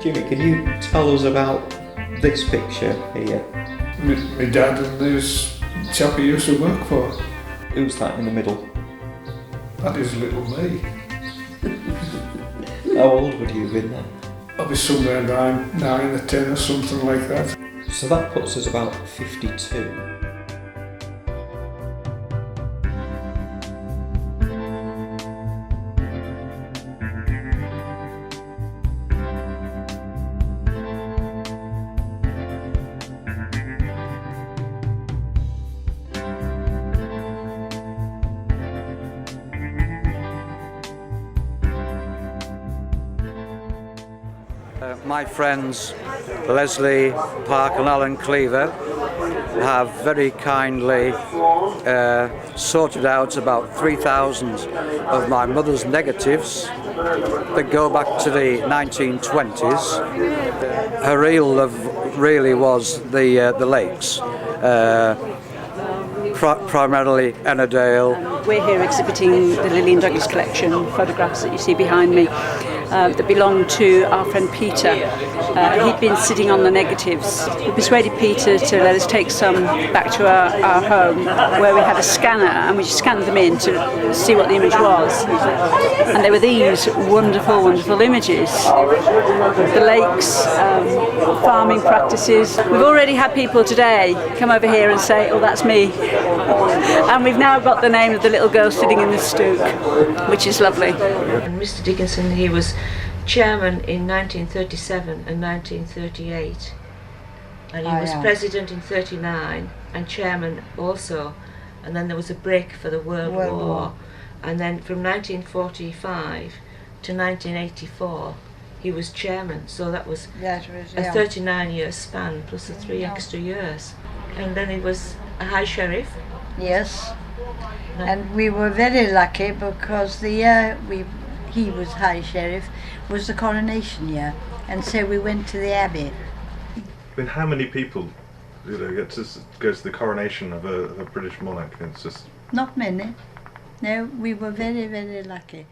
Jimmy, can you tell us about this picture here? My dad and this chap he used to work for. Who's that in the middle? That is little me. How old would you have been then? I'll be somewhere 9 or 10 or something like that. So that puts us about 52. My friends Leslie, Park and Alan Cleaver have very kindly sorted out about 3,000 of my mother's negatives that go back to the 1920s. Her real love really was the lakes, primarily Ennerdale. We're here exhibiting the Lillian Douglas collection, photographs that you see behind me, that belong to our friend Peter. He'd been sitting on the negatives. We persuaded Peter to let us take some back to our home, where we had a scanner, and we scanned them in to see what the image was. And they were these wonderful, wonderful images. The lakes, farming practices. We've already had people today come over here and say, oh, that's me. And we've now got the name of the little girl sitting in the stoop, which is lovely. And Mr. Dickinson, he was chairman in 1937 and 1938, and he was president in 39 and chairman also, and then there was a break for the World War, and then from 1945 to 1984 he was chairman, so that was a 39-year span plus the 3 extra years. And then he was a High Sheriff. Yes, and we were very lucky because the year he was High Sheriff was the coronation year, and so we went to the Abbey. I mean, how many people get to go to the coronation of a British monarch? It's just not many. No, we were very, very lucky.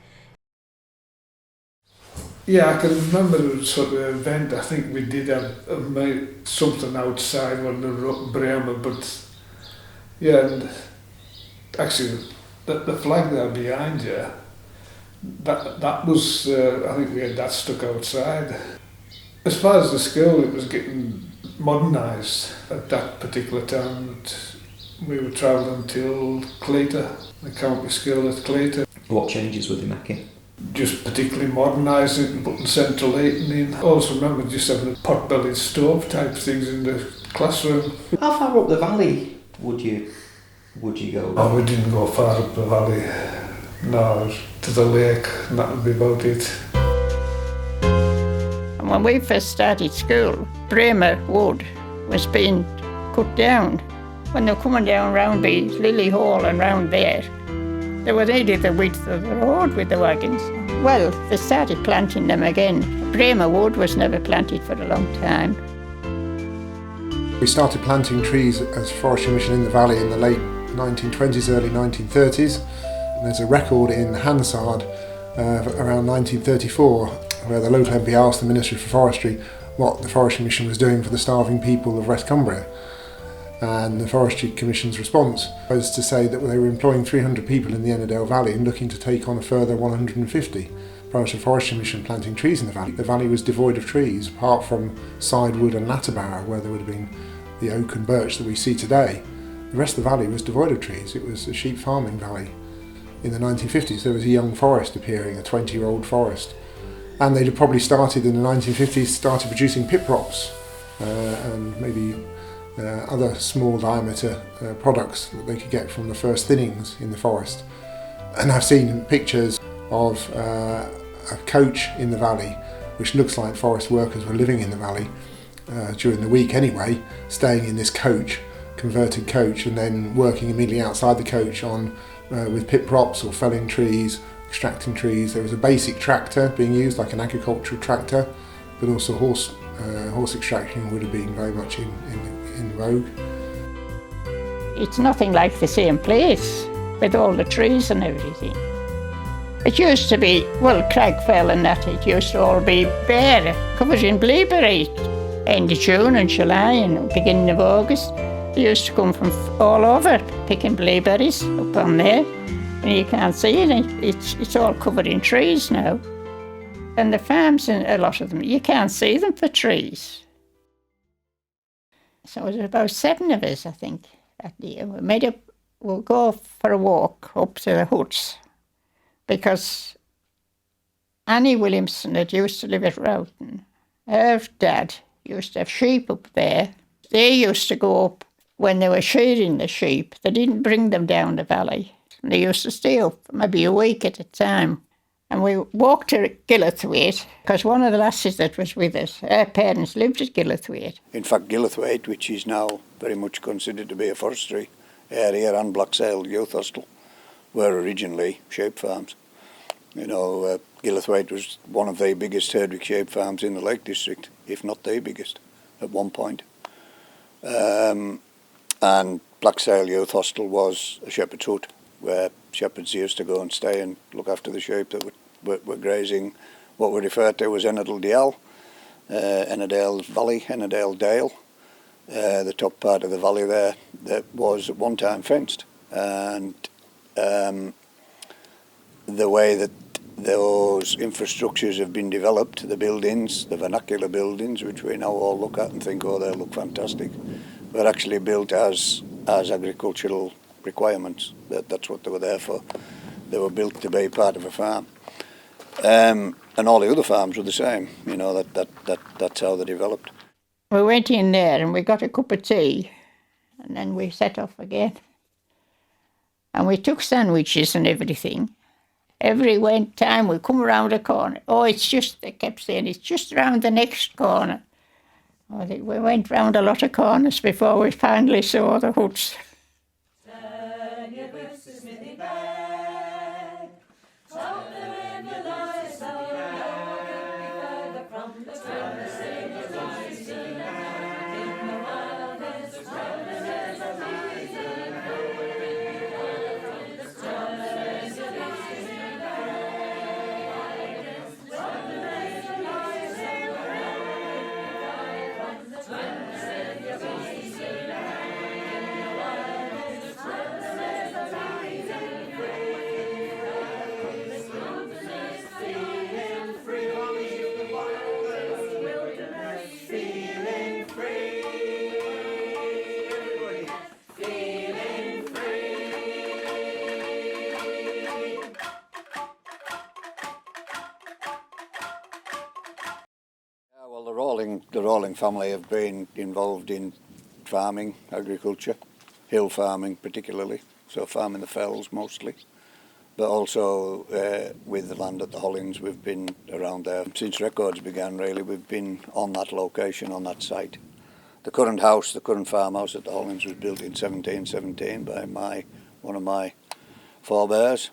Yeah, I can remember the sort of event. I think we did have made something outside when the Bremer, but yeah, and actually the flag there behind you, that was, I think we had that stuck outside. As far as the school, it was getting modernised at that particular time. We were travelling till Claytor, the county school at Claytor. What changes were they making? Just particularly modernising it and putting central heating in. I also remember just having pot-bellied stove type things in the classroom. How far up the valley would you go? Oh, we didn't go far up the valley. No, to the lake, and that would be about it. And when we first started school, Bremer Wood was being cut down. When they were coming down round the Lily Hall and round there, they were nearly the width of the road with the wagons. Well, they started planting them again. Bremer Wood was never planted for a long time. We started planting trees as Forestry Mission in the valley in the late 1920s, early 1930s. There's a record in Hansard around 1934 where the local MP asked the Ministry for Forestry what the Forestry Mission was doing for the starving people of West Cumbria. And the Forestry Commission's response was to say that they were employing 300 people in the Ennerdale Valley and looking to take on a further 150. Prior to the Forestry Mission planting trees in the valley was devoid of trees, apart from Sidewood and Latterbarrow, where there would have been the oak and birch that we see today. The rest of the valley was devoid of trees. It was a sheep farming valley. In the 1950s there was a young forest appearing, a 20-year-old forest. And they'd have probably started in the 1950s, started producing pit props and maybe other small diameter products that they could get from the first thinnings in the forest. And I've seen pictures of a coach in the valley, which looks like forest workers were living in the valley during the week anyway, staying in this coach, converted coach, and then working immediately outside the coach on with pit props or felling trees, extracting trees. There was a basic tractor being used, like an agricultural tractor, but also horse extraction would have been very much in vogue. It's nothing like the same place with all the trees and everything. It used to be, well, Cragfell and that, it used to all be bare, covered in blueberry. End of June and July and beginning of August. They used to come from all over picking blueberries up on there. And you can't see it, it's all covered in trees now. And the farms, and a lot of them, you can't see them for trees. So it was about 7 of us, I think, that year. We'll go for a walk up to the huts because Annie Williamson that used to live at Roughton, her dad used to have sheep up there. They used to go up when they were shearing the sheep. They didn't bring them down the valley. They used to stay up maybe a week at a time. And we walked to Gillerthwaite because one of the lasses that was with us, her parents lived at Gillerthwaite. In fact, Gillerthwaite, which is now very much considered to be a forestry area, and Blacksale Youth Hostel, were originally sheep farms. You know, Gillerthwaite was one of the biggest Herdwick sheep farms in the Lake District, if not the biggest, at one point. And Blacksale Youth Hostel was a shepherd's hut, where shepherds used to go and stay and look after the sheep that were grazing what were referred to as Ennerdale Valley, Ennerdale Dale. The top part of the valley there that was at one time fenced. And the way that those infrastructures have been developed, the buildings, the vernacular buildings, which we now all look at and think, oh, they look fantastic, were actually built as agricultural requirements. That's what they were there for. They were built to be part of a farm. And all the other farms were the same. You know, that's how they developed. We went in there and we got a cup of tea and then we set off again. And we took sandwiches and everything. Every time we come around a corner, they kept saying, it's just around the next corner. We went round a lot of corners before we finally saw the huts. The Rawling family have been involved in farming, agriculture, hill farming particularly, so farming the fells mostly, but also with the land at the Hollins. We've been around there since records began, really. We've been on that location, on that site. The current farmhouse at the Hollins was built in 1717 by one of my forebears,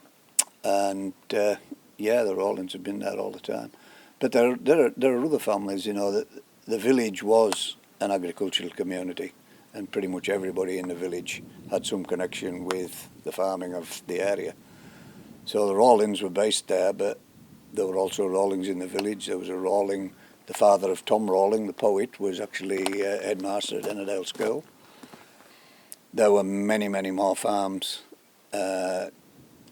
and the Rawlins have been there all the time. But there are other families, you know, that the village was an agricultural community, and pretty much everybody in the village had some connection with the farming of the area. So the Rawlins were based there, but there were also Rawlings in the village. There was a Rawling, the father of Tom Rawling, the poet, was actually headmaster at Ennerdale School. There were many, many more farms a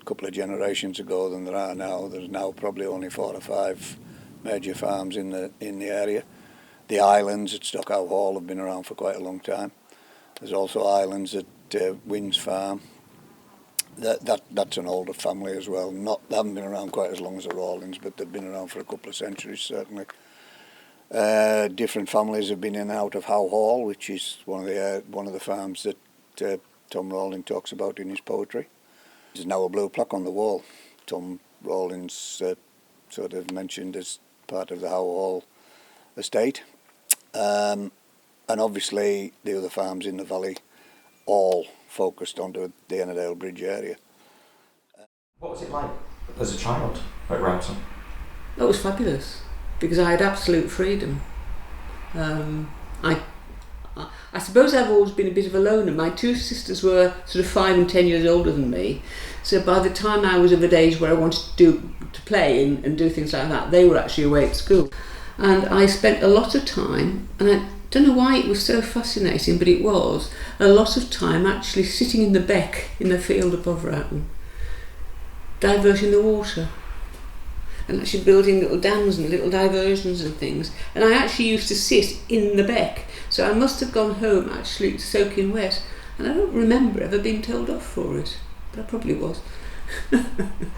couple of generations ago than there are now. There's now probably only 4 or 5 major farms in the area. The islands at Stockhouse Hall have been around for quite a long time. There's also islands at Wynn's Farm. That's an older family as well. They haven't been around quite as long as the Rawlings, but they've been around for a couple of centuries certainly. Different families have been in and out of Howe Hall, which is one of the farms that Tom Rawling talks about in his poetry. There's now a blue plaque on the wall. Tom Rawling's sort of mentioned as part of the Howe Hall estate. And obviously the other farms in the valley all focused onto the Ennerdale Bridge area. What was it like as a child at Roughton? It was fabulous because I had absolute freedom. I I suppose I've always been a bit of a loner. My two sisters were sort of 5 and 10 years older than me, so by the time I was of an age where I wanted to play and do things like that, they were actually away at school. And I spent a lot of time, and I don't know why it was so fascinating, but it was a lot of time actually sitting in the beck in the field above Whelan, diverting the water, and actually building little dams and little diversions and things. And I actually used to sit in the beck, so I must have gone home actually soaking wet, and I don't remember ever being told off for it, but I probably was.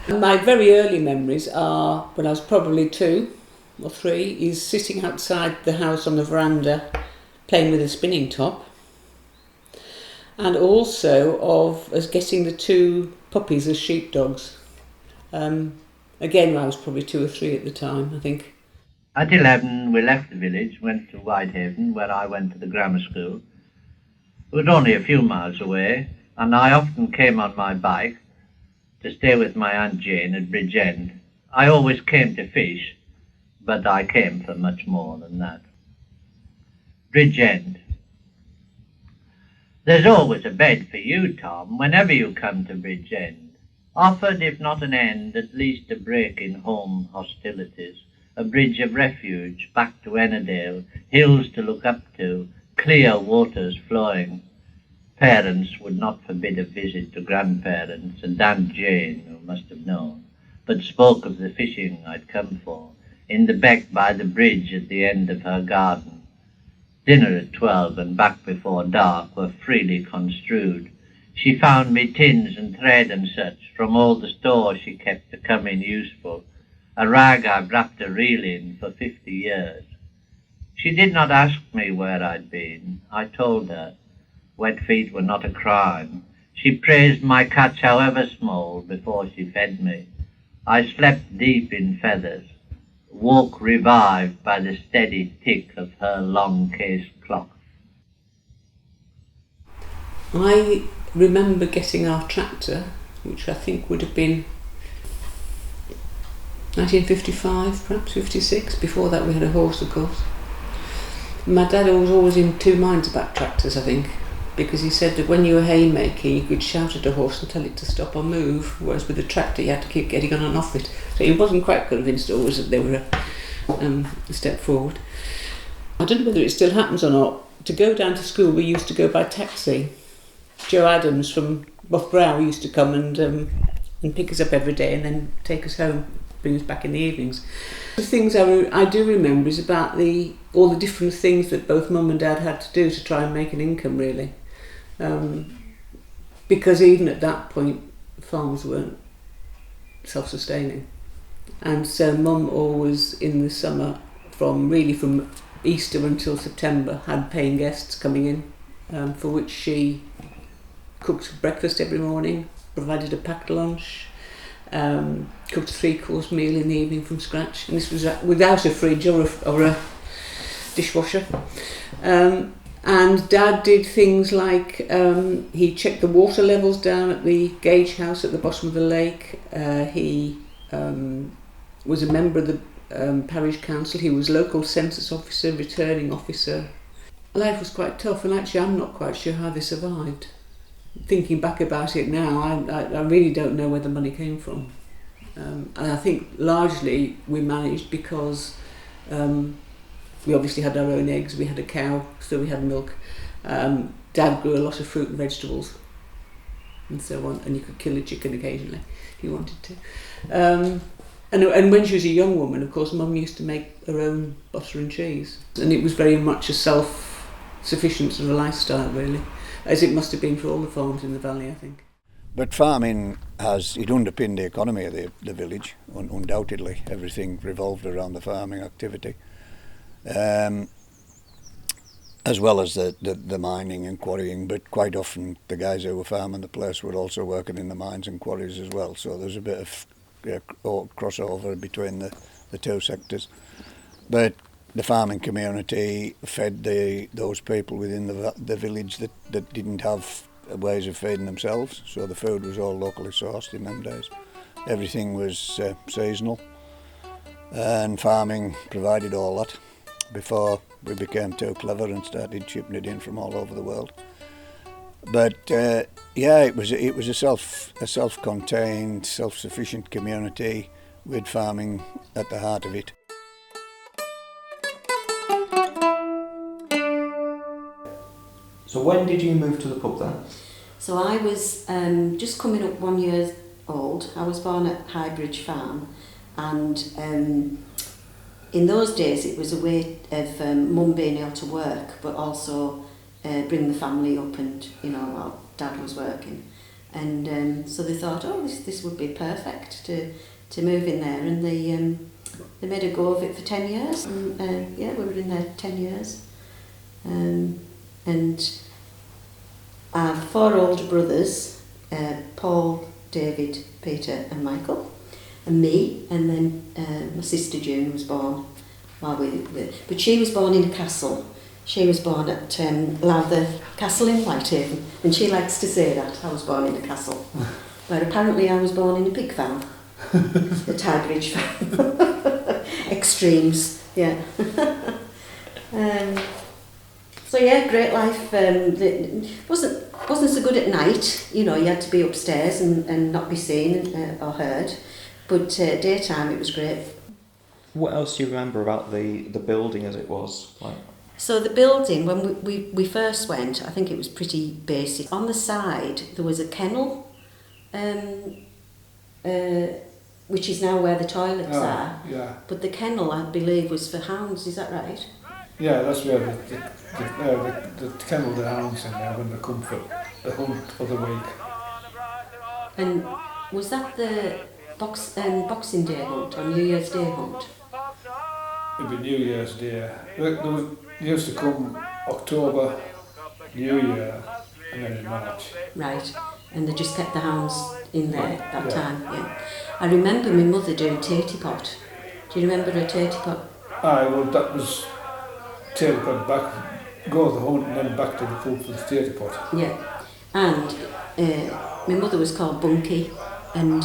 My very early memories are when I was probably 2 or 3, is sitting outside the house on the veranda playing with a spinning top, and also of us getting the 2 puppies as sheepdogs. Again, I was probably 2 or 3 at the time, I think. At 11, we left the village, went to Whitehaven, where I went to the grammar school. It was only a few miles away, and I often came on my bike to stay with my Aunt Jane at Bridgend. I always came to fish, but I came for much more than that. Bridgend. There's always a bed for you, Tom, whenever you come to Bridgend. Offered, if not an end, at least a break in home hostilities, a bridge of refuge back to Ennerdale, hills to look up to, clear waters flowing. Parents would not forbid a visit to grandparents, and Aunt Jane, who must have known, but spoke of the fishing I'd come for, in the beck by the bridge at the end of her garden. Dinner at 12 and back before dark were freely construed. She found me tins and thread and such from all the stores she kept to come in useful, a rag I've wrapped a reel in for 50 years. She did not ask me where I'd been. I told her. Wet feet were not a crime. She praised my catch, however small, before she fed me. I slept deep in feathers, woke revived by the steady tick of her long-case clock. I remember getting our tractor, which I think would have been 1955, perhaps 56. Before that we had a horse, of course. My dad was always in 2 minds about tractors, I think, because he said that when you were haymaking you could shout at a horse and tell it to stop or move, whereas with a tractor you had to keep getting on and off it. So he wasn't quite convinced always that they were a step forward. I don't know whether it still happens or not. To go down to school we used to go by taxi. Joe Adams from Loughborough used to come and pick us up every day and then take us home, bring us back in the evenings. The things I do remember is about all the different things that both Mum and Dad had to do to try and make an income, really. Because even at that point, farms weren't self-sustaining. And so Mum always, in the summer, from Easter until September, had paying guests coming in, for which she cooked breakfast every morning, provided a packed lunch, cooked a 3-course meal in the evening from scratch, and this was without a fridge or a dishwasher. And Dad did things like he checked the water levels down at the gauge house at the bottom of the lake. He was a member of the parish council. He was local census officer, returning officer. Life was quite tough, and actually I'm not quite sure how they survived. Thinking back about it now, I really don't know where the money came from. And I think largely we managed because we obviously had our own eggs, we had a cow, so we had milk. Dad grew a lot of fruit and vegetables and so on, and you could kill a chicken occasionally if you wanted to. And when she was a young woman, of course, Mum used to make her own butter and cheese. And it was very much a self-sufficient sort of lifestyle, really, as it must have been for all the farms in the valley, I think. But farming it underpinned the economy of the village, undoubtedly. Everything revolved around the farming activity. As well as the mining and quarrying, but quite often the guys who were farming the place were also working in the mines and quarries as well, so there's a bit of crossover between the two sectors. But the farming community fed those people within the village that didn't have ways of feeding themselves, so the food was all locally sourced in them days. Everything was seasonal, and farming provided all that. before we became too clever and started shipping it in from all over the world. But it was a self-contained, self-sufficient community with farming at the heart of it. So when did you move to the pub then? So I was just coming up 1 year old. I was born at Highbridge Farm, and in those days it was a way of mum being able to work, but also bring the family up, and while Dad was working. And so they thought, oh, this would be perfect to move in there, and they made a go of it for 10 years. And we were in there 10 years. And I have 4 older brothers, Paul, David, Peter and Michael, and me, and then my sister June was born while but she was born in a castle. She was born at Lowther Castle in Whitehaven, and she likes to say that, I was born in a castle. But apparently I was born in a pig farm, a Highbridge farm. Extremes, yeah. So yeah, great life. Wasn't so good at night. You had to be upstairs and not be seen or heard. But daytime it was great. What else do you remember about the building as it was? So the building, when we first went, I think it was pretty basic. On the side there was a kennel, which is now where the toilets are. Yeah. But the kennel, I believe, was for hounds. Is that right? Yeah, that's where the kennel the hounds in there when they come for the hunt for the week. And was that the Boxing Day hunt or New Year's Day hunt? It'd be New Year's Day. They used to come October, New Year, and then in March. Right, and they just kept the hounds in there that time, yeah. I remember my mother doing tatey pot. Do you remember a tatey pot? Aye, well that was tatey pot back, go to the hunt and then back to the food for the tatey pot. Yeah, and my mother was called Bunky, and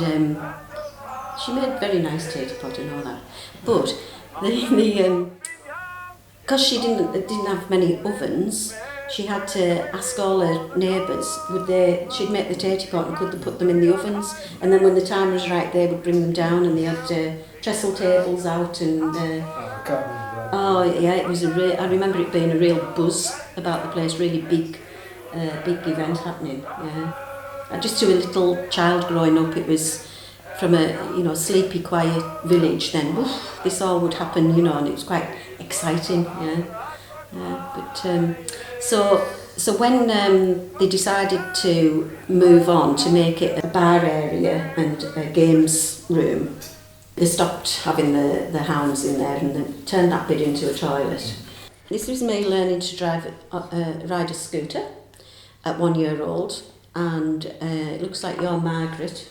she made very nice tatey pot and all that. But because she didn't have many ovens, she had to ask all her neighbours she'd make the tatey pot and could they put them in the ovens, and then when the time was right they would bring them down, and they had trestle tables out and I can't remember that. Oh yeah, it was I remember it being a real buzz about the place, really big event happening, yeah. And just to a little child growing up, it was from a sleepy, quiet village. Then this all would happen, and it was quite exciting, yeah. But so when they decided to move on to make it a bar area and a games room, they stopped having the hounds in there and they turned that bit into a toilet. This was me learning to ride a scooter at 1 year old, and it looks like you're Margaret.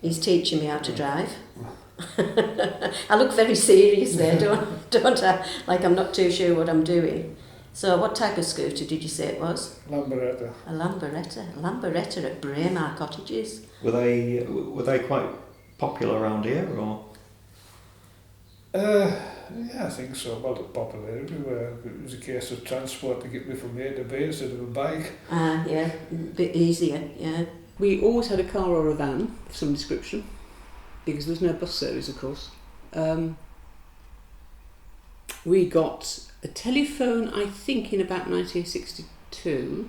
He's teaching me how to drive. I look very serious there, don't I? Like I'm not too sure what I'm doing. So what type of scooter did you say it was? Lamboretta. A Lamboretta at Braemar Cottages. Were they quite popular around here, or? Yeah, I think so. Well, popular everywhere. It was a case of transport to get me from A to B instead of a bike. Yeah, a bit easier, yeah. We always had a car or a van of some description, because there was no bus service, of course. We got a telephone, I think, in about 1962,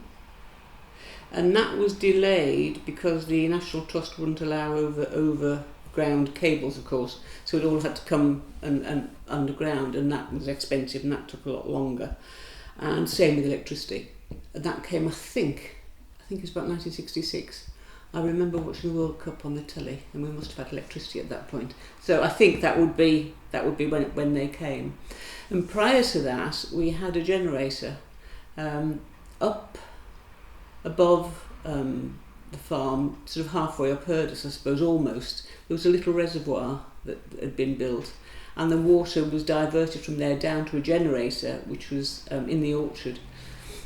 and that was delayed because the National Trust wouldn't allow overground cables, of course, so it all had to come and underground, and that was expensive and that took a lot longer. And same with electricity. And that came, I think it was about 1966. I remember watching the World Cup on the telly, and we must have had electricity at that point. So I think that would be when they came. And prior to that, we had a generator up above the farm, sort of halfway up Herdus, I suppose, almost. There was a little reservoir that had been built, and the water was diverted from there down to a generator, which was in the orchard.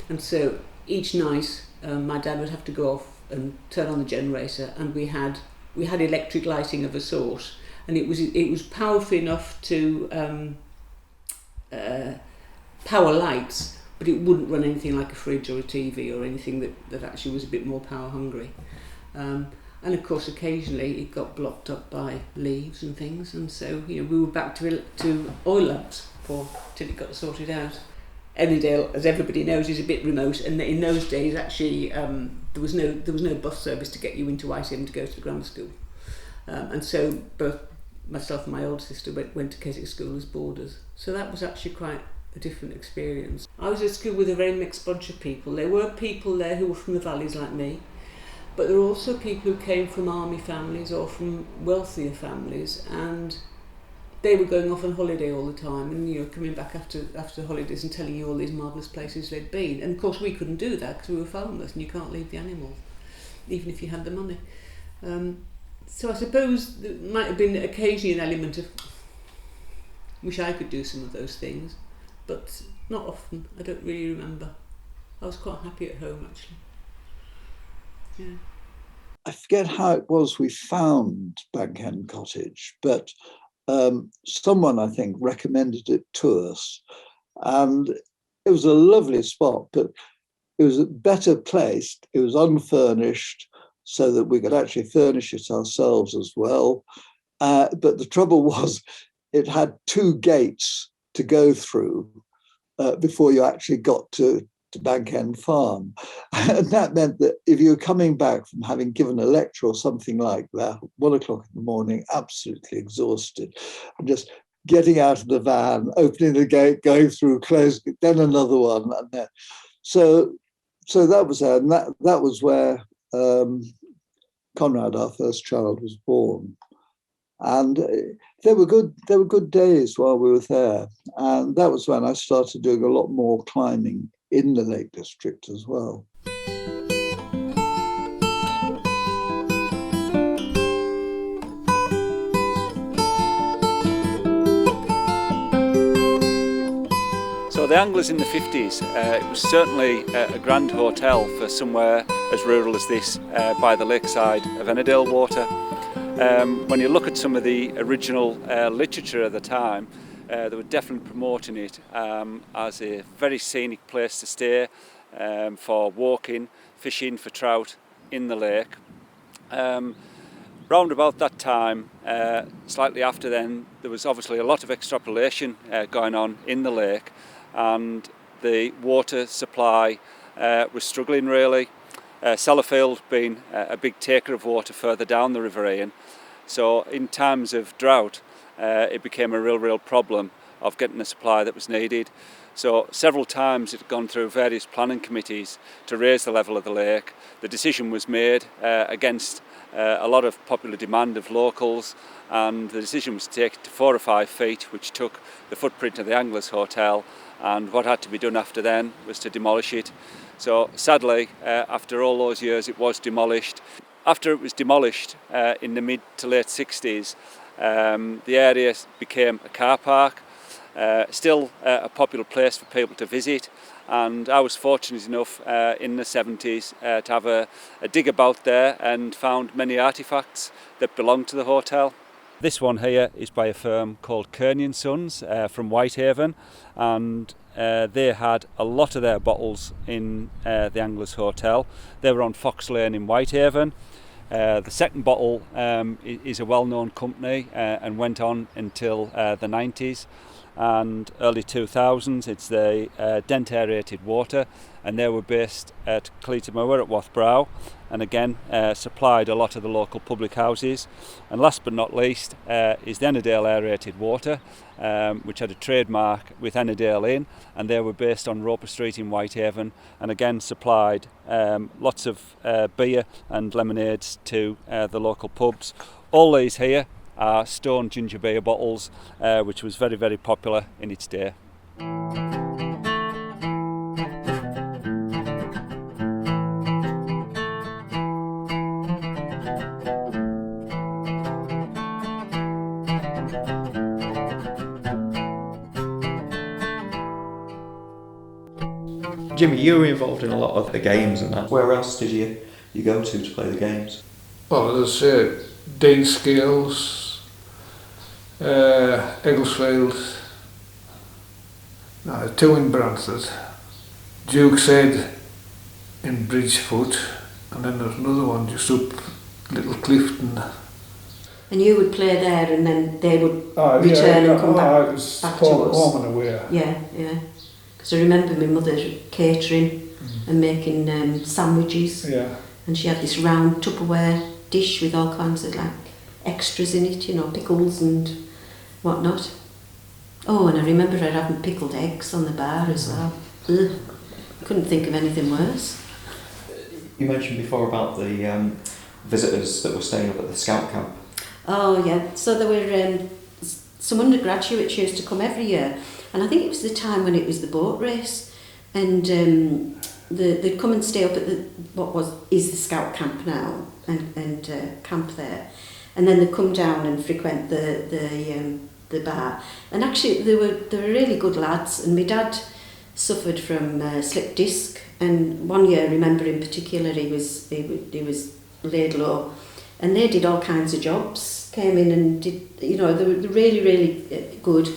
And so each night, my dad would have to go off and turn on the generator, and we had electric lighting of a sort, and it was powerful enough to power lights, but it wouldn't run anything like a fridge or a TV or anything that actually was a bit more power hungry. And of course, occasionally it got blocked up by leaves and things, and so we were back to oil lamps till it got sorted out. Ennerdale, as everybody knows, is a bit remote, and in those days, actually, there was no bus service to get you into Whitehaven to go to the grammar school, and so both myself and my older sister went to Keswick School as boarders. So that was actually quite a different experience. I was at school with a very mixed bunch of people. There were people there who were from the valleys like me, but there were also people who came from army families or from wealthier families, and they were going off on holiday all the time and coming back after holidays and telling you all these marvellous places they'd been. And of course we couldn't do that because we were farmers and you can't leave the animals, even if you had the money. So I suppose there might have been occasionally an element of wish I could do some of those things, but not often. I don't really remember. I was quite happy at home actually. Yeah. I forget how it was we found Bankend Cottage, but someone I think recommended it to us, and it was a lovely spot, but it was better placed. It was unfurnished so that we could actually furnish it ourselves as well. But the trouble was it had 2 gates to go through before you actually got to Bankend Farm. And that meant that if you were coming back from having given a lecture or something like that, 1 o'clock in the morning, absolutely exhausted, and just getting out of the van, opening the gate, going through, closing it, then another one. And then, so that was there. And that was where Conrad, our first child, was born. And they were good days while we were there. And that was when I started doing a lot more climbing in the Lake District as well. So the Anglers in the 50s, it was certainly a grand hotel for somewhere as rural as this by the lakeside of Ennerdale Water. When you look at some of the original literature at the time, they were definitely promoting it as a very scenic place to stay for walking, fishing for trout in the lake. Round about that time, slightly after then, there was obviously a lot of extrapolation going on in the lake, and the water supply was struggling really. Sellafield being a big taker of water further down the River Ain. So in times of drought, it became a real problem of getting the supply that was needed. So several times it had gone through various planning committees to raise the level of the lake. The decision was made against a lot of popular demand of locals, and the decision was to take it to 4 or 5 feet, which took the footprint of the Anglers Hotel, and what had to be done after then was to demolish it. So sadly, after all those years, it was demolished. After it was demolished in the mid to late 60s, the area became a car park, still a popular place for people to visit, and I was fortunate enough in the 70s to have a dig about there and found many artefacts that belonged to the hotel. This one here is by a firm called Kearney & Sons from Whitehaven, and they had a lot of their bottles in the Anglers Hotel. They were on Fox Lane in Whitehaven. The second bottle is a well-known company and went on until the 90s and early 2000s. It's the Dent Aerated Water, and they were based at Cleatermoor at Wathbrow, and again supplied a lot of the local public houses. And last but not least is the Ennerdale Aerated Water, which had a trademark with Ennerdale in, and they were based on Roper Street in Whitehaven, and again supplied lots of beer and lemonades to the local pubs. All these here are stone ginger beer bottles, which was very popular in its day. Jimmy, you were involved in a lot of the games and that. Where else did you go to play the games? Well, there's Dean Scales, Egglesfield, No, 2 in Brantford. Duke said in Bridgefoot, and then there's another one just up Little Clifton. And you would play there, and then they would return and come back, it was back to us. home and away. Yeah. Because I remember my mother catering and making sandwiches. Yeah. And she had this round Tupperware dish with all kinds of like extras in it, you know, pickles and whatnot. Oh, and I remember her having pickled eggs on the bar as well. Ugh. Couldn't think of anything worse. You mentioned before about the visitors that were staying up at the scout camp. Oh yeah, so there were some undergraduates used to come every year, and I think it was the time when it was the boat race, and they'd come and stay up at what is the scout camp now, and camp there, and then they'd come down and frequent the bar. And actually they were really good lads, and my dad suffered from slip disc, and one year I remember in particular he was laid low, and they did all kinds of jobs, came in and did, you know, they were really good,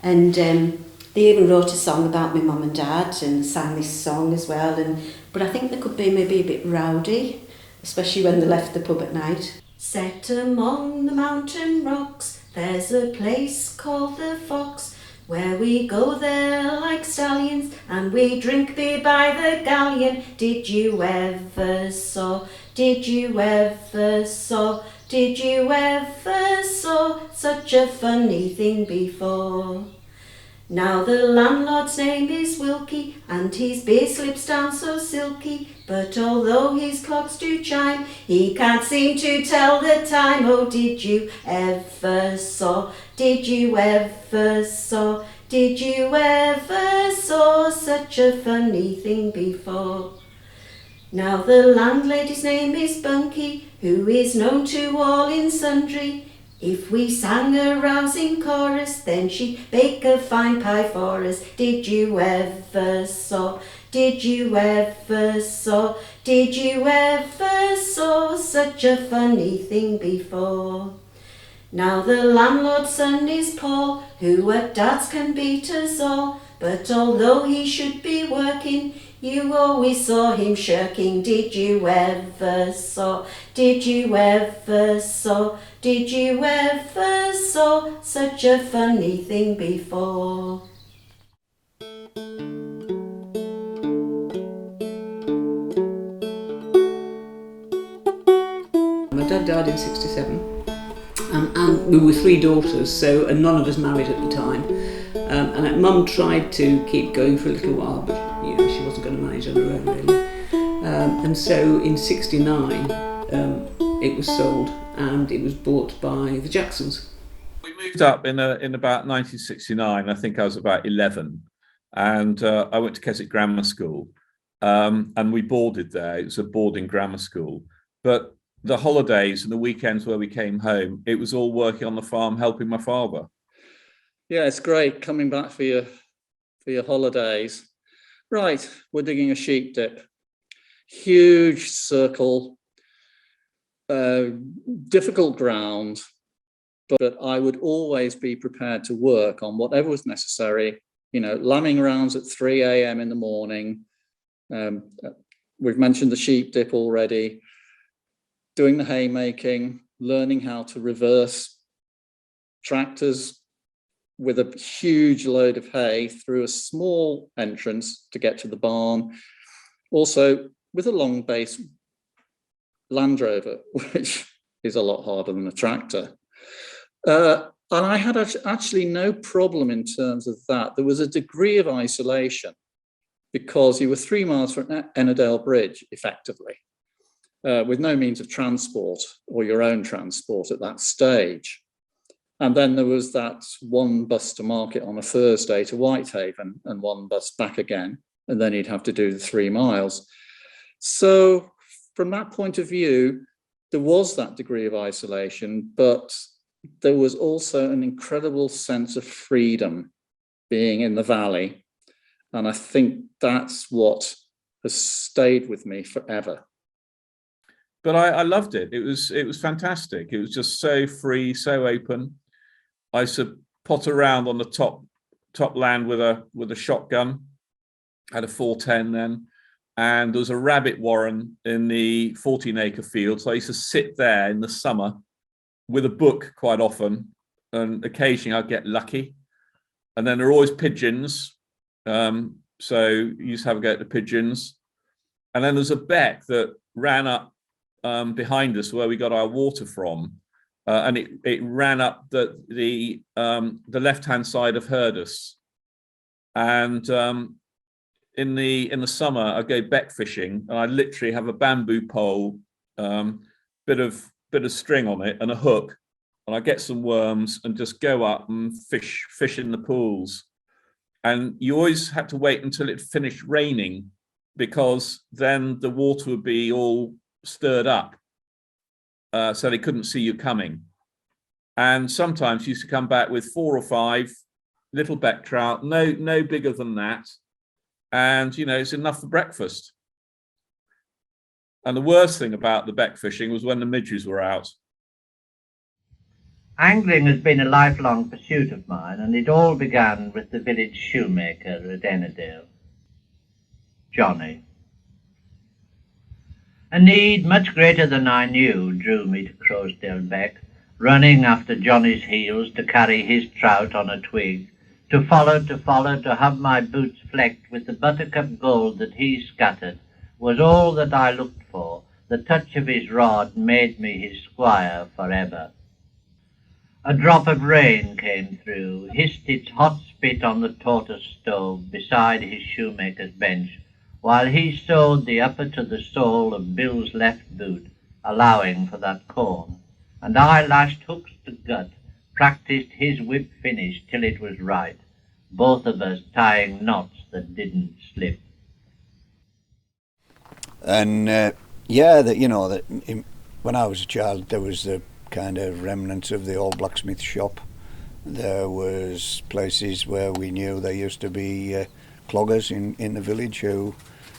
and they even wrote a song about my mum and dad and sang this song as well, but I think they could be maybe a bit rowdy, especially when they left the pub at night. Set among the mountain rocks, there's a place called the Fox, where we go there like stallions, and we drink beer by the galleon. Did you ever saw such a funny thing before? Now the landlord's name is Wilkie, and his beer slips down so silky, but although his clocks do chime, he can't seem to tell the time. Oh, did you ever saw such a funny thing before? Now the landlady's name is Bunky, who is known to all in sundry. If we sang a rousing chorus, then she'd bake a fine pie for us. Did you ever saw such a funny thing before? Now the landlord's son is Paul, who at darts can beat us all, but although he should be working, you always saw him shirking. Did you ever saw such a funny thing before? My dad died in 1967. And we were 3 daughters, and none of us married at the time. And Mum tried to keep going for a little while, but you know, she wasn't going to manage on her own really. And so in 1969, it was sold, and it was bought by the Jacksons. We moved up in about 1969. I think I was about 11, and I went to Keswick Grammar School, and we boarded there. It was a boarding grammar school, but the holidays and the weekends where we came home, it was all working on the farm, helping my father. Yeah, it's great coming back for your holidays. Right, we're digging a sheep dip. Huge circle, difficult ground, but I would always be prepared to work on whatever was necessary. You know, lambing rounds at 3 a.m. in the morning. We've mentioned the sheep dip already. Doing the haymaking, learning how to reverse tractors with a huge load of hay through a small entrance to get to the barn. Also with a long base Land Rover, which is a lot harder than a tractor. And I had actually no problem in terms of that. There was a degree of isolation because you were 3 miles from Ennerdale Bridge, effectively. With no means of transport or your own transport at that stage. And then there was that one bus to market on a Thursday to Whitehaven and one bus back again, and then you'd have to do the 3 miles. So from that point of view, there was that degree of isolation, but there was also an incredible sense of freedom being in the valley. And I think that's what has stayed with me forever. But I loved it. It was fantastic. It was just so free, so open. I used to potter around on the top top land with a shotgun. Had a 410 then, and there was a rabbit warren in the 14-acre field. So I used to sit there in the summer with a book quite often, and occasionally I'd get lucky. And then there are always pigeons. So you used to have a go at the pigeons. And then there's a beck that ran up behind us where we got our water from. And it ran up the left-hand side of Herdus. And in the summer, I go beck fishing, and I literally have a bamboo pole, bit of string on it, and a hook, and I get some worms and just go up and fish in the pools. And you always had to wait until it finished raining, because then the water would be all stirred up, so they couldn't see you coming. And sometimes you used to come back with 4 or 5 little beck trout, no bigger than that. And, you know, it's enough for breakfast. And the worst thing about the beck fishing was when the midges were out. Angling has been a lifelong pursuit of mine, and it all began with the village shoemaker at Ennerdale, Johnny. A need much greater than I knew drew me to Crowsdale Beck, running after Johnny's heels to carry his trout on a twig, to follow, to have my boots flecked with the buttercup gold that he scattered, was all that I looked for. The touch of his rod made me his squire forever. A drop of rain came through, hissed its hot spit on the tortoise stove beside his shoemaker's bench, while he sewed the upper to the sole of Bill's left boot, allowing for that corn, and I lashed hooks to gut, practised his whip finish till it was right, both of us tying knots that didn't slip. And when I was a child, there was the kind of remnants of the old blacksmith shop. There was places where we knew there used to be cloggers in the village who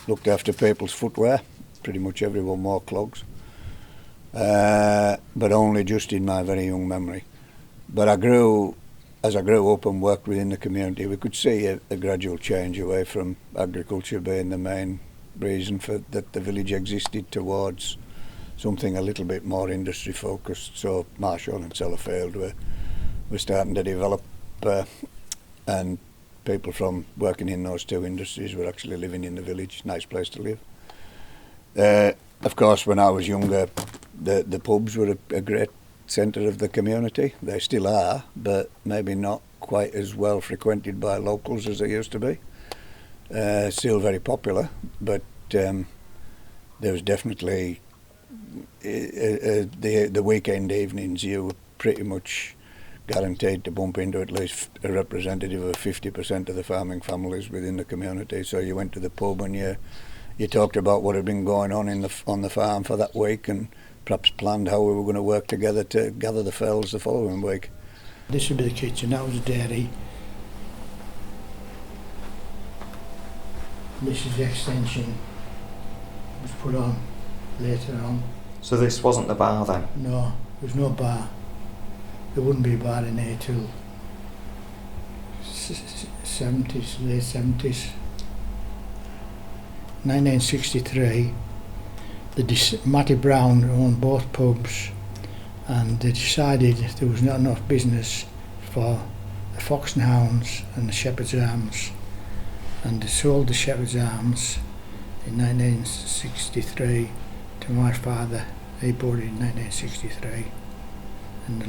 looked after people's footwear. Pretty much everyone wore clogs, but only just in my very young memory. But as I grew up and worked within the community, we could see a gradual change away from agriculture being the main reason for that the village existed, towards something a little bit more industry focused. So Marshall and Sellafield were starting to develop, and people from working in those two industries were actually living in the village. Nice place to live. Of course, when I was younger, the pubs were a great centre of the community. They still are, but maybe not quite as well frequented by locals as they used to be. Still very popular, but there was definitely the weekend evenings you were pretty much guaranteed to bump into at least a representative of 50% of the farming families within the community. So you went to the pub and you talked about what had been going on on the farm for that week, and perhaps planned how we were going to work together to gather the fells the following week. This would be the kitchen, that was the dairy. This is the extension. It was put on later on. So this wasn't the bar then? No, there was no bar. There wouldn't be a bar in here till 70s, late 70s. 1963, Matty Brown owned both pubs, and they decided there was not enough business for the Fox and Hounds and the Shepherd's Arms, and they sold the Shepherd's Arms in 1963 to my father. He bought it in 1963, and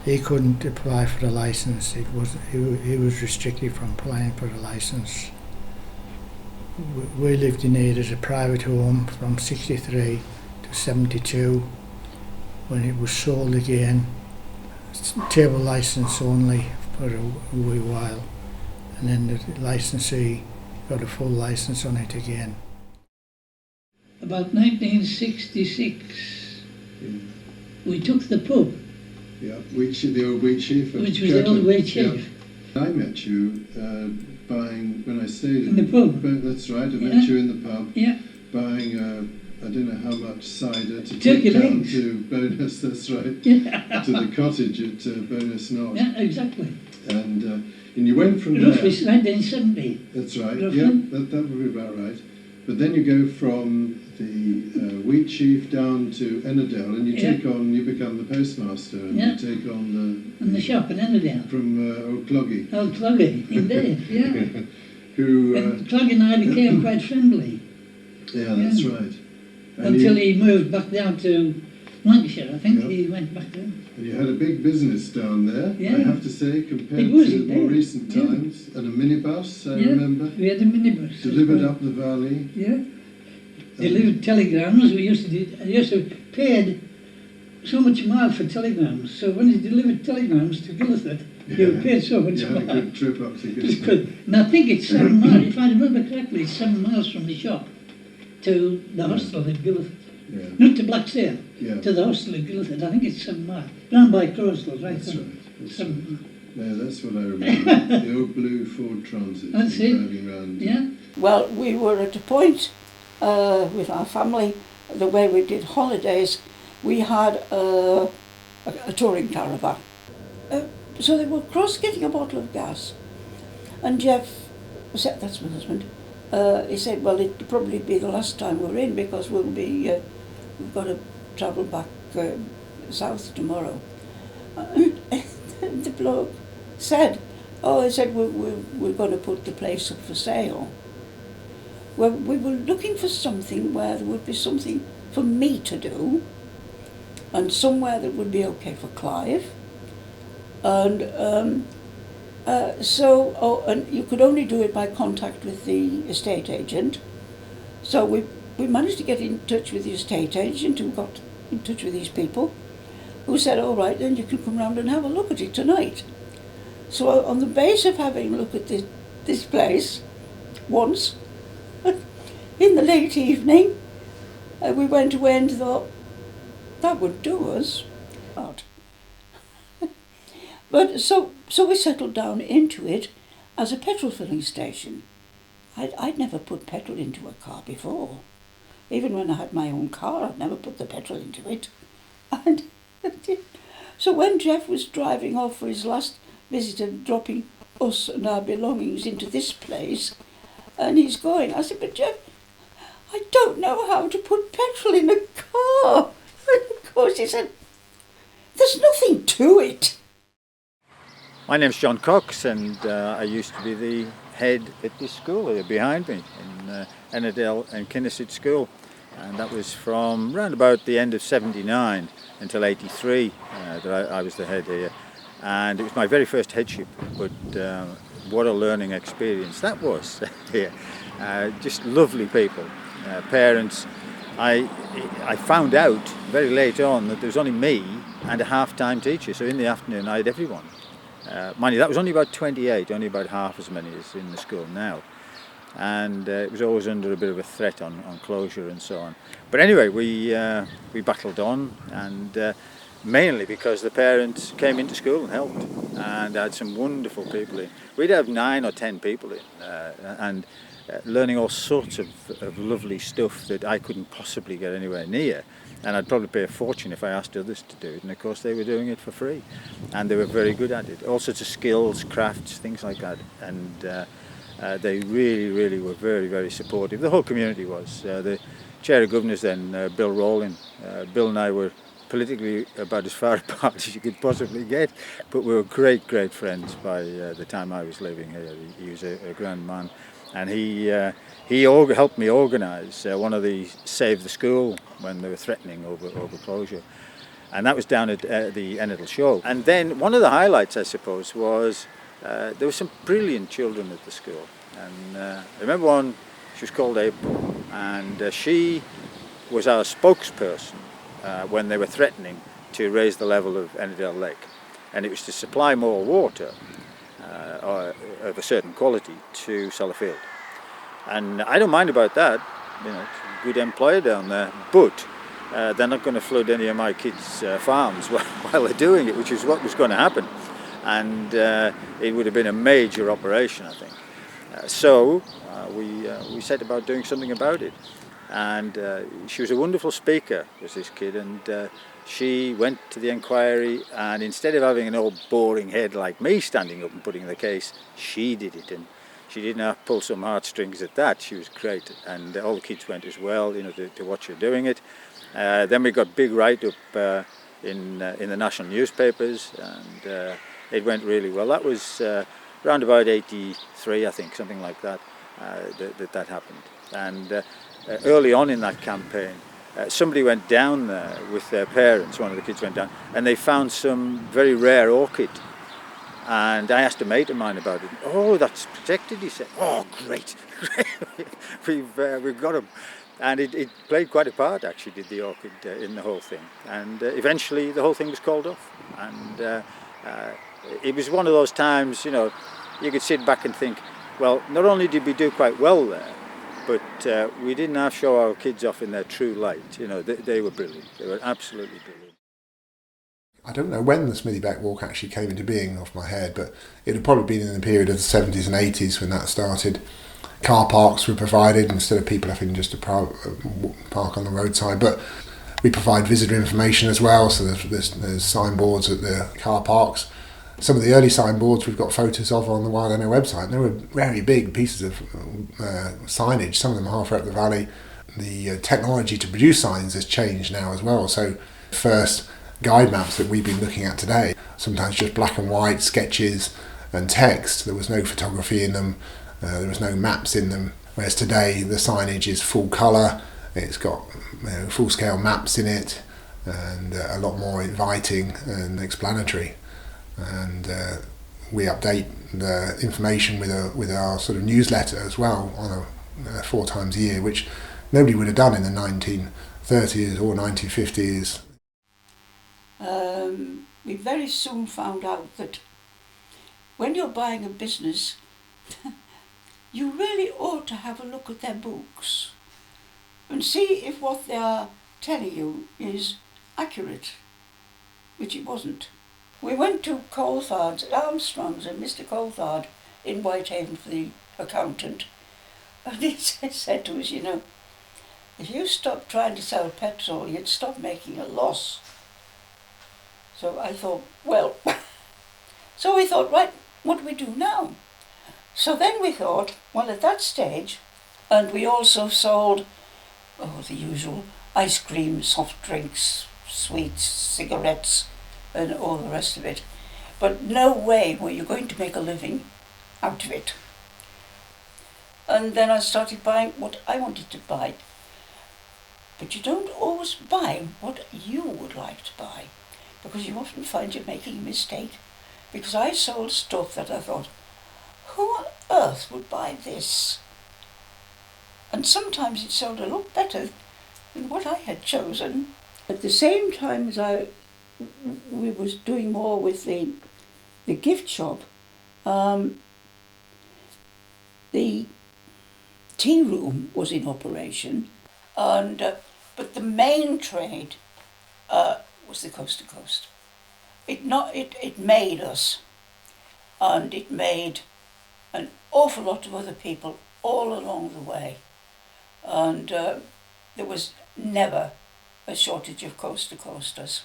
he couldn't apply for the license. He was restricted from applying for the license. We lived in here as a private home from 63 to 72, when it was sold again, table license only for a wee while, and then the licensee got a full license on it again. About 1966, we took the pub. Yeah, the old wheat sheaf. Which was the old wheat sheaf. Yeah. I met you buying, when I stayed in the pub. That's right, I met you in the pub. Yeah. Buying, I don't know how much cider to Turkey take down legs. to Bonus, that's right. Yeah. To the cottage at Bonus North. Yeah, exactly. And And you went from roughly there. 1970. That's right. Roughly. Yeah, that would be about right. But then you go from the wheat sheaf down to Ennerdale, and you become the postmaster, and you take on the shop in Ennerdale. From Old Cloggy. Old Cloggy, indeed, yeah. Who? And Cloggy and I became quite friendly. Yeah, that's right. And until he moved back down to Lancashire, I think. He went back there. And you had a big business down there, Yeah. I have to say, compared It was to more recent times. And a minibus, I remember. We had a minibus. Delivered up the valley. Yeah. Delivered telegrams. We used to paid so much a mile for telegrams. So when you delivered telegrams to Guildford, you were paid so much You a had mile. a good trip up to Guildford. And I think it's 7 miles, if I remember correctly, it's 7 miles from the shop to the hostel in Guildford. Yeah. Not to Blackstone, Yeah. to the hostel in Guildford. I think it's 7 miles. Round by Crowsville, right? That's there. right. 7 miles. Yeah, that's what I remember. The old blue Ford Transit. That's it. Driving around. Yeah. Well, we were at a point with our family, the way we did holidays, we had a touring caravan. So they were across getting a bottle of gas. And Jeff said, that's my husband, he said, well, it'll probably be the last time we're in because we've got to travel back south tomorrow. And the bloke said, he said, we're going to put the place up for sale. Well, we were looking for something where there would be something for me to do and somewhere that would be okay for Clive. And and you could only do it by contact with the estate agent. So we managed to get in touch with the estate agent who got in touch with these people who said, all right, then you can come round and have a look at it tonight. So on the basis of having a look at this place once, in the late evening, we went away and thought, that would do us. But so we settled down into it as a petrol filling station. I'd never put petrol into a car before. Even when I had my own car, I'd never put the petrol into it. And so when Jeff was driving off for his last visit and dropping us and our belongings into this place, and he's going, I said, but Jeff, I don't know how to put petrol in a car. And of course he said, there's nothing to it. My name's John Cox, and I used to be the head at this school here behind me in Ennerdale and Kinnisett School, and that was from round about the end of 79 until 83 that I was the head here, and it was my very first headship, but what a learning experience that was here. Just lovely people, parents. I found out very late on that there was only me and a half-time teacher, so in the afternoon I had everyone. Mind you, that was only about 28, only about half as many as in the school now. And it was always under a bit of a threat on closure and so on. But anyway, we battled on, and mainly because the parents came into school and helped, and had some wonderful people in. We'd have 9 or 10 people in, and learning all sorts of lovely stuff that I couldn't possibly get anywhere near. And I'd probably pay a fortune if I asked others to do it, and of course they were doing it for free, and they were very good at it. All sorts of skills, crafts, things like that, and they really were very, very supportive. The whole community was. The chair of governors then, Bill Whelan, Bill and I were politically about as far apart as you could possibly get, but we were great friends by the time I was living here. He was a grand man, and he helped me organise one of the Save the School when they were threatening over closure, and that was down at the Ennerdale Show. And then one of the highlights, I suppose, was there were some brilliant children at the school, and I remember one. She was called April, and she was our spokesperson when they were threatening to raise the level of Ennerdale Lake, and it was to supply more water of a certain quality to Sellafield. And I don't mind about that, you know, it's a good employer down there, but they're not going to flood any of my kids' farms while they're doing it, which is what was going to happen. And it would have been a major operation, I think. So we set about doing something about it. And she was a wonderful speaker, was this kid, and she went to the inquiry, and instead of having an old boring head like me standing up and putting the case, she did it, and she didn't have to pull some heartstrings at that. She was great, and all the kids went as well, to watch her doing it. Then we got big write-up in the national newspapers, and it went really well. That was around about 83, I think, something like that, that happened. And early on in that campaign, somebody went down there with their parents, one of the kids went down, and they found some very rare orchid. And I asked a mate of mine about it. Oh, that's protected, he said. Oh, great. We've got them. And it played quite a part, actually, did the orchid in the whole thing. And eventually the whole thing was called off. And it was one of those times, you could sit back and think, well, not only did we do quite well there, but we didn't have to show our kids off in their true light. They were brilliant. They were absolutely brilliant. I don't know when the Smithybeck Walk actually came into being off my head, but it had probably been in the period of the 70s and 80s when that started. Car parks were provided instead of people having just to park on the roadside, but we provide visitor information as well, so there's signboards at the car parks. Some of the early signboards we've got photos of on the Wild NO website, and they were very big pieces of signage, some of them halfway up the valley. The technology to produce signs has changed now as well, so first guide maps that we've been looking at today, sometimes just black and white sketches and text. There was no photography in them, there was no maps in them, whereas today the signage is full colour, it's got full-scale maps in it, and a lot more inviting and explanatory. And we update the information with our sort of newsletter as well on 4 times a year, which nobody would have done in the 1930s or 1950s. We very soon found out that when you're buying a business, you really ought to have a look at their books and see if what they are telling you is accurate, which it wasn't. We went to Coulthard's, Armstrong's and Mr. Coulthard in Whitehaven for the accountant, and he said to us, if you stopped trying to sell petrol, you'd stop making a loss. So I thought, well, right, what do we do now? So then we thought, well, at that stage, and we also sold, the usual ice cream, soft drinks, sweets, cigarettes, and all the rest of it. But no way were you going to make a living out of it. And then I started buying what I wanted to buy. But you don't always buy what you would like to buy, because you often find you're making a mistake. Because I sold stuff that I thought, who on earth would buy this? And sometimes it sold a lot better than what I had chosen. At the same time as we was doing more with the gift shop, the tea room was in operation, and but the main trade was the coast to coast. It made us, and it made an awful lot of other people all along the way, and there was never a shortage of coast to coasters.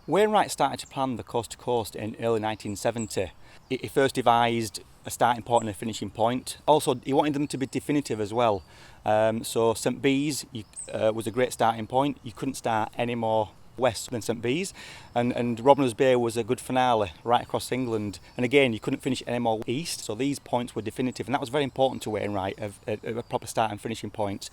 Wainwright started to plan the coast to coast in early 1970. He first devised a starting point and a finishing point. Also, he wanted them to be definitive as well. So St Bees was a great starting point. You couldn't start any more west than St Bees, and Robiners Bay was a good finale right across England, and again you couldn't finish any more east, so these points were definitive, and that was very important to Wainwright, a proper start and finishing point.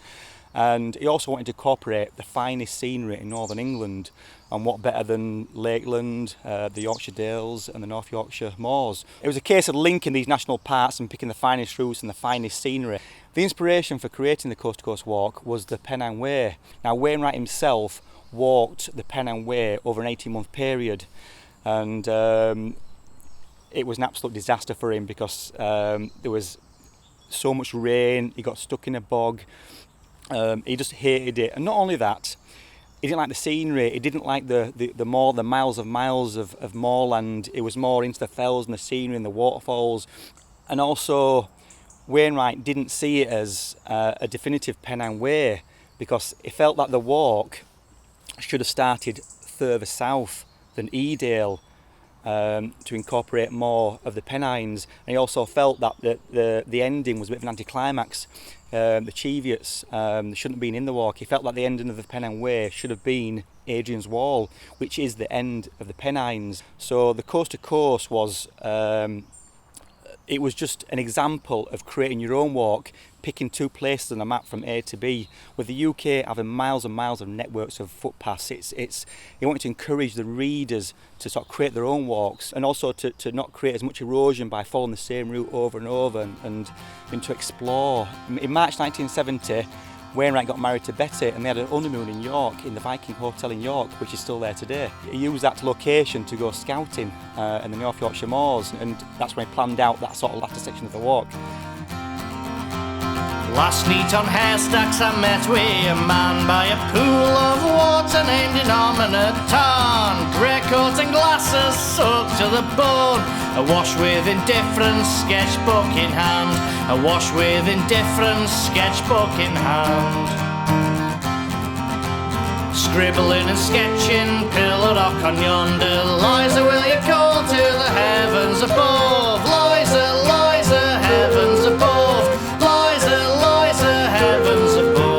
And he also wanted to incorporate the finest scenery in northern England, and what better than Lakeland, the Yorkshire Dales and the North Yorkshire Moors. It was a case of linking these national parks and picking the finest routes and the finest scenery. The inspiration for creating the Coast to Coast Walk was the Pennine Way. Now Wainwright himself walked the Pennine Way over an 18-month period, and it was an absolute disaster for him because there was so much rain, he got stuck in a bog, he just hated it. And not only that, he didn't like the scenery, he didn't like the miles of moorland. It was more into the fells and the scenery and the waterfalls. And also Wainwright didn't see it as a definitive Pennine Way, because he felt that the walk should have started further south than Ennerdale to incorporate more of the Pennines. And he also felt that the ending was a bit of an anticlimax. The Cheviots shouldn't have been in the walk. He felt that the ending of the Pennine Way should have been Adrian's Wall, which is the end of the Pennines. So the coast to coast was it was just an example of creating your own walk, picking two places on a map from A to B. With the UK having miles and miles of networks of footpaths, he wanted to encourage the readers to sort of create their own walks, and also to not create as much erosion by following the same route over and over, and to explore. In March 1970, Wainwright got married to Betty, and they had an honeymoon in York, in the Viking Hotel in York, which is still there today. He used that location to go scouting in the North Yorkshire moors, and that's when he planned out that sort of latter section of the walk. Last night on Hairstacks I met with a man by a pool of water named Innominate Tarn. Grey coat and glasses soaked to the bone, awash with indifference, sketchbook in hand, awash with indifference, sketchbook in hand. Scribbling and sketching, pillar rock on yonder. Liza, will you call to the heavens above? Liza, Liza, heavens above. Liza, Liza, heavens above.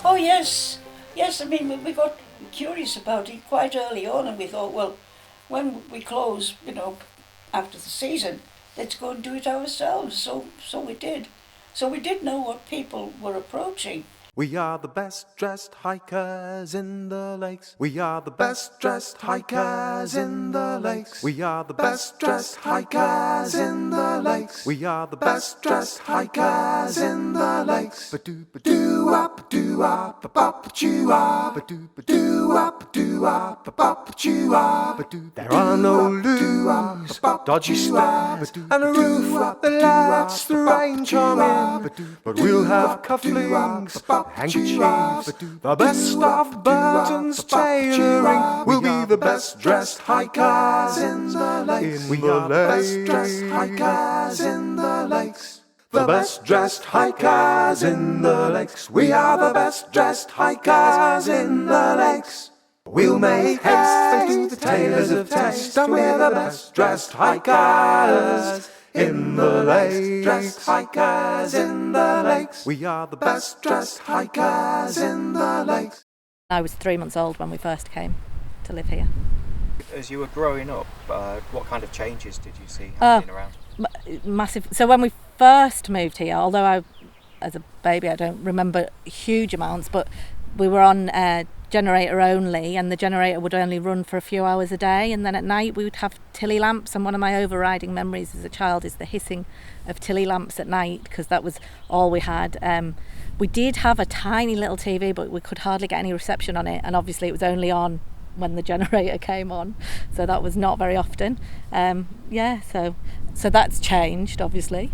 Oh yes, yes. I mean, we got curious about it quite early on, and we thought, well, when we close, after the season, let's go and do it ourselves. So we did. So we did know what people were approaching. We are the best dressed hikers in the lakes. We are the best dressed hikers in the lakes. We are the best dressed hikers in the lakes. We are the best dressed hikers in the lakes. Ba-doo-ba-doo-up, ba-ba-ba-doo-up, ba-doo-ba-doo-up, ba-ba-ba-doo-up. There are no looms, dodgy steps, and a roof that lets the rain come in. But we'll have cufflinks, handkerchiefs, the best of Burton's tailoring. We'll be the best dressed hikers in the lakes. We are the best dressed hikers in the lakes. The best dressed hikers in the lakes. We are the best dressed hikers in the lakes. We'll make haste and do the tailors of taste, and we're the best dressed hikers in the lakes. Dressed hikers in the lakes. We are the best dressed hikers in the lakes. I was 3 months old when we first came to live here. As you were growing up, what kind of changes did you see happening around? Massive. So when we first moved here, although as a baby I don't remember huge amounts, but we were on generator only, and the generator would only run for a few hours a day, and then at night we would have tilly lamps, and one of my overriding memories as a child is the hissing of tilly lamps at night, because that was all we had. We did have a tiny little TV, but we could hardly get any reception on it, and obviously it was only on when the generator came on, so that was not very often. So that's changed, obviously,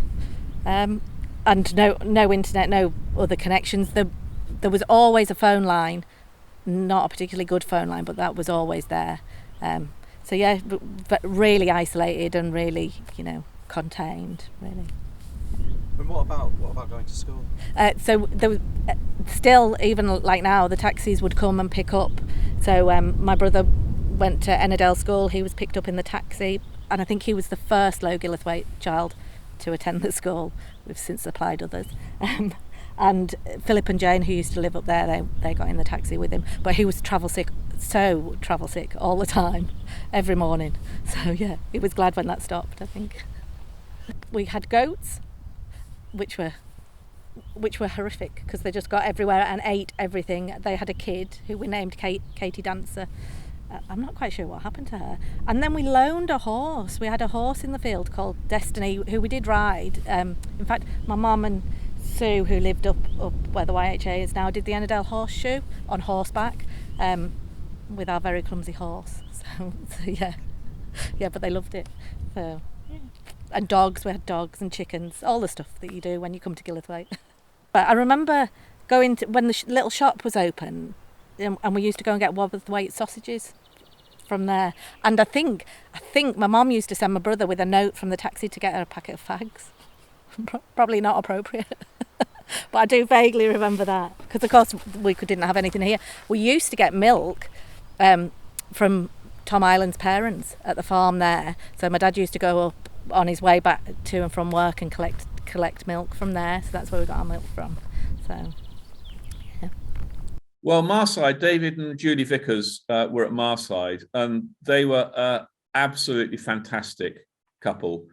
and no internet, no other connections. There was always a phone line, not a particularly good phone line, but that was always there. But really isolated and really, contained, really. And what about going to school? So there was still, even like now, the taxis would come and pick up. So my brother went to Ennerdale School. He was picked up in the taxi, and I think he was the first low Gillithwaite child to attend the school. We've since supplied others. And Philip and Jane, who used to live up there, they got in the taxi with him. But he was travel sick all the time, every morning. So yeah, he was glad when that stopped, I think. We had goats, which were horrific, because they just got everywhere and ate everything. They had a kid who we named Katie Dancer. I'm not quite sure what happened to her. And then we loaned a horse. We had a horse in the field called Destiny, who we did ride. In fact, my mum and Sue, who lived up where the YHA is now, did the Ennerdale horseshoe on horseback with our very clumsy horse. So yeah, but they loved it. So, yeah. And dogs, we had dogs and chickens, all the stuff that you do when you come to Gillerthwaite. But I remember going to, when the little shop was open, and we used to go and get Wobberthwaite sausages from there. And I think my mum used to send my brother with a note from the taxi to get her a packet of fags. Probably not appropriate. But I do vaguely remember that. Because, of course, we didn't have anything here. We used to get milk from Tom Island's parents at the farm there. So my dad used to go up on his way back to and from work and collect milk from there. So that's where we got our milk from. So, yeah. Well, Marside, David and Julie Vickers were at Marside, and they were an absolutely fantastic couple.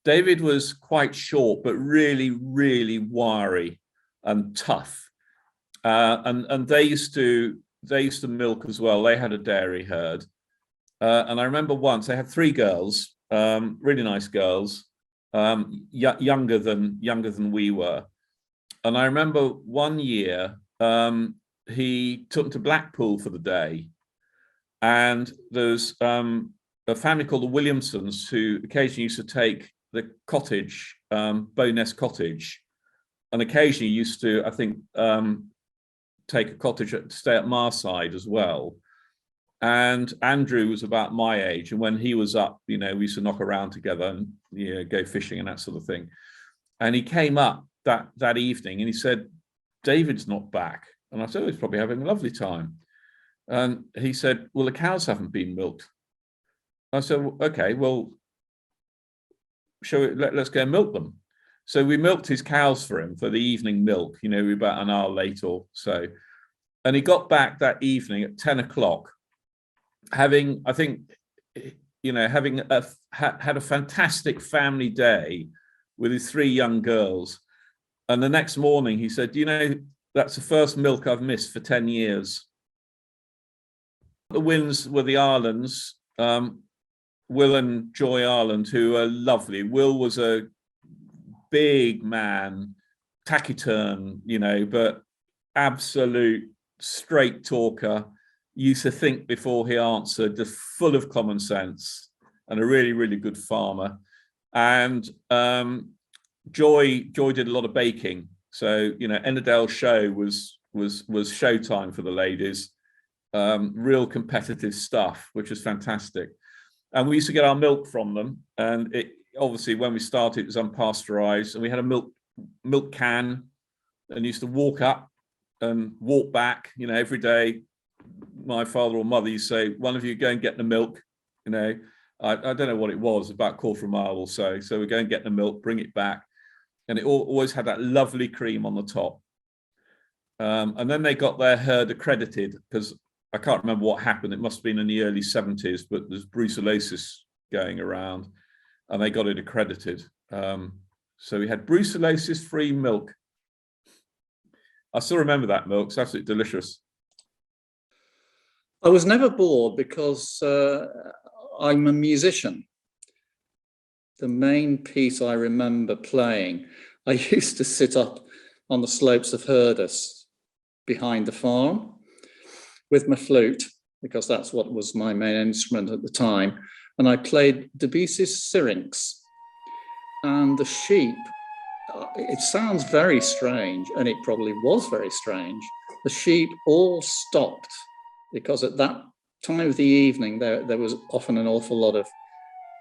David was quite short, but really, really wiry and tough. And they used to milk as well. They had a dairy herd. And I remember once they had 3 girls, really nice girls, younger than we were. And I remember one year he took them to Blackpool for the day, and there's a family called the Williamsons who occasionally used to take the cottage, Bowness Cottage, and occasionally used to, I think, take a cottage to stay at Marside as well. And Andrew was about my age, and when he was up, we used to knock around together and go fishing and that sort of thing. And he came up that evening and he said, "David's not back." And I said, "Oh, he's probably having a lovely time." And he said, "Well, the cows haven't been milked." I said, "Well, okay, well, let's go and milk them." So we milked his cows for him for the evening milk, we were about an hour late or so. And he got back that evening at 10 o'clock, having had a fantastic family day with his 3 young girls. And the next morning he said, "That's the first milk I've missed for 10 years. The Wins were the Irelands, Will and Joy Ireland, who are lovely. Will was a big man, taciturn, but absolute straight talker, used to think before he answered, just full of common sense, and a really, really good farmer. And Joy did a lot of baking. So, Ennerdale show was showtime for the ladies. Real competitive stuff, which was fantastic. And we used to get our milk from them. And it obviously, when we started, it was unpasteurized. And we had a milk can and used to walk up and walk back, every day. My father or mother used to say, "One of you go and get the milk." I don't know what it was, about a quarter of a mile or so. So we go and get the milk, bring it back. And it always had that lovely cream on the top. And then they got their herd accredited, because I can't remember what happened. It must have been in the early 70s, but there's brucellosis going around, and they got it accredited. So we had brucellosis-free milk. I still remember that milk. It's absolutely delicious. I was never bored because I'm a musician. The main piece I remember playing, I used to sit up on the slopes of Herdus behind the farm with my flute, because that's what was my main instrument at the time. And I played Debussy's Syrinx. And the sheep, it sounds very strange, and it probably was very strange. The sheep all stopped, because at that time of the evening, there was often an awful lot of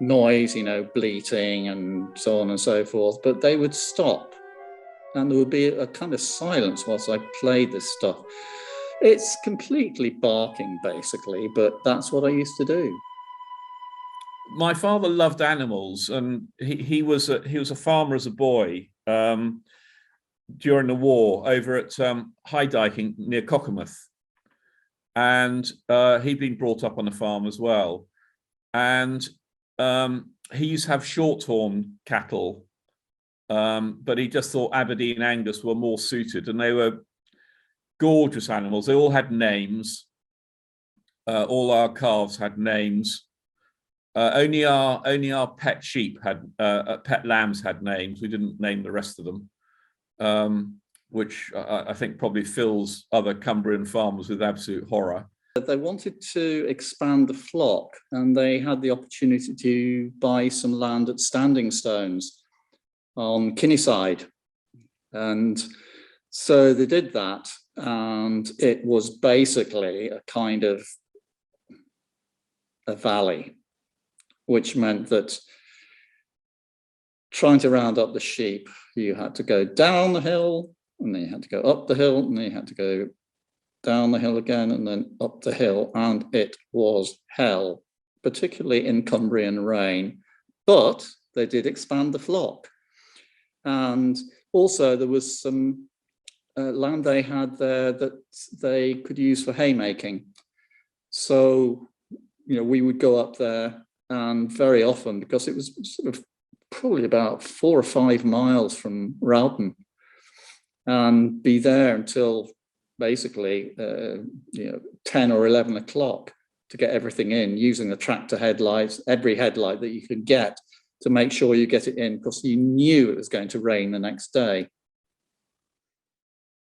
noise, bleating and so on and so forth, but they would stop and there would be a kind of silence whilst I played this stuff. It's completely barking, basically, but that's what I used to do. My father loved animals, and he was a farmer as a boy during the war over at High Dyking near Cockermouth. And he'd been brought up on a farm as well. And he used to have short-horn cattle, but he just thought Aberdeen Angus were more suited, and they were gorgeous animals. They all had names. All our calves had names. Only our pet sheep had, pet lambs had names. We didn't name the rest of them. which I think probably fills other Cumbrian farmers with absolute horror. They wanted to expand the flock, and they had the opportunity to buy some land at Standing Stones on Kinneyside. And so they did that, and it was basically a kind of a valley, which meant that trying to round up the sheep, you had to go down the hill, and then you had to go up the hill, and then you had to go down the hill again, and then up the hill, and it was hell, particularly in Cumbrian rain. But they did expand the flock. And also there was some land they had there that they could use for haymaking. So, we would go up there, and very often, because it was sort of probably about 4 or 5 miles from Rowton, and be there until basically 10 or 11 o'clock to get everything in, using the tractor headlights, every headlight that you could get, to make sure you get it in, because you knew it was going to rain the next day.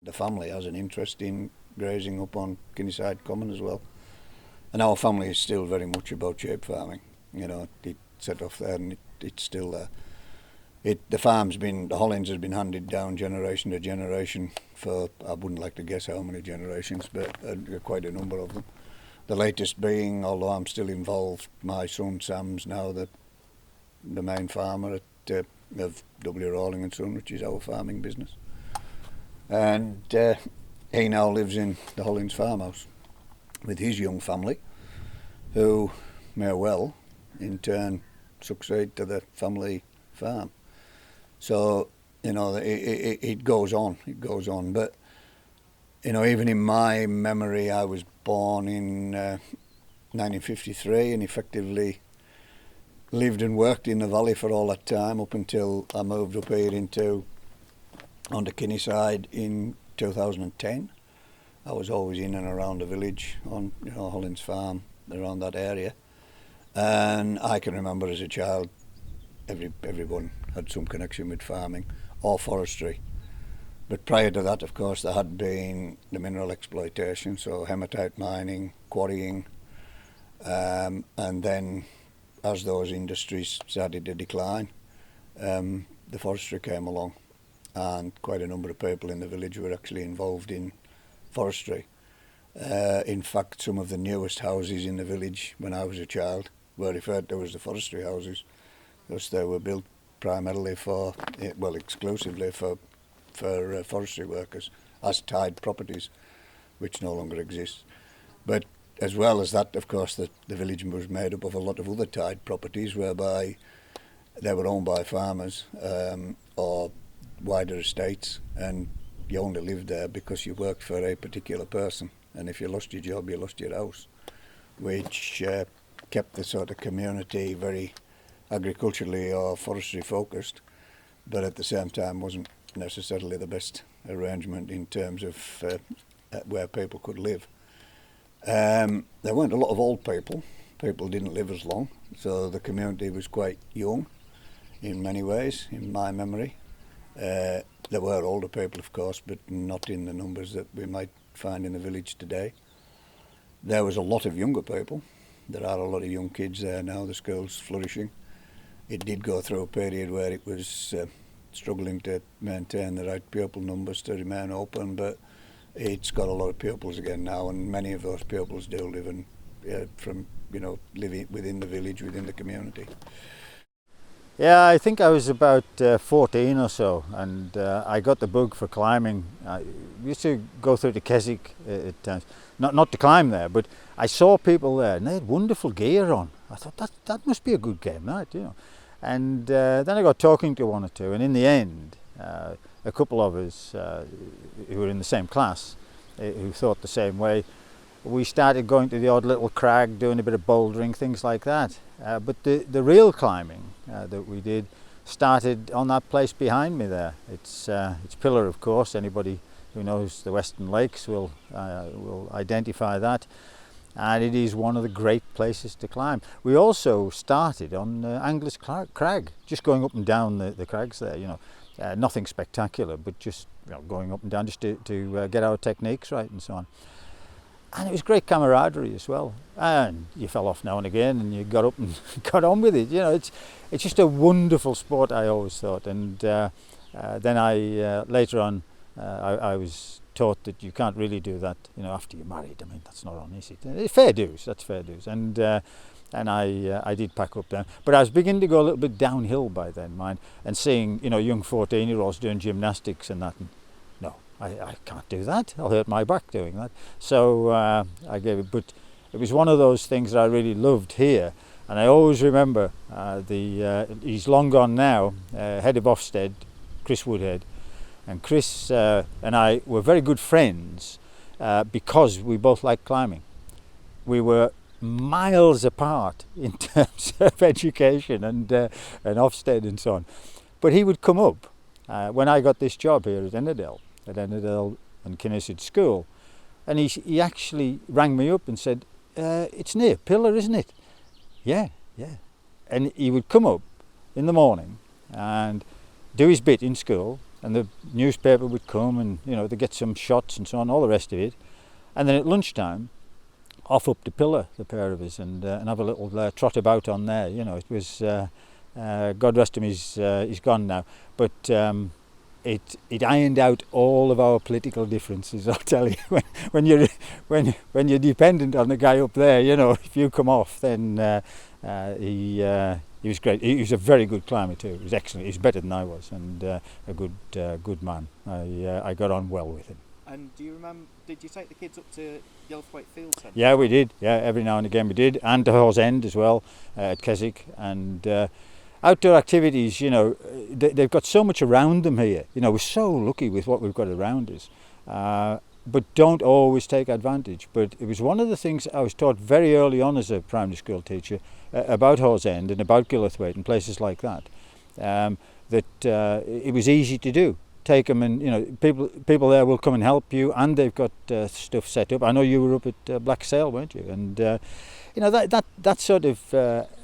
The family has an interest in grazing up on Kinneyside Common as well. And our family is still very much about sheep farming. It set off there, and it's still there. The Hollins has been handed down generation to generation for, I wouldn't like to guess how many generations, but quite a number of them. The latest being, although I'm still involved, my son Sam's now the main farmer of W. Rawling and Son, which is our farming business. And he now lives in the Hollins farmhouse with his young family, who may well, in turn, succeed to the family farm. So, it goes on, But, even in my memory, I was born in 1953 and effectively lived and worked in the valley for all that time up until I moved up here onto Kinneyside in 2010. I was always in and around the village on Hollins Farm, around that area. And I can remember as a child, everyone had some connection with farming or forestry. But prior to that, of course, there had been the mineral exploitation, so hematite mining, quarrying, and then as those industries started to decline, the forestry came along, and quite a number of people in the village were actually involved in forestry. In fact, some of the newest houses in the village when I was a child were referred to as the forestry houses, because they were built primarily exclusively for forestry workers as tied properties, which no longer exist. But as well as that, of course, the village was made up of a lot of other tied properties whereby they were owned by farmers or wider estates, and you only lived there because you worked for a particular person. And if you lost your job, you lost your house, which kept the sort of community very agriculturally or forestry focused, but at the same time wasn't necessarily the best arrangement in terms of where people could live. There weren't a lot of old people. People didn't live as long, so the community was quite young in many ways, in my memory. There were older people, of course, but not in the numbers that we might find in the village today. There was a lot of younger people. There are a lot of young kids there now. The school's flourishing. It did go through a period where it was struggling to maintain the right pupil numbers to remain open, but it's got a lot of pupils again now, and many of those pupils do live living within the village, within the community. Yeah, I think I was about 14 or so, and I got the bug for climbing. I used to go through to Keswick at times, not to climb there, but I saw people there, and they had wonderful gear on. I thought that must be a good game, And then I got talking to one or two, and in the end, a couple of us who were in the same class, who thought the same way, we started going to the odd little crag, doing a bit of bouldering, things like that. But the real climbing that we did started on that place behind me there. It's Pillar, of course. Anybody who knows the Western Lakes will identify that. And it is one of the great places to climb. We also started on Anglers Crag, just going up and down the crags there, Nothing spectacular, but just going up and down just to get our techniques right and so on. And it was great camaraderie as well. And you fell off now and again, and you got up and got on with it. It's just a wonderful sport, I always thought. And then I later on I was taught that you can't really do that, after you're married. I mean, that's not on, is it? Fair dues. That's fair dues. And I did pack up then. But I was beginning to go a little bit downhill by then, mind, and seeing, young 14-year-olds doing gymnastics and that. And no, I can't do that. I'll hurt my back doing that. So I gave it. But it was one of those things that I really loved here. And I always remember he's long gone now, head of Ofsted, Chris Woodhead. And Chris and I were very good friends because we both liked climbing. We were miles apart in terms of education and Ofsted and so on. But he would come up when I got this job here at Ennerdale and Kinnishead School, and he actually rang me up and said, "It's near Pillar, isn't it?" Yeah. And he would come up in the morning and do his bit in school, and the newspaper would come and they'd get some shots and so on, all the rest of it, and then at lunchtime off up to Pillar, the pair of us, and have a little trot about on there. It was God rest him, he's gone now, but it ironed out all of our political differences, I'll tell you. when you're dependent on the guy up there, if you come off, then he was great. He was a very good climber too. He was excellent. He was better than I was, and a good man. I got on well with him. And do you remember, did you take the kids up to Yellowthwaite Field Centre? Yeah, we did. Yeah, every now and again we did. And to Hawes End as well, at Keswick. And outdoor activities, they've got so much around them here. We're so lucky with what we've got around us. But don't always take advantage. But it was one of the things I was taught very early on as a primary school teacher about Hawes End and about Gillithwaite and places like that, that it was easy to do. Take them, and people there will come and help you, and they've got stuff set up. I know you were up at Black Sail, weren't you? And that sort of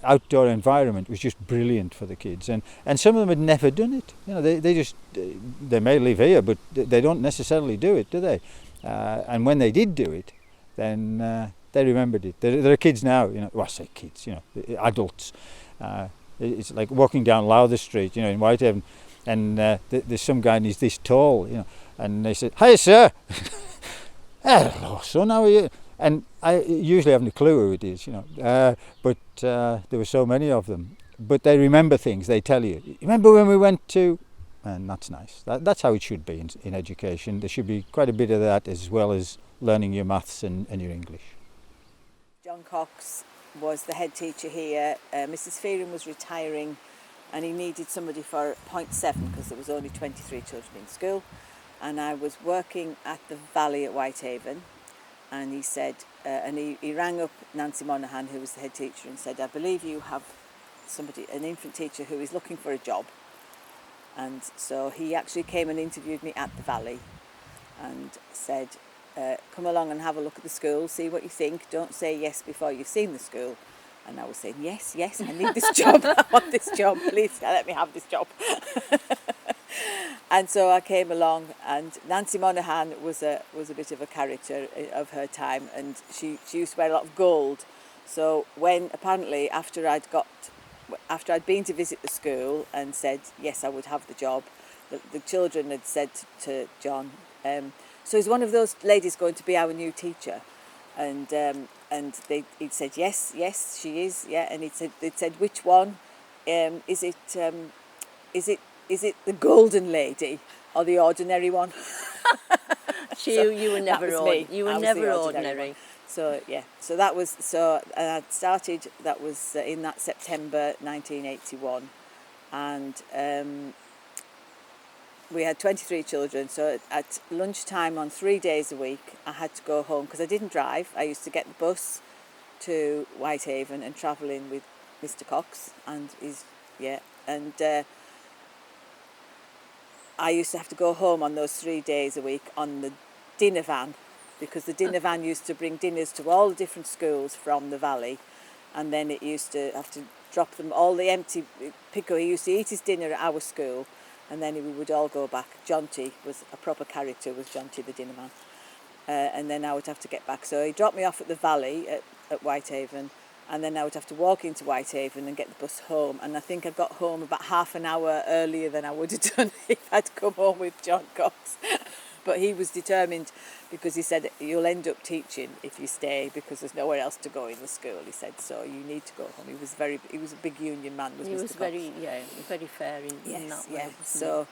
outdoor environment was just brilliant for the kids, and some of them had never done it. They may live here, but they don't necessarily do it, do they? And when they did do it, then they remembered it. There are kids now, well, I say kids, adults. It's like walking down Lowther Street, in Whitehaven. And there's some guy and he's this tall, and they said, "Hi, sir." "Hello, son, how are you?" And I usually haven't a clue who it is, but there were so many of them. But they remember things, they tell you. "Remember when we went to..." And that's nice. That's how it should be in education. There should be quite a bit of that, as well as learning your maths and your English. John Cox was the head teacher here. Mrs. Fearon was retiring, and he needed somebody for 0.7 because there was only 23 children in school. And I was working at the Valley at Whitehaven, and he said, he rang up Nancy Monaghan, who was the head teacher, and said, "I believe you have an infant teacher who is looking for a job." And so he actually came and interviewed me at the Valley and said, "Come along and have a look at the school, see what you think. Don't say yes before you've seen the school." And I was saying, yes, I need this job. I want this job. Please let me have this job. And so I came along, and Nancy Monaghan was a bit of a character of her time, and she used to wear a lot of gold. So when apparently after I'd been to visit the school and said yes, I would have the job, the children had said to John, "So is one of those ladies going to be our new teacher?" And he'd said yes, she is, yeah. And they'd said, "Which one? Is it the golden lady or the ordinary one?" You were never ordinary. So yeah, I started. That was in that September 1981, and we had 23 children, so at lunchtime on 3 days a week I had to go home because I didn't drive. I used to get the bus to Whitehaven and travel in with Mr. Cox and I used to have to go home on those 3 days a week on the dinner van, because the dinner van used to bring dinners to all the different schools from the Valley, and then it used to have to drop them all the empty pickle. He used to eat his dinner at our school, and then we would all go back. Jonty was a proper character, was Jonty the dinner man. And then I would have to get back. So he dropped me off at the Valley at Whitehaven, and then I would have to walk into Whitehaven and get the bus home. And I think I got home about half an hour earlier than I would have done if I'd come home with John Cox. But he was determined, because he said, you'll end up teaching if you stay, because there's nowhere else to go in the school, he said, so you need to go home. He was a big union man, was Mr. Cox. Very fair in that way. So,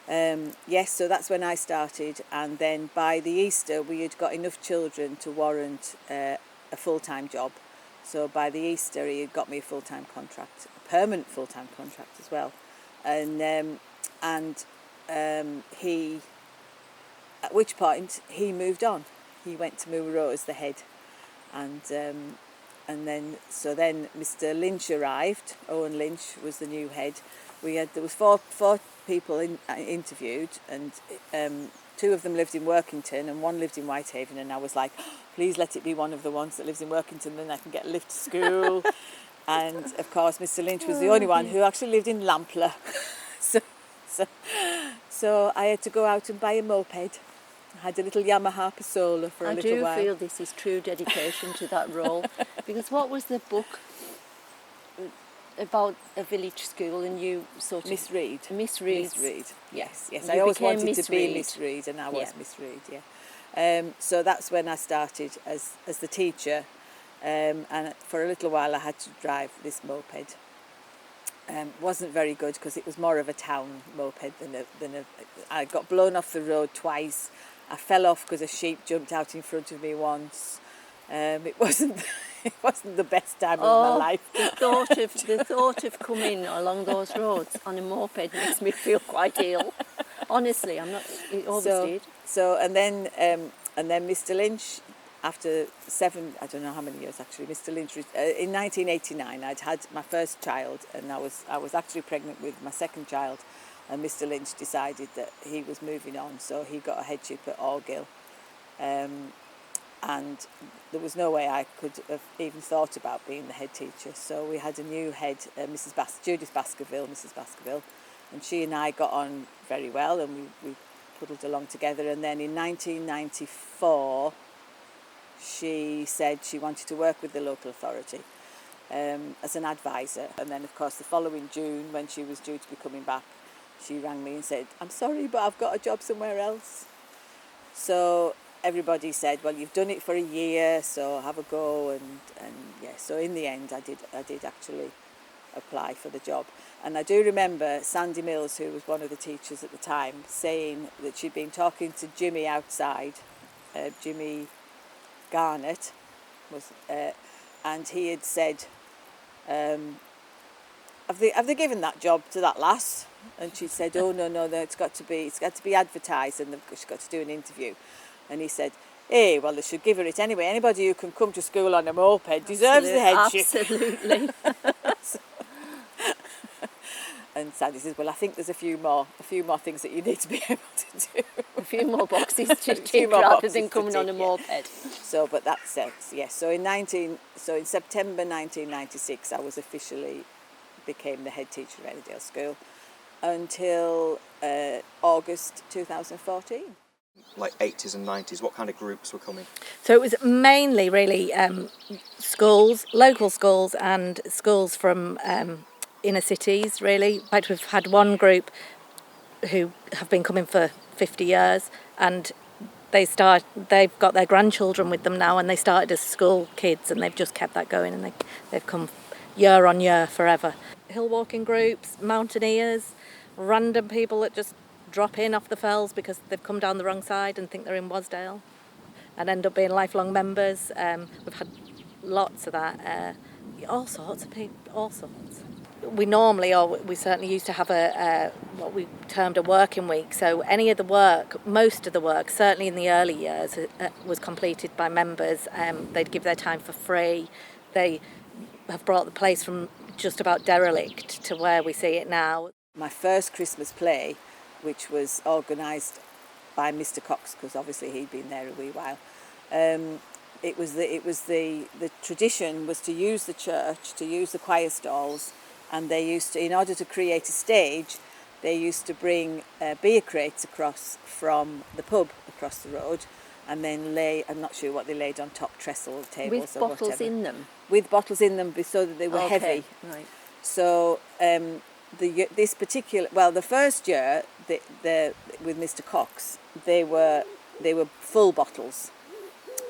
so that's when I started, and then by the Easter we had got enough children to warrant a full-time job. So by the Easter he had got me a full-time contract, a permanent full-time contract as well. And he, at which point he moved on. He went to Moorrow as the head, and then Mr. Lynch arrived. Owen Lynch was the new head. There was four people interviewed, and 2 of them lived in Workington and 1 lived in Whitehaven, and I was like, oh, please let it be one of the ones that lives in Workington, then I can get a lift to school. And of course Mr. Lynch was the only one who actually lived in Lamplugh. So I had to go out and buy a moped. I had a little Yamaha Pasola for a little while. I do feel this is true dedication to that role, because what was the book about a village school, and you sort of... Miss Reed. Miss Reed. Miss Reed, yes. You I always wanted Miss to be Reed. Miss Reed, and I was Miss Reed, so that's when I started as the teacher, and for a little while I had to drive this moped. Wasn't very good, because it was more of a town moped than a... I got blown off the road twice. I fell off because a sheep jumped out in front of me once. It wasn't the best time of my life. The thought of coming along those roads on a moped makes me feel quite ill. Honestly, I'm not. It always did. So and then Mr. Lynch, after 7, I don't know how many years actually, Mr. Lynch in 1989 I'd had my first child, and I was actually pregnant with my second child, and Mr. Lynch decided that he was moving on, so he got a headship at Orgill. And there was no way I could have even thought about being the head teacher. So we had a new head, Judith Baskerville, Mrs. Baskerville, and she and I got on very well, and we puddled along together. And then in 1994, she said she wanted to work with the local authority as an advisor. And then, of course, the following June, when she was due to be coming back, she rang me and said, I'm sorry, but I've got a job somewhere else. So everybody said, well, you've done it for a year, so have a go, so in the end I did actually apply for the job. And I do remember Sandy Mills, who was one of the teachers at the time, saying that she'd been talking to Jimmy outside, Jimmy Garnett, and he had said, have they given that job to that lass? And she said, oh no, it's got to be advertised, and she's got to do an interview. And he said, hey, well, they should give her it anyway. Anybody who can come to school on a moped deserves the headship. Absolutely. And Sandy says, well, I think there's a few more things that you need to be able to do. A few more boxes to tick rather than coming on a moped. So, but that's it, yes. So in September 1996, I was officially became the head teacher of Ennerdale School until August 2014. Like 80s and 90s, what kind of groups were coming? So it was mainly really schools, local schools, and schools from inner cities, really. In fact, we've had one group who have been coming for 50 years, and they've got their grandchildren with them now, and they started as school kids, and they've just kept that going, and they've come year on year forever. Hill walking groups, mountaineers, random people that just drop in off the fells because they've come down the wrong side and think they're in Wasdale and end up being lifelong members. We've had lots of that, all sorts of people, all sorts. We certainly used to have what we termed a working week. So most of the work, certainly in the early years, was completed by members. They'd give their time for free. They have brought the place from just about derelict to where we see it now. My first Christmas play, which was organised by Mr. Cox, because obviously he'd been there a wee while. The tradition was to use the church, to use the choir stalls, and they used to, in order to create a stage, they used to bring beer crates across from the pub across the road, and then I'm not sure what they laid on top, trestle tables with or bottles whatever. in them? With bottles in them so that they were heavy. Right. So this particular, the first year with Mr. Cox, they were full bottles,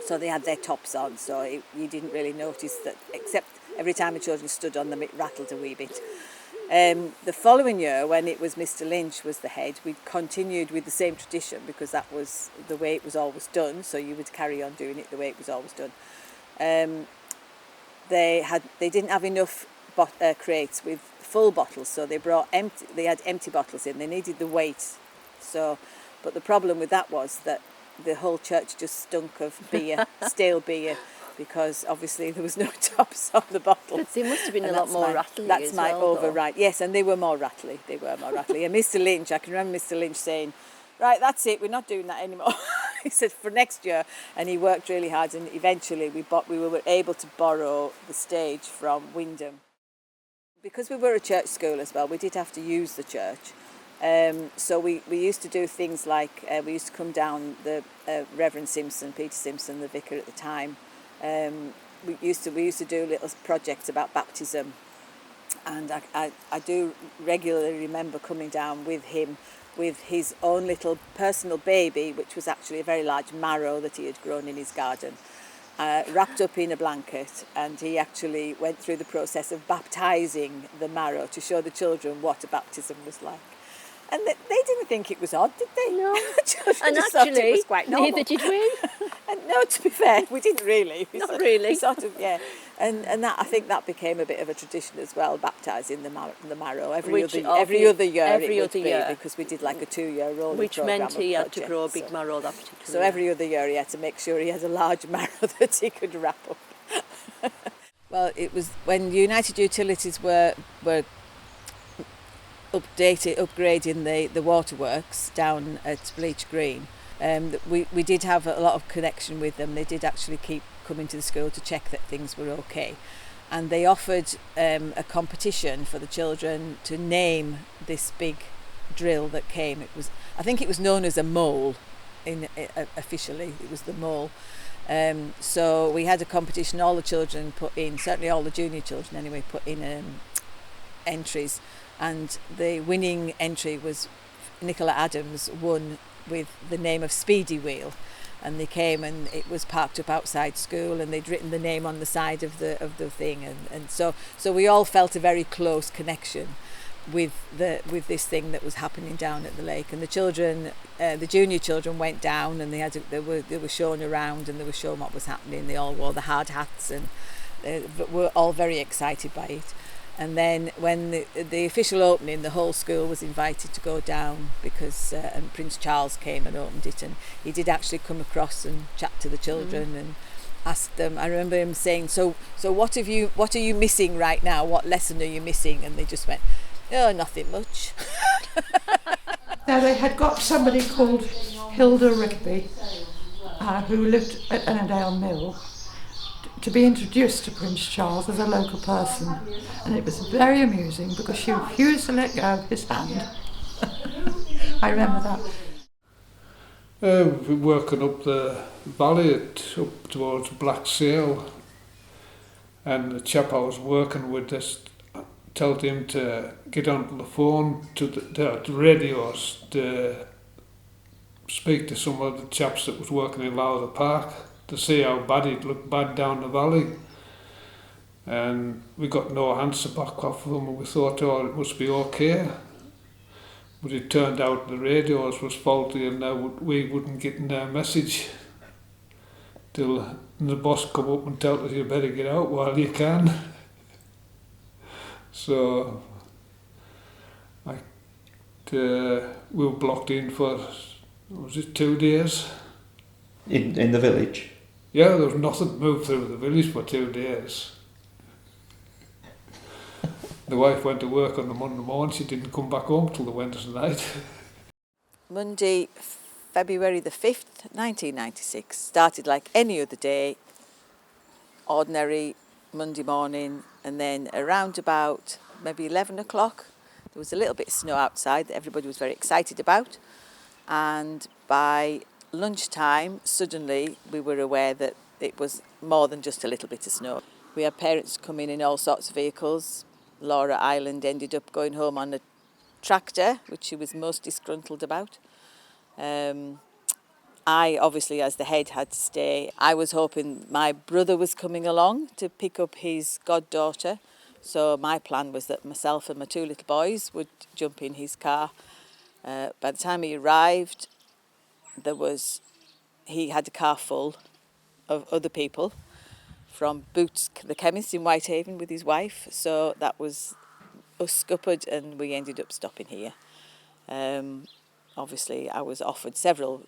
so they had their tops on, so you didn't really notice that, except every time the children stood on them it rattled a wee bit. The following year, when it was Mr. Lynch was the head, we continued with the same tradition because that was the way it was always done, so you would carry on doing it the way it was always done. They didn't have enough crates with full bottles, so they had empty bottles in. They needed the weight. But the problem with that was that the whole church just stunk of beer, stale beer, because obviously there was no tops on the bottle. They must have been a lot more rattly. That's my override. Yes, and they were more rattly. And Mr. Lynch, I can remember Mr. Lynch saying, "Right, that's it. We're not doing that anymore." He said for next year, and he worked really hard, and eventually we were able to borrow the stage from Wymondham. Because we were a church school as well, we did have to use the church. So we used to do things like, we used to come down, the Reverend Simpson, Peter Simpson, the vicar at the time. We used to do little projects about baptism. And I do regularly remember coming down with him with his own little personal baby, which was actually a very large marrow that he had grown in his garden, wrapped up in a blanket, and he actually went through the process of baptising the marrow to show the children what a baptism was like. And they didn't think it was odd, did they? No. And Just actually, it was quite normal. neither did we. And no, to be fair, we didn't really. Not really. We sort of, yeah. And that, I think that became a bit of a tradition as well, baptising the marrow every other year, because we did like a 2-year rolling which programme. Which meant he had to grow a big marrow that particular year. So every other year he had to make sure he had a large marrow that he could wrap up. Well, it was when United Utilities were upgrading the waterworks down at Bleach Green. We did have a lot of connection with them. They did actually keep coming to the school to check that things were okay, and they offered a competition for the children to name this big drill that came. I think it was known as a mole. Officially, it was the mole. So we had a competition. All the children put in, certainly all the junior children anyway, put in entries. And the winning entry was Nicola Adams won with the name of Speedy Wheel, and they came and it was parked up outside school, and they'd written the name on the side of the thing, and so we all felt a very close connection with this thing that was happening down at the lake. And the children, the junior children, went down and they were shown around and they were shown what was happening. They all wore the hard hats and were all very excited by it. And then when the official opening, the whole school was invited to go down because and Prince Charles came and opened it, and he did actually come across and chat to the children and ask them. I remember him saying, so what are you missing right now? What lesson are you missing? And they just went, oh, nothing much. Now they had got somebody called Hilda Rigby who lived at Ennerdale Mill, to be introduced to Prince Charles as a local person, and it was very amusing because she refused to let go of his hand. I remember that. We're working up the valley up towards Black Sail, and the chap I was working with just told him to get onto the phone to the radios to speak to some of the chaps that was working in Lowther Park, to see how bad it looked bad down the valley. And we got no answer back off them, and we thought, oh, it must be okay. But it turned out the radios was faulty, and we wouldn't get their message till the boss come up and tell us you better get out while you can. So we were blocked in for, was it 2 days? In the village? Yeah, there was nothing moved through the village for 2 days. The wife went to work on the Monday morning. She didn't come back home till the Wednesday night. Monday, February the 5th, 1996, started like any other day, ordinary Monday morning, and then around about maybe 11 o'clock, There was a little bit of snow outside that everybody was very excited about, and by lunchtime suddenly we were aware that it was more than just a little bit of snow. We had parents coming in all sorts of vehicles. Laura Ireland ended up going home on a tractor, which she was most disgruntled about. I obviously, as the head, had to stay. I was hoping my brother was coming along to pick up his goddaughter. So my plan was that myself and my two little boys would jump in his car. By the time he arrived, he had a car full of other people from Boots, the chemist in Whitehaven, with his wife. So that was us scuppered, and we ended up stopping here. Obviously, I was offered several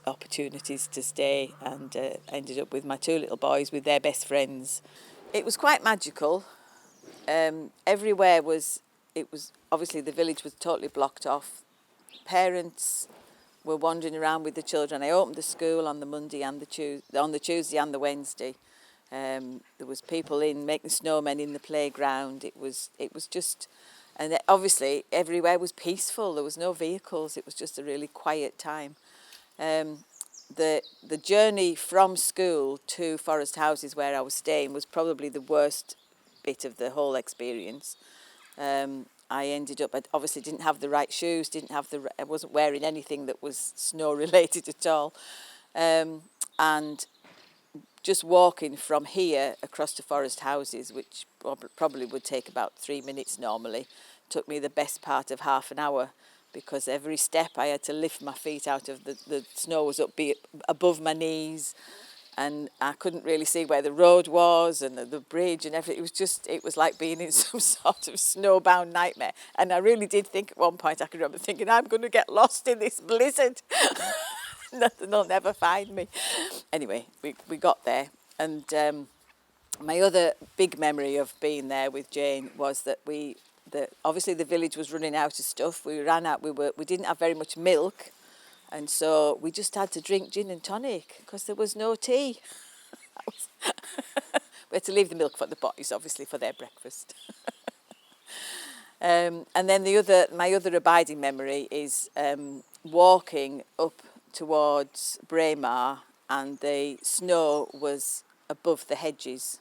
opportunities to stay, and ended up with my two little boys with their best friends. It was quite magical. Everywhere was obviously the village was totally blocked off. Parents were wandering around with the children. I opened the school on the Monday and on the Tuesday and the Wednesday. There was people in making snowmen in the playground. It was just, and obviously everywhere was peaceful. There was no vehicles. It was just a really quiet time. The journey from school to Forest Houses, where I was staying, was probably the worst bit of the whole experience. I ended up, I obviously didn't have the right shoes, I wasn't wearing anything that was snow related at all. And just walking from here across to Forest Houses, which probably would take about 3 minutes normally, took me the best part of half an hour, because every step I had to lift my feet out of the snow was above my knees, and I couldn't really see where the road was and the bridge and everything. It was like being in some sort of snowbound nightmare. And I really did think at one point, I can remember thinking, I'm going to get lost in this blizzard. Nothing will never find me. Anyway, we got there. And my other big memory of being there with Jane was that obviously the village was running out of stuff. We ran out, we didn't have very much milk. And so we just had to drink gin and tonic because there was no tea. We had to leave the milk for the boys, obviously, for their breakfast. And then my other abiding memory is walking up towards Braemar, and the snow was above the hedges.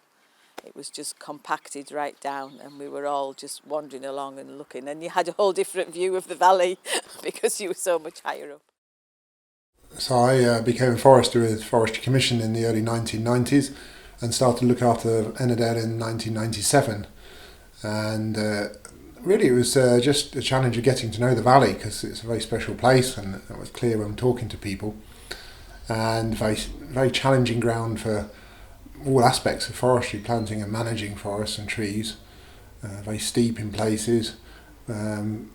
It was just compacted right down, and we were all just wandering along and looking. And you had a whole different view of the valley because you were so much higher up. So I became a forester with Forestry Commission in the early 1990s and started to look after Ennerdale in 1997. And really it was just a challenge of getting to know the valley, because it's a very special place, and that was clear when talking to people. And very, very challenging ground for all aspects of forestry, planting and managing forests and trees. Very steep in places, and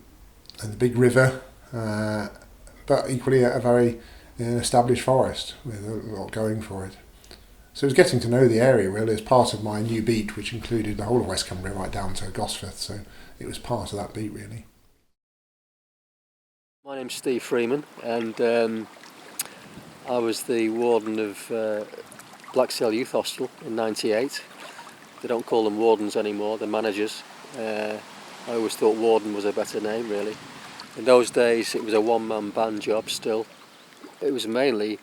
the big river, but equally a very established forest with a lot going for it. So it was getting to know the area really as part of my new beat, which included the whole of West Cumbria right down to Gosforth, so it was part of that beat really. My name's Steve Freeman, and I was the warden of Blacksale Youth Hostel in '98. They don't call them wardens anymore, they're managers. I always thought warden was a better name really. In those days it was a one-man band job still. It was mainly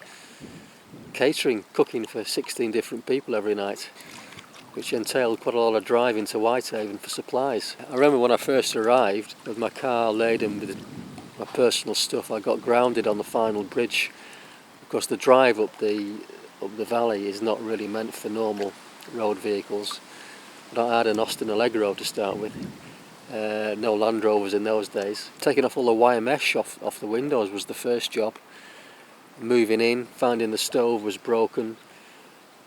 catering, cooking for 16 different people every night, which entailed quite a lot of driving to Whitehaven for supplies. I remember when I first arrived with my car laden with my personal stuff, I got grounded on the final bridge because the drive up the valley is not really meant for normal road vehicles. But I had an Austin Allegro to start with. No Land Rovers in those days. Taking off all the wire mesh off the windows was the first job. Moving in, finding the stove was broken,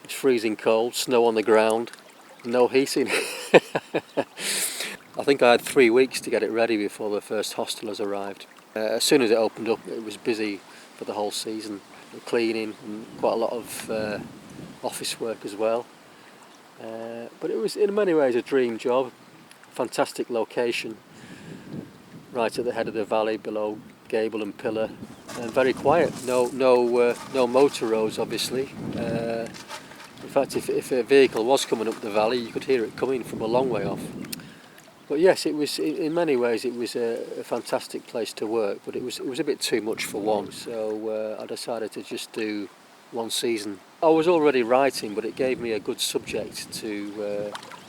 it's freezing cold, snow on the ground, no heating. I think I had 3 weeks to get it ready before the first hostelers arrived. As soon as it opened up, it was busy for the whole season, cleaning and quite a lot of office work as well. But it was in many ways a dream job, fantastic location, right at the head of the valley below Gable and Pillar, and very quiet. No motor roads, obviously. In fact, if a vehicle was coming up the valley, you could hear it coming from a long way off. But yes, it was in many ways it was a fantastic place to work, but it was a bit too much for one. So I decided to just do one season. I was already writing, but it gave me a good subject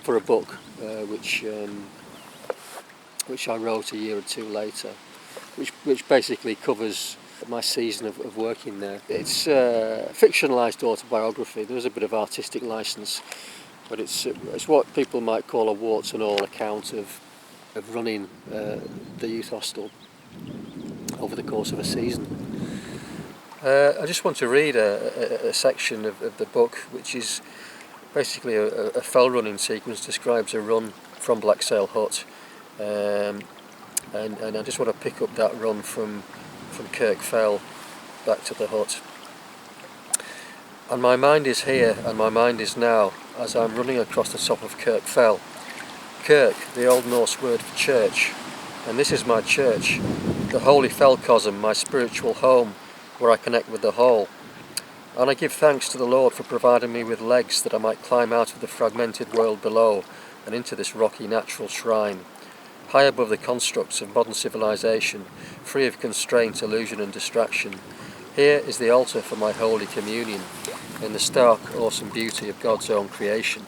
for a book, which I wrote a year or two later, which basically covers my season of working there. It's fictionalised autobiography. There's a bit of artistic licence, but it's what people might call a warts and all account of running the youth hostel over the course of a season. I just want to read a section of the book, which is basically a fell running sequence, describes a run from Blacksail Hut, and I just want to pick up that run from Kirk Fell back to the hut. And my mind is here, and my mind is now, as I'm running across the top of Kirk Fell. Kirk, the Old Norse word for church, and this is my church, the holy Fellcosm, my spiritual home, where I connect with the whole. And I give thanks to the Lord for providing me with legs that I might climb out of the fragmented world below and into this rocky natural shrine, high above the constructs of modern civilization, free of constraint, illusion and distraction. Here is the altar for my holy communion, in the stark, awesome beauty of God's own creation.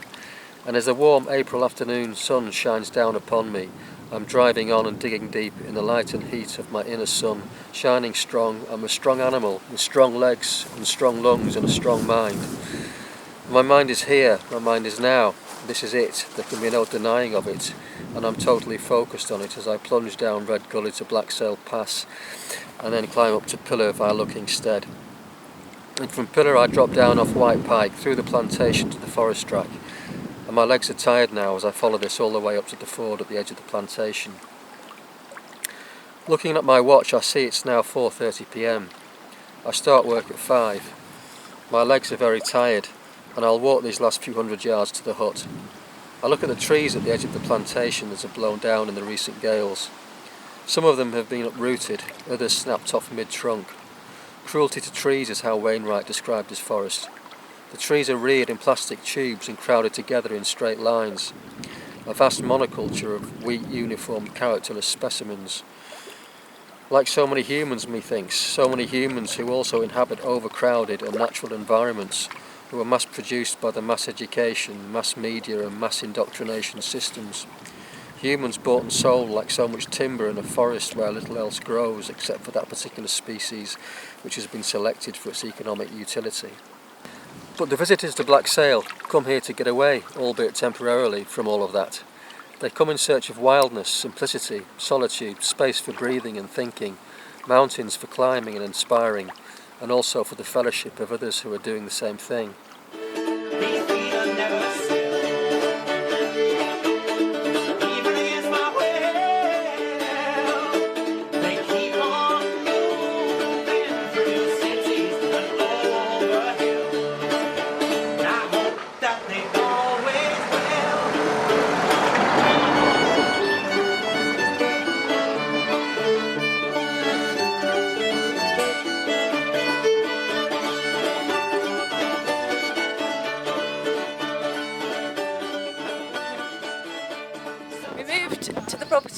And as the warm April afternoon sun shines down upon me, I'm driving on and digging deep in the light and heat of my inner sun, shining strong. I'm a strong animal with strong legs and strong lungs and a strong mind. My mind is here, my mind is now. This is it, there can be no denying of it, and I'm totally focused on it as I plunge down Red Gully to Blacksail Pass and then climb up to Pillar via Looking Stead. And from Pillar I drop down off White Pike through the plantation to the forest track, and my legs are tired now as I follow this all the way up to the ford at the edge of the plantation. Looking at my watch, I see it's now 4:30 p.m. I start work at 5. My legs are very tired, and I'll walk these last few hundred yards to the hut. I look at the trees at the edge of the plantation that have blown down in the recent gales. Some of them have been uprooted, others snapped off mid-trunk. Cruelty to trees is how Wainwright described his forest. The trees are reared in plastic tubes and crowded together in straight lines. A vast monoculture of weak, uniformed, characterless specimens. Like so many humans, methinks, so many humans who also inhabit overcrowded, unnatural environments, who are mass-produced by the mass education, mass media and mass indoctrination systems. Humans bought and sold like so much timber in a forest where little else grows except for that particular species which has been selected for its economic utility. But the visitors to Blacksail come here to get away, albeit temporarily, from all of that. They come in search of wildness, simplicity, solitude, space for breathing and thinking, mountains for climbing and inspiring, and also for the fellowship of others who are doing the same thing.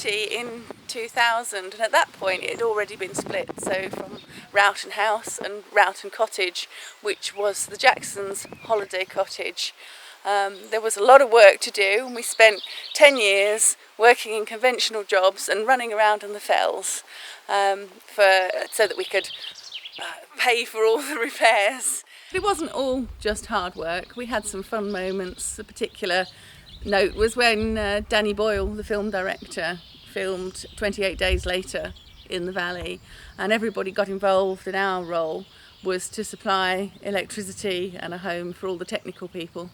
In 2000, and at that point it had already been split, so from Rowton House and Rowton Cottage, which was the Jacksons' holiday cottage. There was a lot of work to do, and we spent 10 years working in conventional jobs and running around on the fells so that we could pay for all the repairs. It wasn't all just hard work. We had some fun moments. A particular note was when Danny Boyle, the film director, filmed 28 Days Later in the valley, and everybody got involved, and our role was to supply electricity and a home for all the technical people.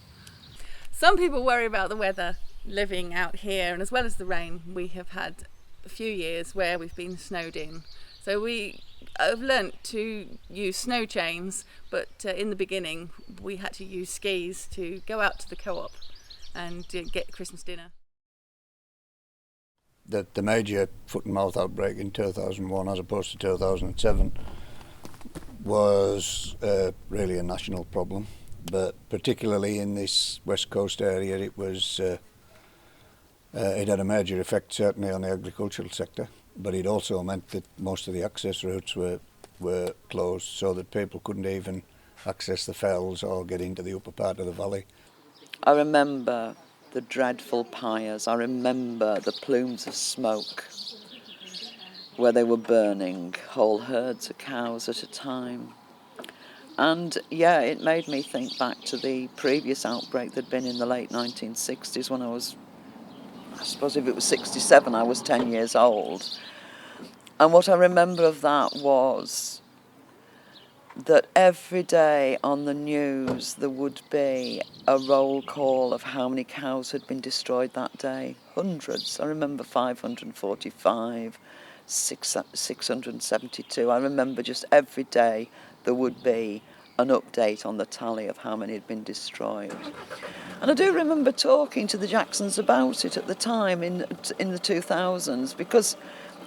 Some people worry about the weather living out here, and as well as the rain, we have had a few years where we've been snowed in. So we have learnt to use snow chains, but in the beginning we had to use skis to go out to the co-op and get Christmas dinner. The major foot and mouth outbreak in 2001 as opposed to 2007 was really a national problem, but particularly in this West Coast area it was It had a major effect certainly on the agricultural sector, but it also meant that most of the access routes were closed so that people couldn't even access the fells or get into the upper part of the valley. I remember the dreadful pyres. I remember the plumes of smoke where they were burning whole herds of cows at a time. And yeah, it made me think back to the previous outbreak that'd been in the late 1960s when I suppose if it was 67, I was 10 years old. And what I remember of that was that every day on the news there would be a roll call of how many cows had been destroyed that day. Hundreds. I remember 545, 672. I remember just every day there would be an update on the tally of how many had been destroyed. And I do remember talking to the Jacksons about it at the time in the 2000s, because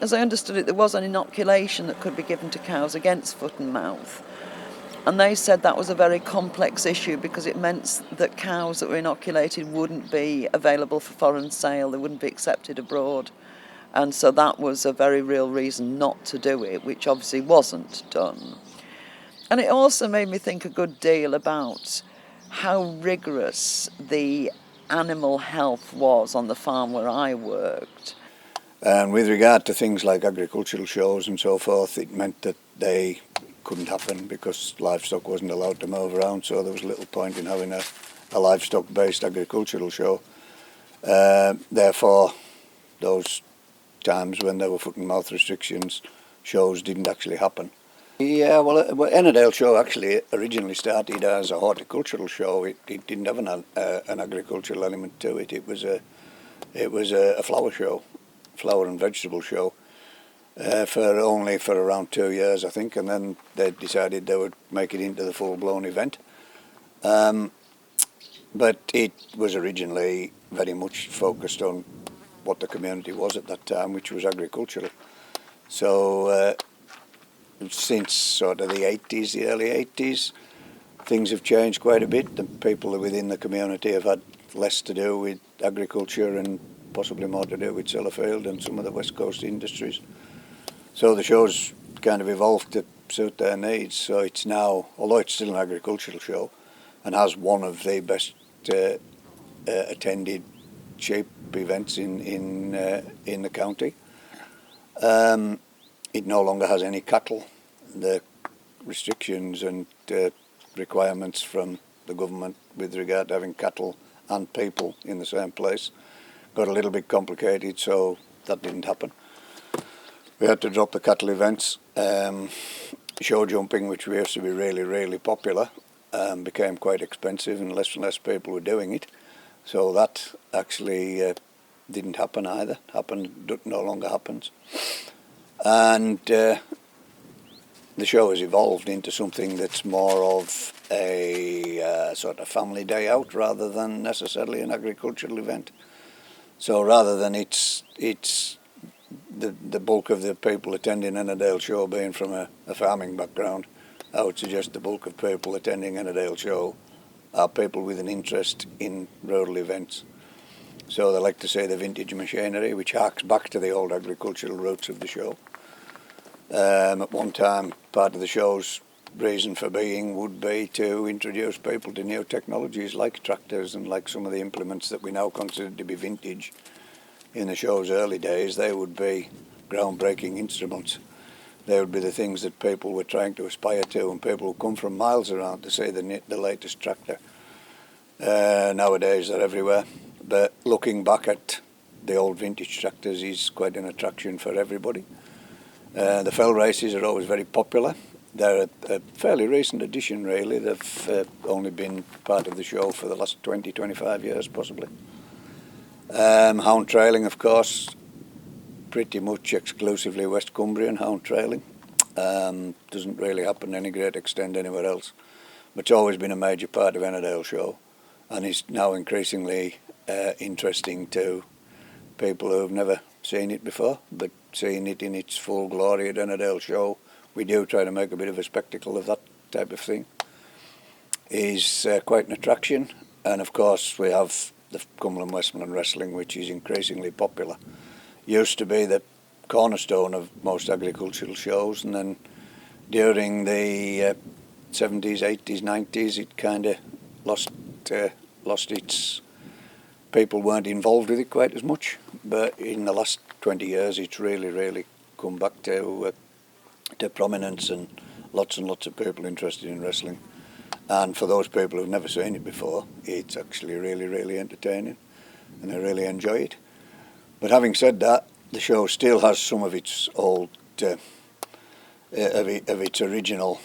as I understood it, there was an inoculation that could be given to cows against foot and mouth. And they said that was a very complex issue because it meant that cows that were inoculated wouldn't be available for foreign sale, they wouldn't be accepted abroad. And so that was a very real reason not to do it, which obviously wasn't done. And it also made me think a good deal about how rigorous the animal health was on the farm where I worked. And with regard to things like agricultural shows and so forth, it meant that they couldn't happen because livestock wasn't allowed to move around, so there was little point in having a livestock-based agricultural show. Therefore, those times when there were foot and mouth restrictions, shows didn't actually happen. Yeah, well, Ennerdale show actually originally started as a horticultural show. It didn't have an agricultural element to it. It was a flower show, flower and vegetable show, for around 2 years, I think, and then they decided they would make it into the full-blown event. But it was originally very much focused on what the community was at that time, which was agricultural. So since sort of the 80s, the early 80s, things have changed quite a bit. The people within the community have had less to do with agriculture and possibly more to do with Sellafield and some of the West Coast industries. So the show's kind of evolved to suit their needs. So it's now, although it's still an agricultural show and has one of the best attended sheep events in the county, it no longer has any cattle. The restrictions and requirements from the government with regard to having cattle and people in the same place got a little bit complicated, so that didn't happen. We had to drop the cattle events. Show jumping, which used to be really, really popular, became quite expensive and less people were doing it. So that actually didn't happen either. No longer happens. And the show has evolved into something that's more of a sort of family day out rather than necessarily an agricultural event. So rather than it's the bulk of the people attending Ennerdale show being from a farming background, I would suggest the bulk of people attending Ennerdale show are people with an interest in rural events. So they like to say the vintage machinery, which harks back to the old agricultural roots of the show. At one time, part of the show's reason for being would be to introduce people to new technologies like tractors and like some of the implements that we now consider to be vintage. In the show's early days, they would be groundbreaking instruments. They would be the things that people were trying to aspire to, and people would come from miles around to see the latest tractor. Nowadays, they're everywhere. But looking back at the old vintage tractors is quite an attraction for everybody. The fell races are always very popular. They're a fairly recent addition, really. They've only been part of the show for the last 20, 25 years, possibly. Hound trailing, of course, pretty much exclusively West Cumbrian hound trailing. Doesn't really happen to any great extent anywhere else. But it's always been a major part of Ennerdale show, and is now increasingly interesting to people who have never seen it before, but seeing it in its full glory at Ennerdale show, we do try to make a bit of a spectacle of that type of thing, is quite an attraction. And of course we have the Cumberland Westmoreland wrestling, which is increasingly popular. Used to be the cornerstone of most agricultural shows, and then during the 70s, 80s, 90s, it kind of lost its... People weren't involved with it quite as much, but in the last 20 years it's really come back to prominence, and lots of people interested in wrestling. And for those people who've never seen it before, it's actually really entertaining, and they really enjoy it. But having said that, the show still has some of its old, of its original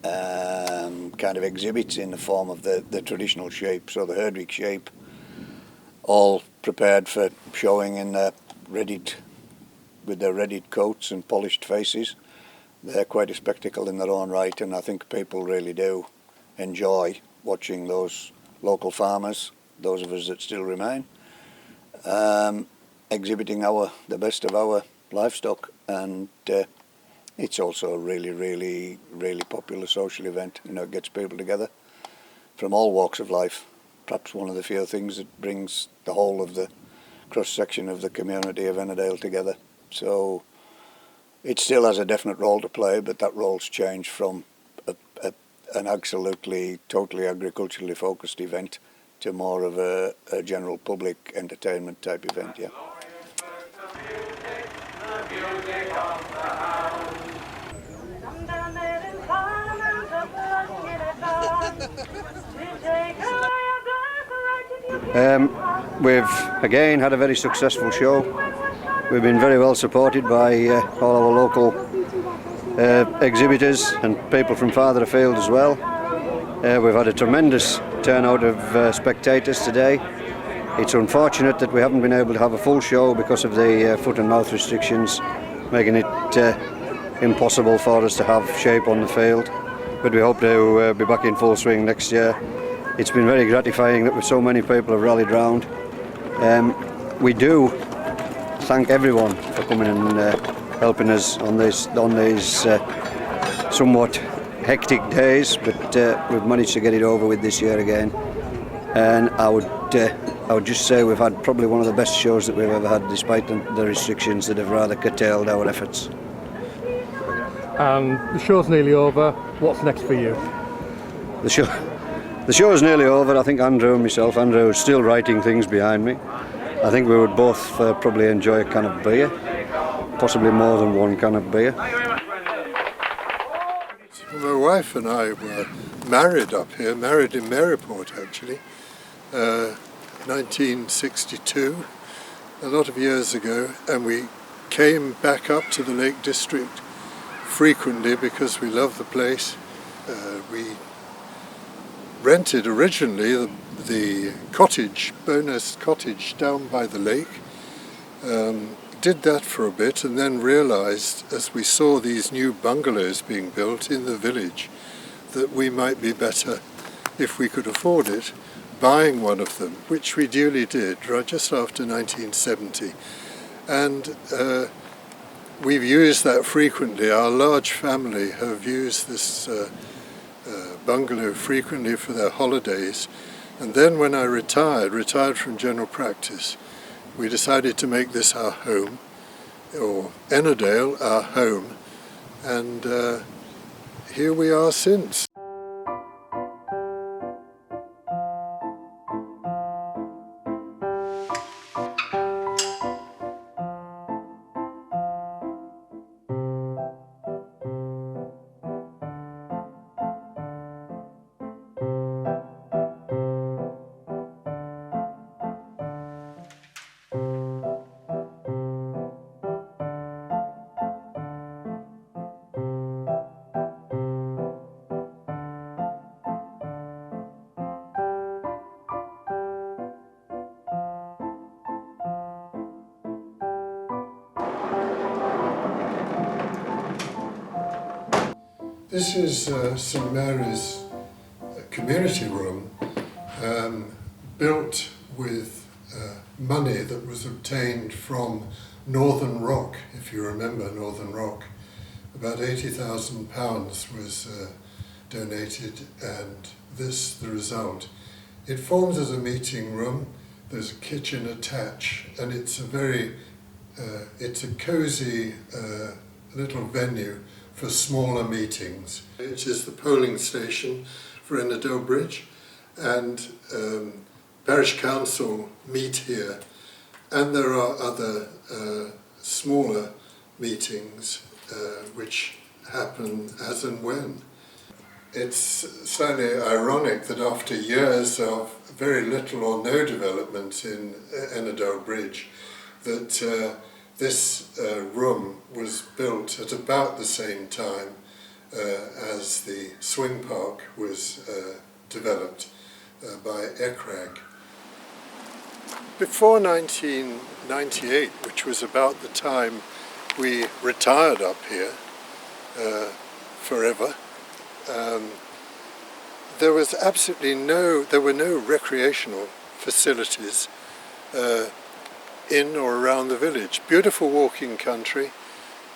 kind of exhibits in the form of the traditional shape, so the Herdwick shape, all prepared for showing in their with their readied coats and polished faces. They're quite a spectacle in their own right, and I think people really do enjoy watching those local farmers, those of us that still remain, exhibiting the best of our livestock, and it's also a really popular social event. You know, it gets people together from all walks of life. Perhaps one of the few things that brings the whole of the cross-section of the community of Ennerdale together. So it still has a definite role to play, but that role's changed from an absolutely, totally agriculturally focused event to more of a general public entertainment type event, yeah. We've again had a very successful show. We've been very well supported by all our local exhibitors and people from farther afield as well. We've had a tremendous turnout of spectators today. It's unfortunate that we haven't been able to have a full show because of the foot and mouth restrictions, making it impossible for us to have shape on the field. But we hope to be back in full swing next year. It's been very gratifying that so many people have rallied round. We do thank everyone for coming and helping us on these somewhat hectic days, but we've managed to get it over with this year again. And I would just say we've had probably one of the best shows that we've ever had, despite the restrictions that have rather curtailed our efforts. The show's nearly over. What's next for you? The show is nearly over. I think Andrew and myself, Andrew is still writing things behind me. I think we would both probably enjoy a can of beer, possibly more than one can of beer. My wife and I were married up here, married in Maryport actually, 1962, a lot of years ago, and we came back up to the Lake District frequently because we love the place. We rented originally the cottage, Bowness Cottage down by the lake, did that for a bit, and then realised as we saw these new bungalows being built in the village that we might be better, if we could afford it, buying one of them, which we duly did right just after 1970. And we've used that frequently. Our large family have used this bungalow frequently for their holidays. And then when I retired from general practice, we decided to make this our home, or Ennerdale our home, and here we are since. This is St Mary's community room, built with money that was obtained from Northern Rock, if you remember Northern Rock. About £80,000 was donated, and this the result. It forms as a meeting room. There's a kitchen attached, and it's a cosy little venue for smaller meetings. It is the polling station for Ennerdale Bridge, and parish council meet here, and there are other smaller meetings which happen as and when. It's slightly ironic that after years of very little or no development in Ennerdale Bridge, that this room was built at about the same time as the swing park was developed by ECRAG. Before 1998, which was about the time we retired up here forever, there were no recreational facilities in or around the village. Beautiful walking country,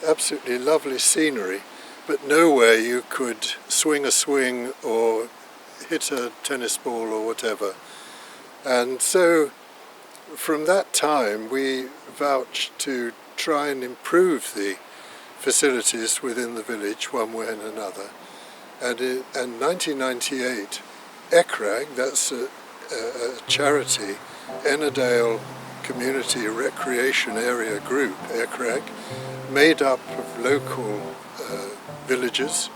absolutely lovely scenery, but nowhere you could swing a swing or hit a tennis ball or whatever. And so from that time we vouched to try and improve the facilities within the village one way and another. And in 1998, ECRAG, that's a charity, Ennerdale Community Recreation Area Group, ECRAG, made up of local villagers,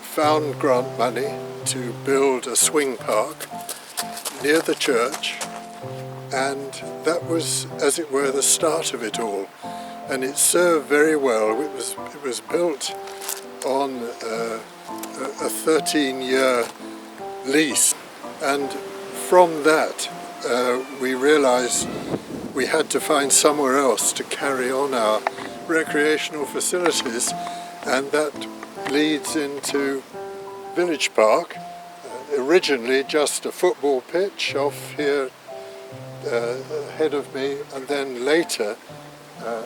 found grant money to build a swing park near the church, and that was, as it were, the start of it all. And it served very well. It was built on a 13-year lease, and from that we realised we had to find somewhere else to carry on our recreational facilities, and that leads into Village Park, originally just a football pitch off here ahead of me, and then later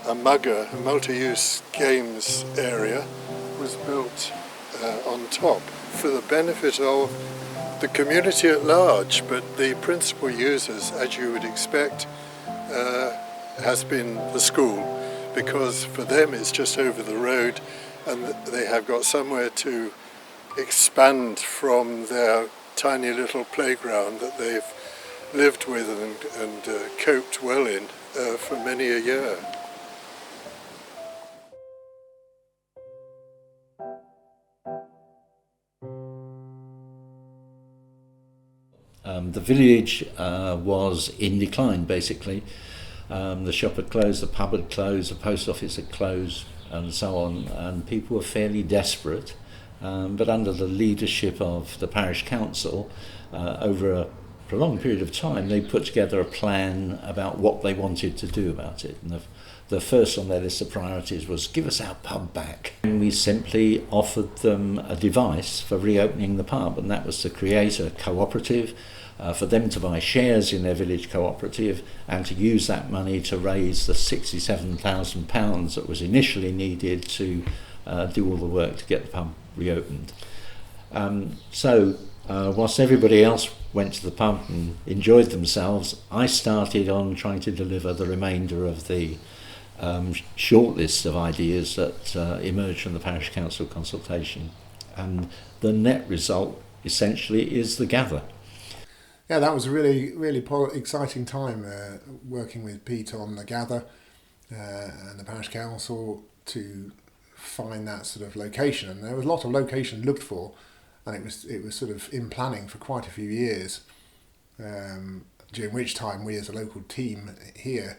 a mugger, a multi-use games area, was built on top for the benefit of the community at large, but the principal users, as you would expect, has been the school, because for them it's just over the road and they have got somewhere to expand from their tiny little playground that they've lived with and coped well in for many a year. The village was in decline, basically. The shop had closed, the pub had closed, the post office had closed, and so on, and people were fairly desperate. But under the leadership of the parish council, over a prolonged period of time, they put together a plan about what they wanted to do about it. And the first on their list of priorities was give us our pub back. And we simply offered them a device for reopening the pub, and that was to create a cooperative, for them to buy shares in their village cooperative and to use that money to raise the £67,000 that was initially needed to do all the work to get the pub reopened. So whilst everybody else went to the pub and enjoyed themselves, I started on trying to deliver the remainder of the short list of ideas that emerged from the parish council consultation. And the net result essentially is the Gather. Yeah, that was a really exciting time working with Pete on the Gather and the parish council to find that sort of location. And there was a lot of location looked for, and it was sort of in planning for quite a few years, during which time we as a local team here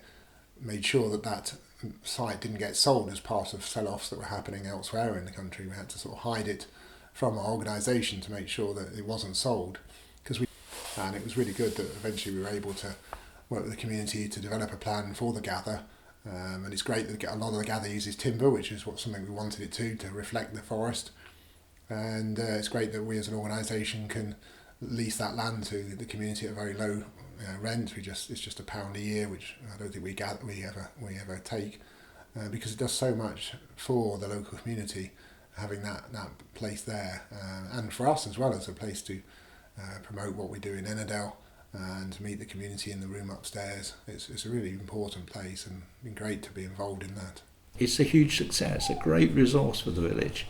made sure that site didn't get sold as part of sell-offs that were happening elsewhere in the country. We had to sort of hide it from our organisation to make sure that it wasn't sold. And it was really good that eventually we were able to work with the community to develop a plan for the Gather. And it's great that a lot of the Gather uses timber, which is something we wanted it to reflect the forest. And it's great that we as an organisation can lease that land to the community at a very low rent. It's just £1 a year, which I don't think we ever take, because it does so much for the local community having that place there, and for us as well as a place to promote what we do in Ennerdale, and meet the community in the room upstairs. It's a really important place and been great to be involved in that. It's a huge success, a great resource for the village.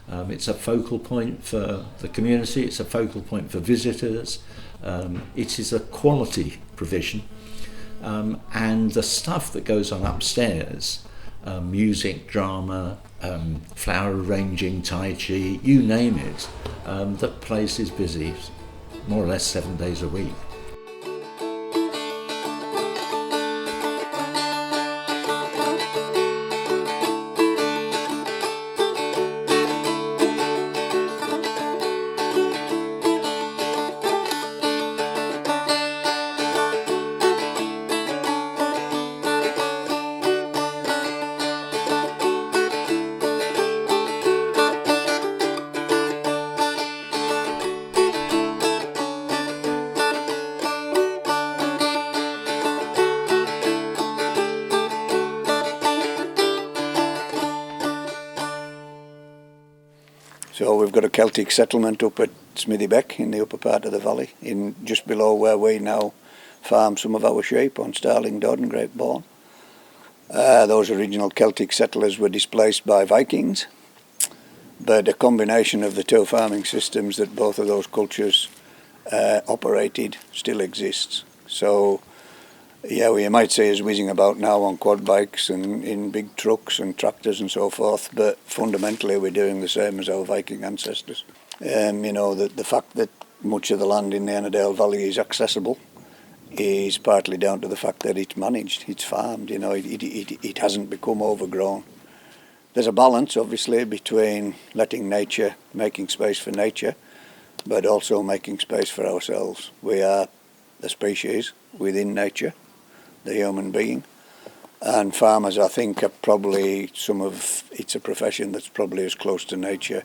It's a focal point for the community, it's a focal point for visitors. It is a quality provision, and the stuff that goes on upstairs, music, drama, flower arranging, tai chi, you name it, the place is busy more or less 7 days a week. So we've got a Celtic settlement up at Smithybeck in the upper part of the valley, in just below where we now farm some of our sheep on Starling Dodd and Great Bourne. Those original Celtic settlers were displaced by Vikings, but a combination of the two farming systems that both of those cultures operated still exists. So yeah, we might say is whizzing about now on quad bikes and in big trucks and tractors and so forth, but fundamentally we're doing the same as our Viking ancestors. You know, the fact that much of the land in the Ennerdale Valley is accessible is partly down to the fact that it's managed, it's farmed, you know, it hasn't become overgrown. There's a balance, obviously, between letting nature, making space for nature, but also making space for ourselves. We are a species within nature, the human being, and farmers, I think, are probably it's a profession that's probably as close to nature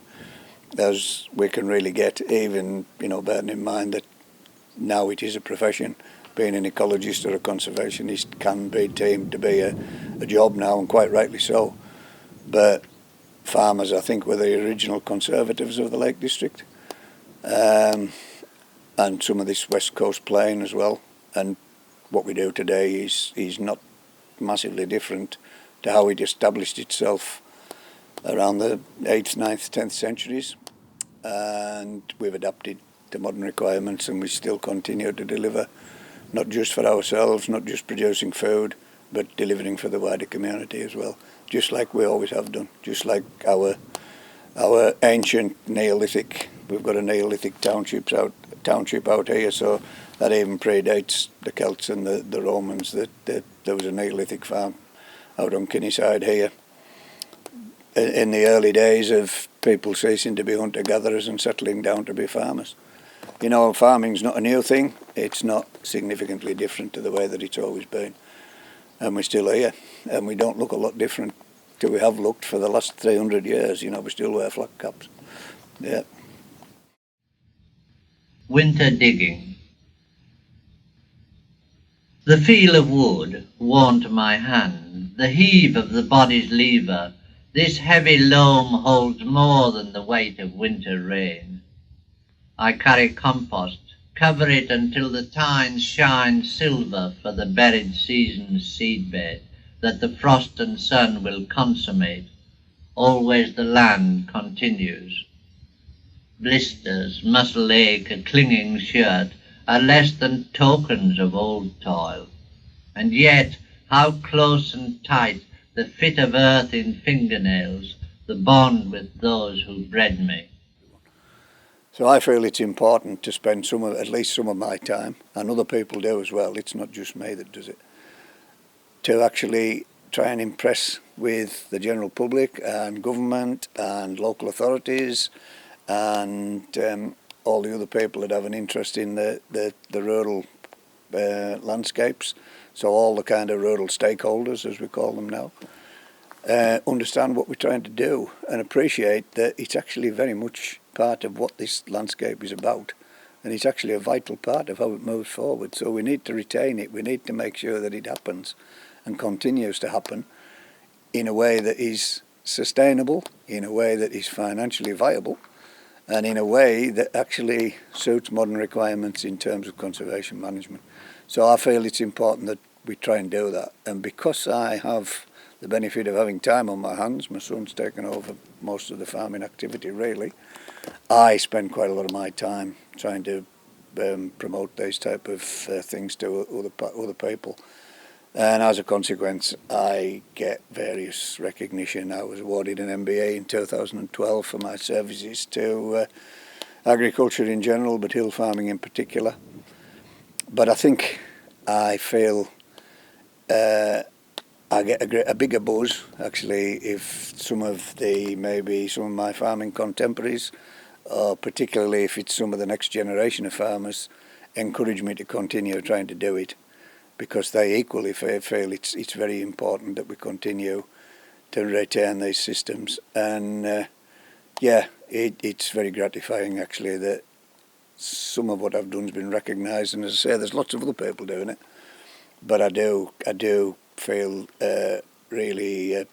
as we can really get, even, you know, bearing in mind that now it is a profession. Being an ecologist or a conservationist can be deemed to be a job now, and quite rightly so. But farmers, I think, were the original conservatives of the Lake District, and some of this West Coast plain as well. And what we do today is not massively different to how it established itself around the 8th, 9th, 10th centuries. And we've adapted to modern requirements, and we still continue to deliver, not just for ourselves, not just producing food, but delivering for the wider community as well, just like we always have done, just like our ancient Neolithic. We've got a Neolithic township out here, so that even predates the Celts and the Romans, that there was a Neolithic farm out on Kinnyside here in the early days of people ceasing to be hunter-gatherers and settling down to be farmers. You know, farming's not a new thing. It's not significantly different to the way that it's always been. And we're still here, and we don't look a lot different to we have looked for the last 300 years. You know, we still wear flat caps. Yeah. Winter digging. The feel of wood warm to my hand, the heave of the body's lever. This heavy loam holds more than the weight of winter rain. I carry compost, cover it until the tines shine silver for the buried season's seedbed, that the frost and sun will consummate. Always the land continues. Blisters, muscle ache, a clinging shirt are less than tokens of old toil. And yet, how close and tight the fit of earth in fingernails, the bond with those who bred me. So I feel it's important to spend at least some of my time, and other people do as well, it's not just me that does it, to actually try and impress with the general public and government and local authorities and all the other people that have an interest in the rural landscapes, so all the kind of rural stakeholders, as we call them now, understand what we're trying to do and appreciate that it's actually very much part of what this landscape is about, and it's actually a vital part of how it moves forward. So we need to retain it, we need to make sure that it happens and continues to happen in a way that is sustainable, in a way that is financially viable, and in a way that actually suits modern requirements in terms of conservation management. So I feel it's important that we try and do that. And because I have the benefit of having time on my hands, my son's taken over most of the farming activity really, I spend quite a lot of my time trying to promote these type of things to other people. And as a consequence, I get various recognition. I was awarded an MBA in 2012 for my services to agriculture in general, but hill farming in particular. But I think I feel I get a bigger buzz, actually, if some of my farming contemporaries, or particularly if it's some of the next generation of farmers, encourage me to continue trying to do it. Because they equally feel it's very important that we continue to retain these systems. And it's very gratifying actually that some of what I've done has been recognised. And as I say, there's lots of other people doing it. But I do feel really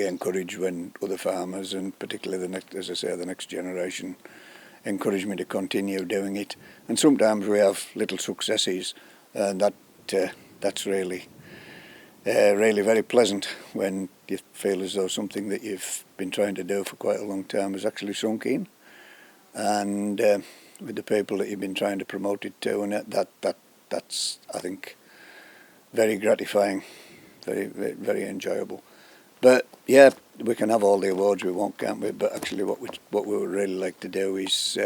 encouraged when other farmers, and particularly the next generation, encourage me to continue doing it. And sometimes we have little successes, and that's really very pleasant when you feel as though something that you've been trying to do for quite a long time has actually sunk in, and with the people that you've been trying to promote it to, and that's I think very gratifying, very enjoyable. But yeah, we can have all the awards we want, can't we? But actually, what we would really like to do is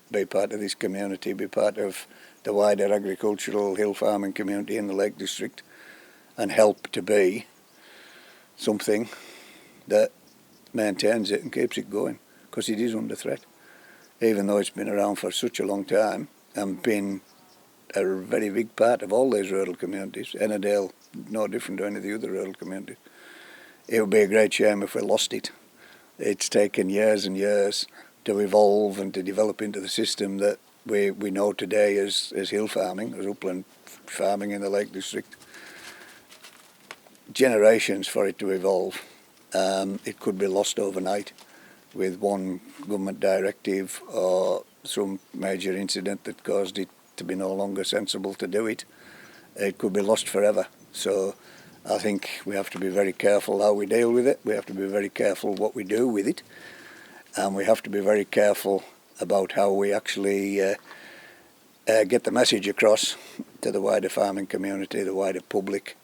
be part of this community, be part of the wider agricultural hill farming community in the Lake District, and help to be something that maintains it and keeps it going, because it is under threat, even though it's been around for such a long time and been a very big part of all these rural communities. Ennerdale, no different to any of the other rural communities. It would be a great shame if we lost it. It's taken years and years to evolve and to develop into the system that we know today as hill farming, as upland farming in the Lake District. Generations for it to evolve. It could be lost overnight with one government directive or some major incident that caused it to be no longer sensible to do it. It could be lost forever. So I think we have to be very careful how we deal with it. We have to be very careful what we do with it. And we have to be very careful about how we actually get the message across to the wider farming community, the wider public,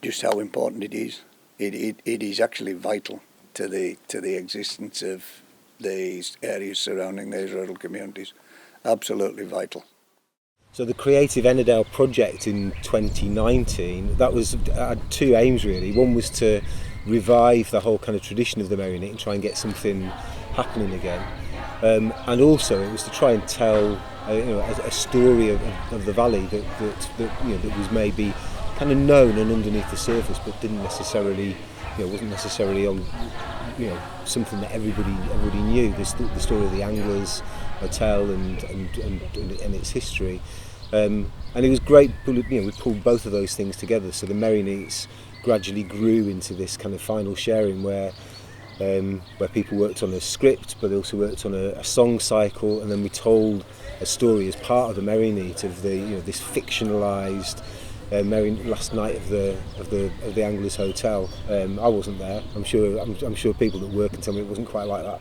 just how important it is. It is actually vital to the existence of these areas surrounding these rural communities. Absolutely vital. So the Creative Ennerdale project in 2019, had two aims really. One was to revive the whole kind of tradition of the Merry-Knit and try and get something happening again. And also it was to try and tell a story of the valley that was maybe kind of known and underneath the surface, but didn't necessarily, wasn't necessarily on, something that everybody knew. The story of the Anglers Hotel and its history, and it was great. We pulled both of those things together. So the Merry-Knits gradually grew into this kind of final sharing where people worked on a script, but they also worked on a song cycle, and then we told a story as part of the Merry-Knit of this fictionalised last night of the Anglers Hotel. I wasn't there. I'm sure people that work can tell me it wasn't quite like that.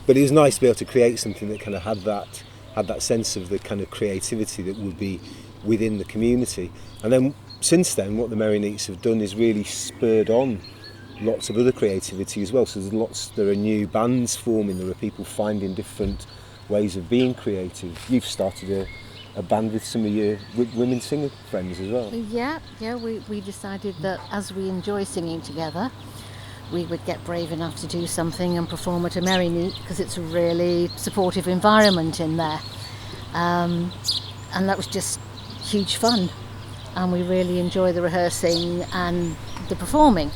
But it was nice to be able to create something that kind of had that sense of the kind of creativity that would be within the community. And then since then, what the Merry-Knits have done is really spurred on lots of other creativity as well. So there are new bands forming. There are people finding different ways of being creative. You've started a band with some of your women singer friends as well. Yeah, we decided that as we enjoy singing together, we would get brave enough to do something and perform at a Merry-Knit, because it's a really supportive environment in there. And that was just huge fun. And we really enjoy the rehearsing and the performing.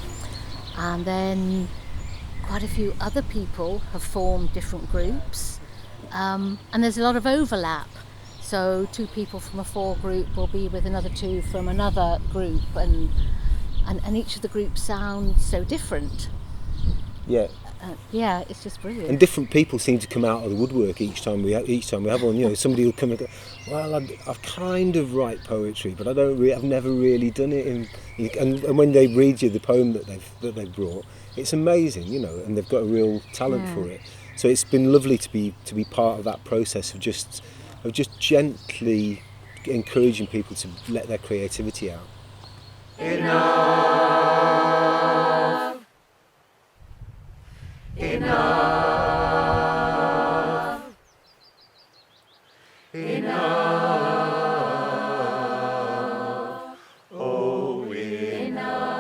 And then quite a few other people have formed different groups. And there's a lot of overlap. So 2 people from a 4 group will be with another 2 from another group, and each of the groups sound so different. Yeah, Yeah, it's just brilliant. And different people seem to come out of the woodwork each time we have one. You know, somebody will come and go, well, I've kind of write poetry, but I've never really done it. And when they read you the poem that they've brought, it's amazing, you know, and they've got a real talent for it. So it's been lovely to be part of that process of just gently encouraging people to let their creativity out. Enough. Enough. Enough. Oh, enough.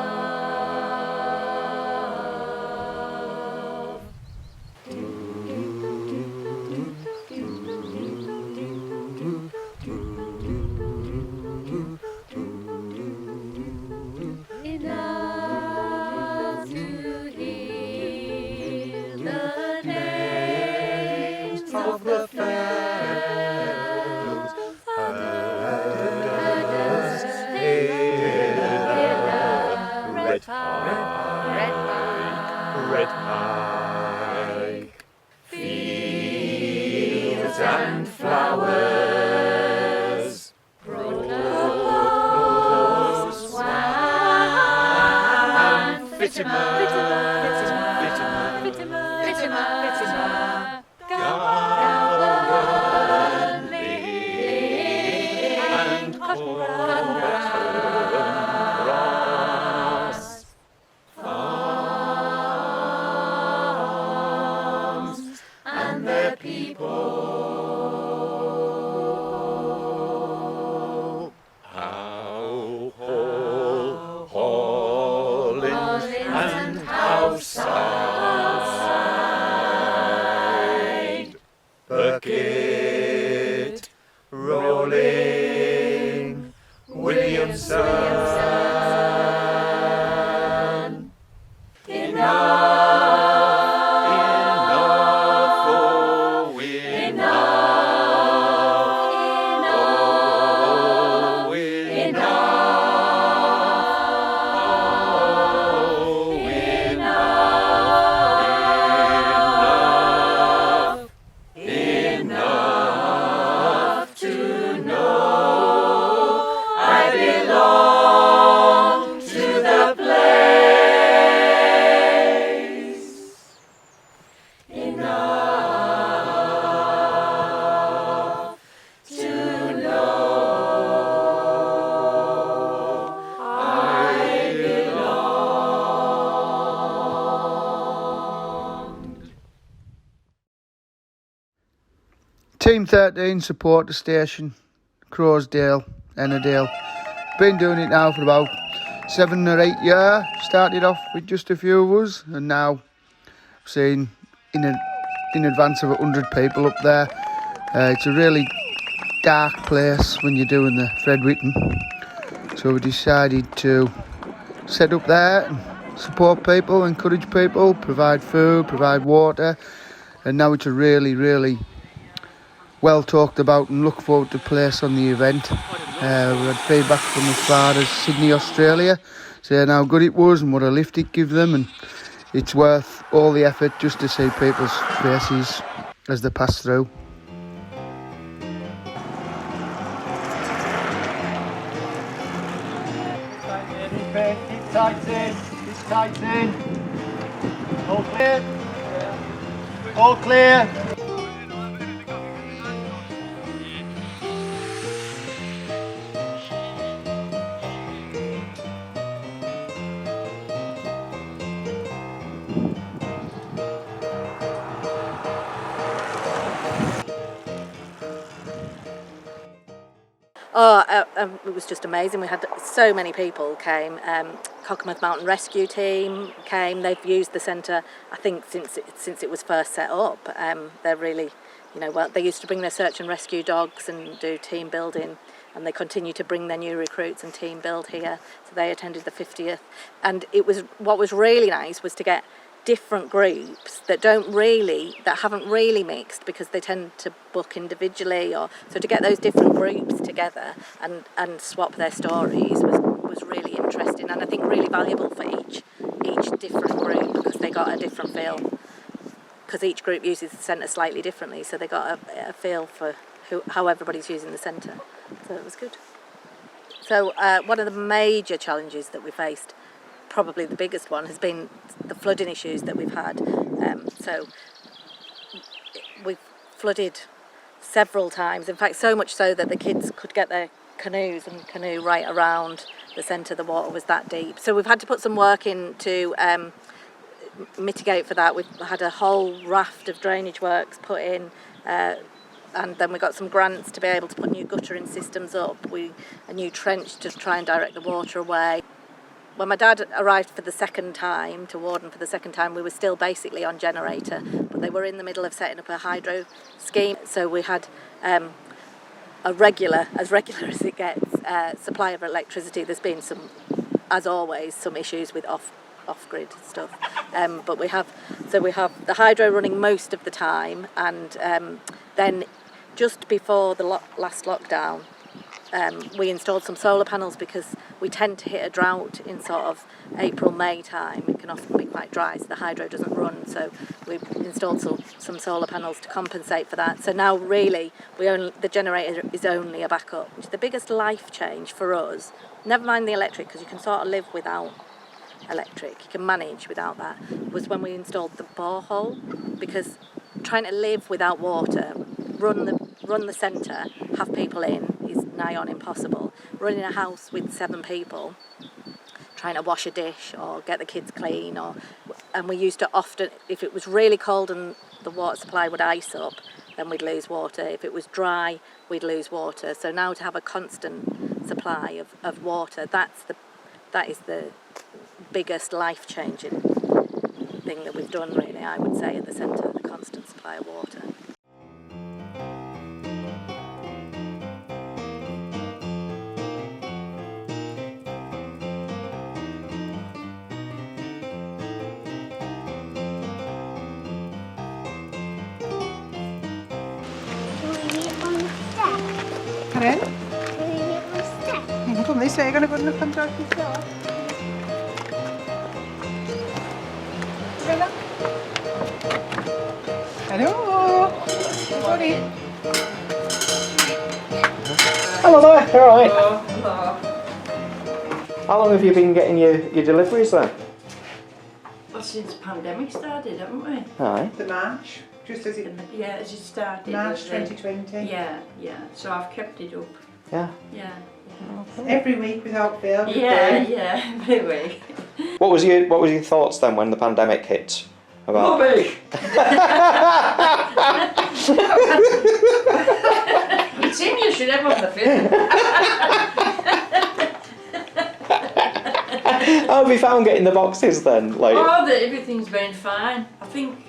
Enough to hear the names of the fellows others hear the red pike, fields and flowers, Provost, Swan, Fittimer, Gallantly and Cross, farms and their people, how Hollins and how Southside, Burkitt, Rolling, Williamson. Enough, oh, enough, enough to know I belong to the place. Enough to know I belong. Team 13 support the station, Crowsdale, Ennerdale. Been doing it now for about 7 or 8 years. Started off with just a few of us, and now seen in advance of 100 people up there. It's a really dark place when you're doing the Fred Whitten, so we decided to set up there and support people, encourage people, provide food, provide water, and now it's a really well talked about and look forward to place on the event. We had feedback from as far as Sydney, Australia, saying how good it was and what a lift it gave them, and it's worth all the effort just to see people's faces as they pass through. Keep tight in. All clear. All clear. It was just amazing. We had so many people came. Cockermouth Mountain Rescue Team came. They've used the centre, I think, since it was first set up. They're really, well, they used to bring their search and rescue dogs and do team building, and they continue to bring their new recruits and team build here. So they attended the 50th, and what was really nice was to get different groups that haven't really mixed, because they tend to book individually, so to get those different groups together and swap their stories was really interesting, and I think really valuable for each different group, because they got a different feel. because each group uses the centre slightly differently, so they got a feel for how everybody's using the centre. So it was good. So one of the major challenges that we faced, probably the biggest one, has been the flooding issues that we've had. So we've flooded several times, in fact so much so that the kids could get their canoes and canoe right around the centre. The water was that deep. So we've had to put some work in to mitigate for that. We've had a whole raft of drainage works put in, and then we got some grants to be able to put new guttering systems up, a new trench to try and direct the water away. When my dad arrived for the second time, to Warden for the second time, we were still basically on generator, but they were in the middle of setting up a hydro scheme, so we had a regular as it gets, supply of electricity. There's been some, as always, some issues with off-grid stuff, but we have the hydro running most of the time, and then just before the last lockdown, we installed some solar panels because we tend to hit a drought in sort of April, May time. It can often be quite dry, so the hydro doesn't run. So we've installed some solar panels to compensate for that. So now really the generator is only a backup, which is the biggest life change for us. Never mind the electric, because you can sort of live without electric. You can manage without that. Was when we installed the borehole, because trying to live without water, run the centre, have people in, is nigh on impossible. Running a house with 7 people, trying to wash a dish or get the kids clean, and we used to often, if it was really cold and the water supply would ice up, then we'd lose water. If it was dry, we'd lose water. So now to have a constant supply of water, that is the biggest life-changing thing that we've done, really, I would say, at the centre, the constant supply of water. Karen? Come this way, you're going to go and come down this door. Hello. Sorry. Hello there, all right. Hello. How long have you been getting your deliveries then? Well, since the pandemic started, haven't we? Aye. The March, just as it... Yeah, as it started. March 2020. Yeah. So I've kept it up. Yeah. Yeah. Every week without fail. Yeah, every week. What was your thoughts then when the pandemic hit? About... Rubbish! It's in you should have on the film. How have you found getting the boxes then? Everything's been fine. I think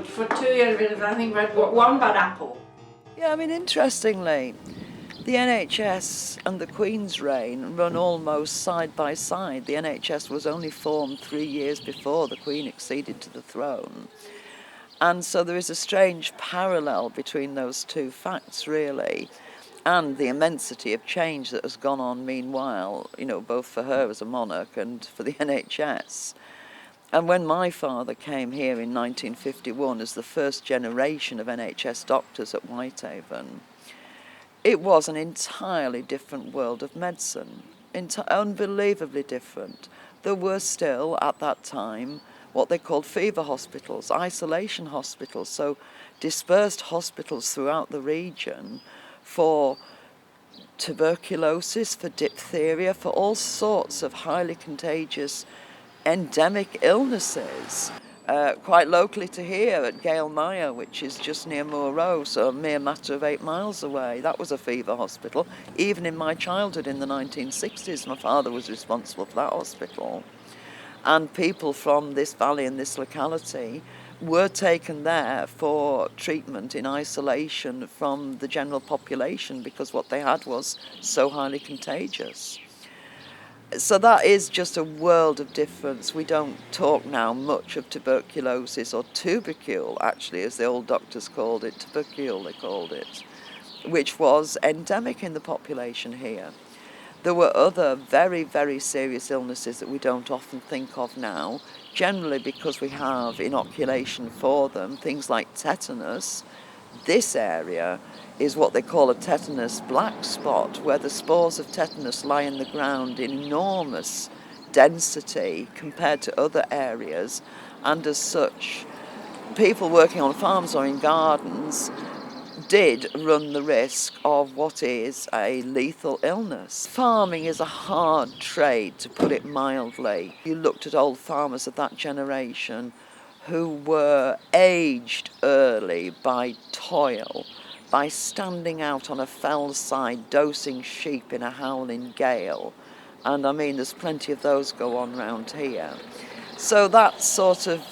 for 2 years I think we had one bad apple. Yeah, I mean, interestingly, the NHS and the Queen's reign run almost side by side. The NHS was only formed 3 years before the Queen acceded to the throne. And so there is a strange parallel between those two facts, really, and the immensity of change that has gone on meanwhile, both for her as a monarch and for the NHS. And when my father came here in 1951 as the first generation of NHS doctors at Whitehaven, it was an entirely different world of medicine, unbelievably different. There were still, at that time, what they called fever hospitals, isolation hospitals, so dispersed hospitals throughout the region for tuberculosis, for diphtheria, for all sorts of highly contagious endemic illnesses. Quite locally to here at Galemire, which is just near Moorrow, so a mere matter of 8 miles away. That was a fever hospital. Even in my childhood in the 1960s, my father was responsible for that hospital. And people from this valley and this locality were taken there for treatment in isolation from the general population because what they had was so highly contagious. So that is just a world of difference. We don't talk now much of tuberculosis, or tubercule, actually, as the old doctors called it, tubercule they called it, which was endemic in the population here. There were other very, very serious illnesses that we don't often think of now, generally because we have inoculation for them, things like tetanus. This area is what they call a tetanus black spot, where the spores of tetanus lie in the ground in enormous density compared to other areas, and as such, people working on farms or in gardens did run the risk of what is a lethal illness. Farming is a hard trade, to put it mildly. You looked at old farmers of that generation who were aged early by toil, by standing out on a fell side dosing sheep in a howling gale. And I mean, there's plenty of those go on round here. So that sort of,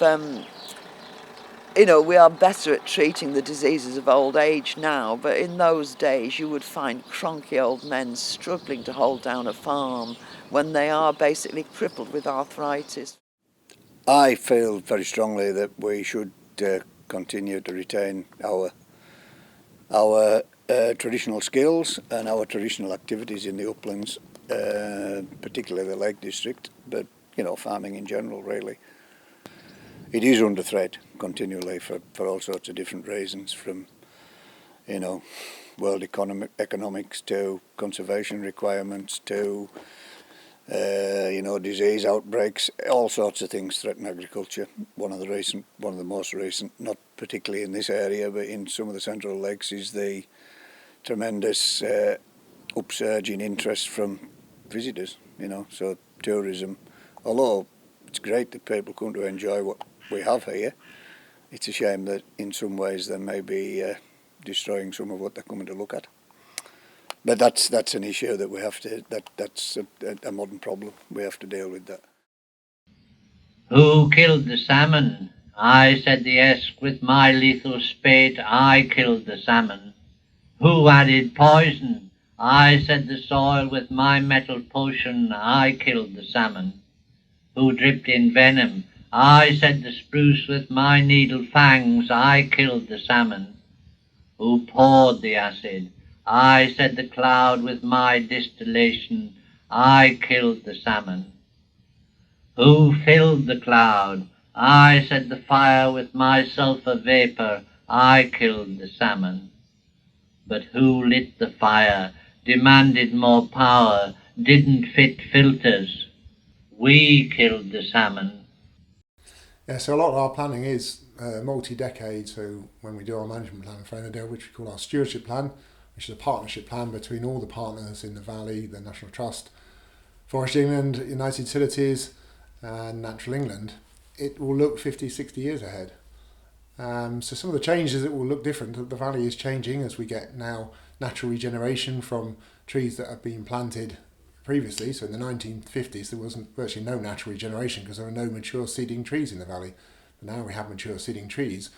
we are better at treating the diseases of old age now, but in those days you would find cronky old men struggling to hold down a farm when they are basically crippled with arthritis. I feel very strongly that we should continue to retain our traditional skills and our traditional activities in the uplands, particularly the Lake District, but farming in general really. It is under threat continually for all sorts of different reasons, from world economics to conservation requirements to disease outbreaks. All sorts of things threaten agriculture. One of the most recent, not particularly in this area, but in some of the central lakes, is the tremendous upsurge in interest from visitors. So tourism, although it's great that people come to enjoy what we have here, it's a shame that in some ways they may be destroying some of what they're coming to look at. But that's an issue that we have to, that's a modern problem. We have to deal with that. Who killed the salmon? I, said the Esk, with my lethal spade, I killed the salmon. Who added poison? I, said the soil, with my metal potion, I killed the salmon. Who dripped in venom? I, said the spruce, with my needle fangs, I killed the salmon. Who poured the acid? I, said the cloud, with my distillation, I killed the salmon. Who filled the cloud? I, said the fire, with my sulphur vapour, I killed the salmon. But who lit the fire, demanded more power, didn't fit filters? We killed the salmon. Yeah, so a lot of our planning is multi-decade. So when we do our management plan for Ennerdale, which we call our stewardship plan, which is a partnership plan between all the partners in the valley, the National Trust, Forest England, United Utilities and Natural England, it will look 50, 60 years ahead. So some of the changes, it will look different. The valley is changing as we get now natural regeneration from trees that have been planted previously. So in the 1950s there wasn't virtually no natural regeneration because there were no mature seeding trees in the valley. But now we have mature seeding trees.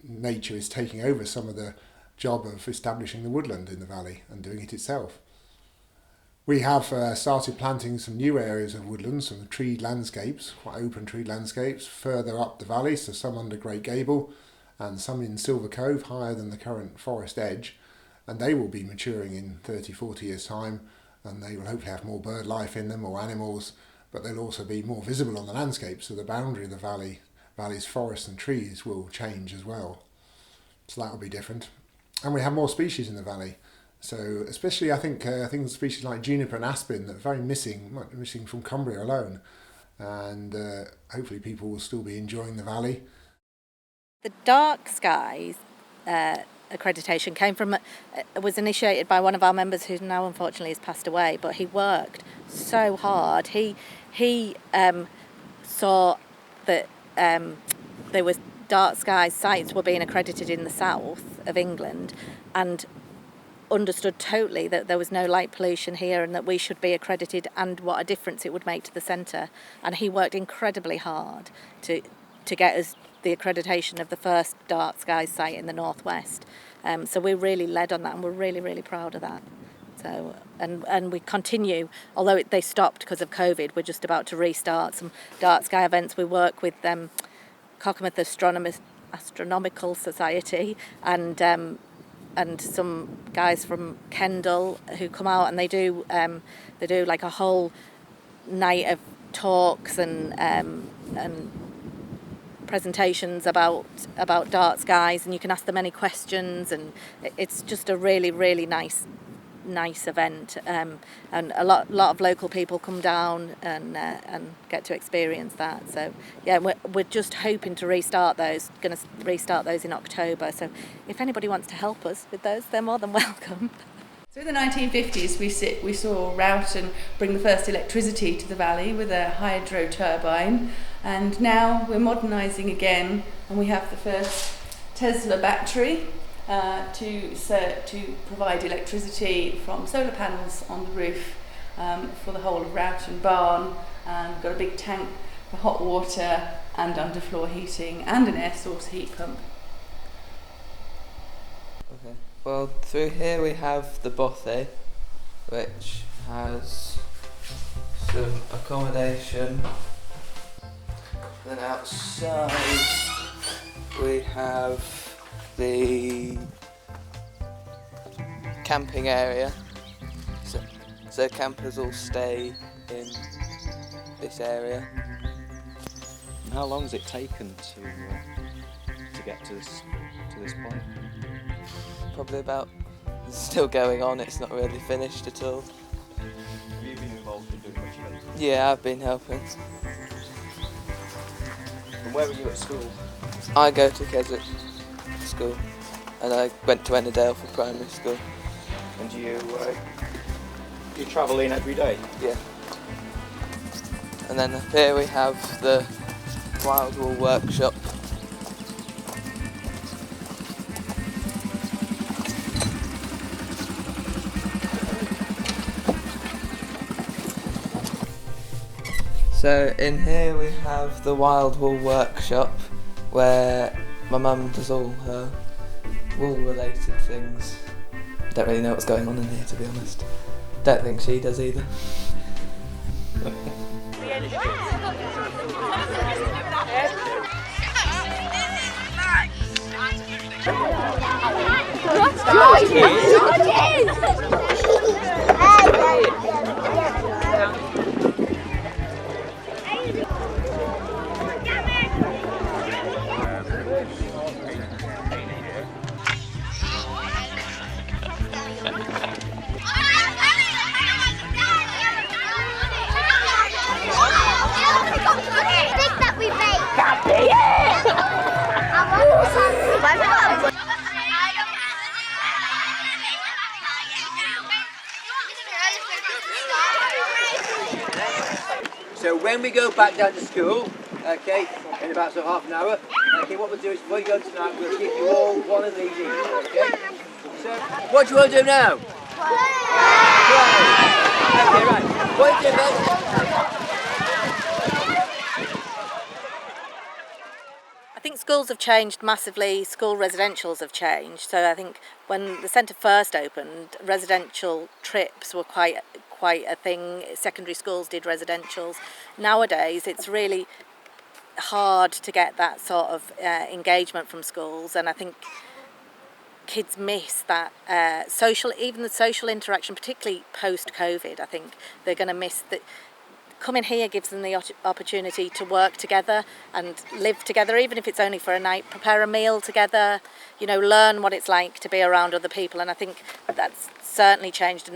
Nature is taking over some of the job of establishing the woodland in the valley and doing it itself. We have started planting some new areas of woodland, some treed landscapes, quite open treed landscapes, further up the valley, so some under Great Gable and some in Silver Cove, higher than the current forest edge, and they will be maturing in 30, 40 years' time, and they will hopefully have more bird life in them, more animals, but they'll also be more visible on the landscape, so the boundary of the valley's forests and trees will change as well. So that will be different. And we have more species in the valley. So especially I think species like juniper and aspen that are very missing from Cumbria alone, and hopefully people will still be enjoying the valley. The dark skies accreditation came from was initiated by one of our members who now unfortunately has passed away, but he worked so hard. He saw that there was dark sky sites were being accredited in the south of England and understood totally that there was no light pollution here and that we should be accredited and what a difference it would make to the centre. And he worked incredibly hard to get us the accreditation of the first dark skies site in the northwest. So we really led on that and we're really, really proud of that. So and we continue, although they stopped because of COVID, we're just about to restart some dark sky events. We work with Cockermouth Astronomical Society and and some guys from Kendal who come out, and they do like a whole night of talks and presentations about dark skies, and you can ask them any questions, and it's just a really, really nice event, and a lot of local people come down and get to experience that. So yeah, we're just hoping to restart those. Going to restart those in October. So if anybody wants to help us with those, they're more than welcome. So in the 1950s, we saw Wroughton bring the first electricity to the valley with a hydro turbine, and now we're modernising again, and we have the first Tesla battery to provide electricity from solar panels on the roof for the whole of Wroughton Barn, and we've got a big tank for hot water and underfloor heating and an air source heat pump. Okay. Well, through here we have the bothy, which has some accommodation. Then outside we have the camping area. So campers all stay in this area. And how long has it taken to get to this point? Probably about, it's still going on, it's not really finished at all. Have you been involved in doing much of it? Yeah, I've been helping. And where were you at school? I go to Keswick School, and I went to Ennerdale for primary school. And you travel in every day? Yeah. And then up here we have the Wild Wool workshop. So in here we have the Wild Wool workshop, where my mum does all her wool related things. Don't really know what's going on in here, to be honest. Don't think she does either. So when we go back down to school, okay, in about sort of half an hour, okay, what we'll do is before you go tonight, we'll give you all one of these each, okay? So, what do you want to do now? Play! Okay, right. What do you do next? I think schools have changed massively, school residentials have changed. So I think when the centre first opened, residential trips were quite a thing. Secondary schools did residentials. Nowadays it's really hard to get that sort of engagement from schools, and I think kids miss that social interaction, particularly post-COVID. I think they're going to miss that. Coming here gives them the opportunity to work together and live together, even if it's only for a night, prepare a meal together, learn what it's like to be around other people. And I think that's certainly changed,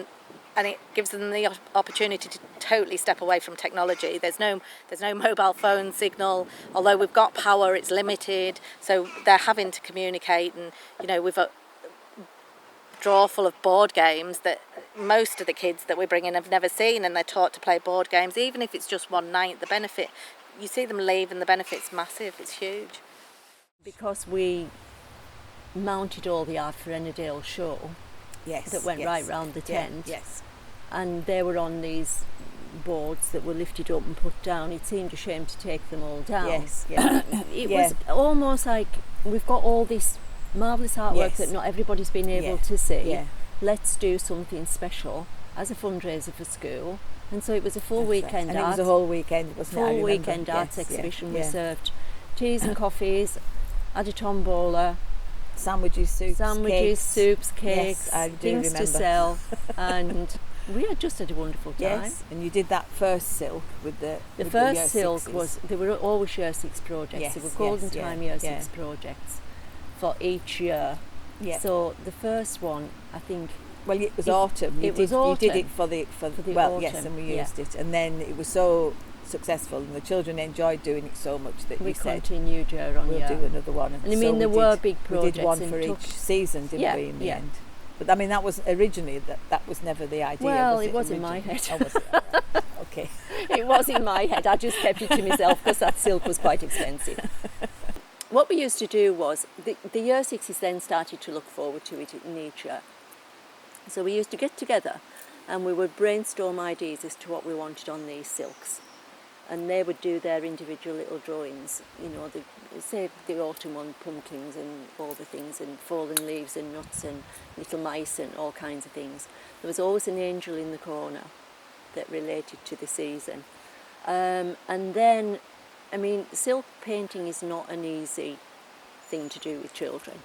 and it gives them the opportunity to totally step away from technology. There's no mobile phone signal. Although we've got power, it's limited, so they're having to communicate. And we've a drawer full of board games that most of the kids that we bring in have never seen, and they're taught to play board games, even if it's just one night. The benefit, you see them leave and the benefit's massive, it's huge. Because we mounted all the art for Ennerdale show, that went right round the tent, and they were on these boards that were lifted up and put down. It seemed a shame to take them all down. It was almost like we've got all this marvellous artwork that not everybody's been able to see. Let's do something special as a fundraiser for school. And so it was a full weekend and art. it was a whole weekend, wasn't it? Full weekend arts exhibition. We served teas and coffees, had a tombola, Sandwiches, soups, cakes, yes, I do things remember. to sell, and we had just had a wonderful time. Yes, and you did that first silk with the first year silk sixes. was, they were always year 6 projects. Yes, they were golden yes, time yeah, year yeah. 6 projects for each year. Yeah. So the first one, I think, well, it was autumn. You did it for the well, autumn, yes, and we used it, and then it was so successful, and the children enjoyed doing it so much that we we said continued year on we'll year. do another one. And I mean, there were big projects. We did one for each season, didn't we? In the end. But I mean, that was originally that was never the idea. Well, was it was in my head. Oh, was it? Okay. It was in my head. I just kept it to myself because that silk was quite expensive. What we used to do was, the year 6s then started to look forward to it in each year. So we used to get together and we would brainstorm ideas as to what we wanted on these silks. And they would do their individual little drawings, you know, say the autumn one, pumpkins and all the things, and fallen leaves and nuts and little mice and all kinds of things. There was always an angel in the corner that related to the season. And then, I mean, silk painting is not an easy thing to do with children.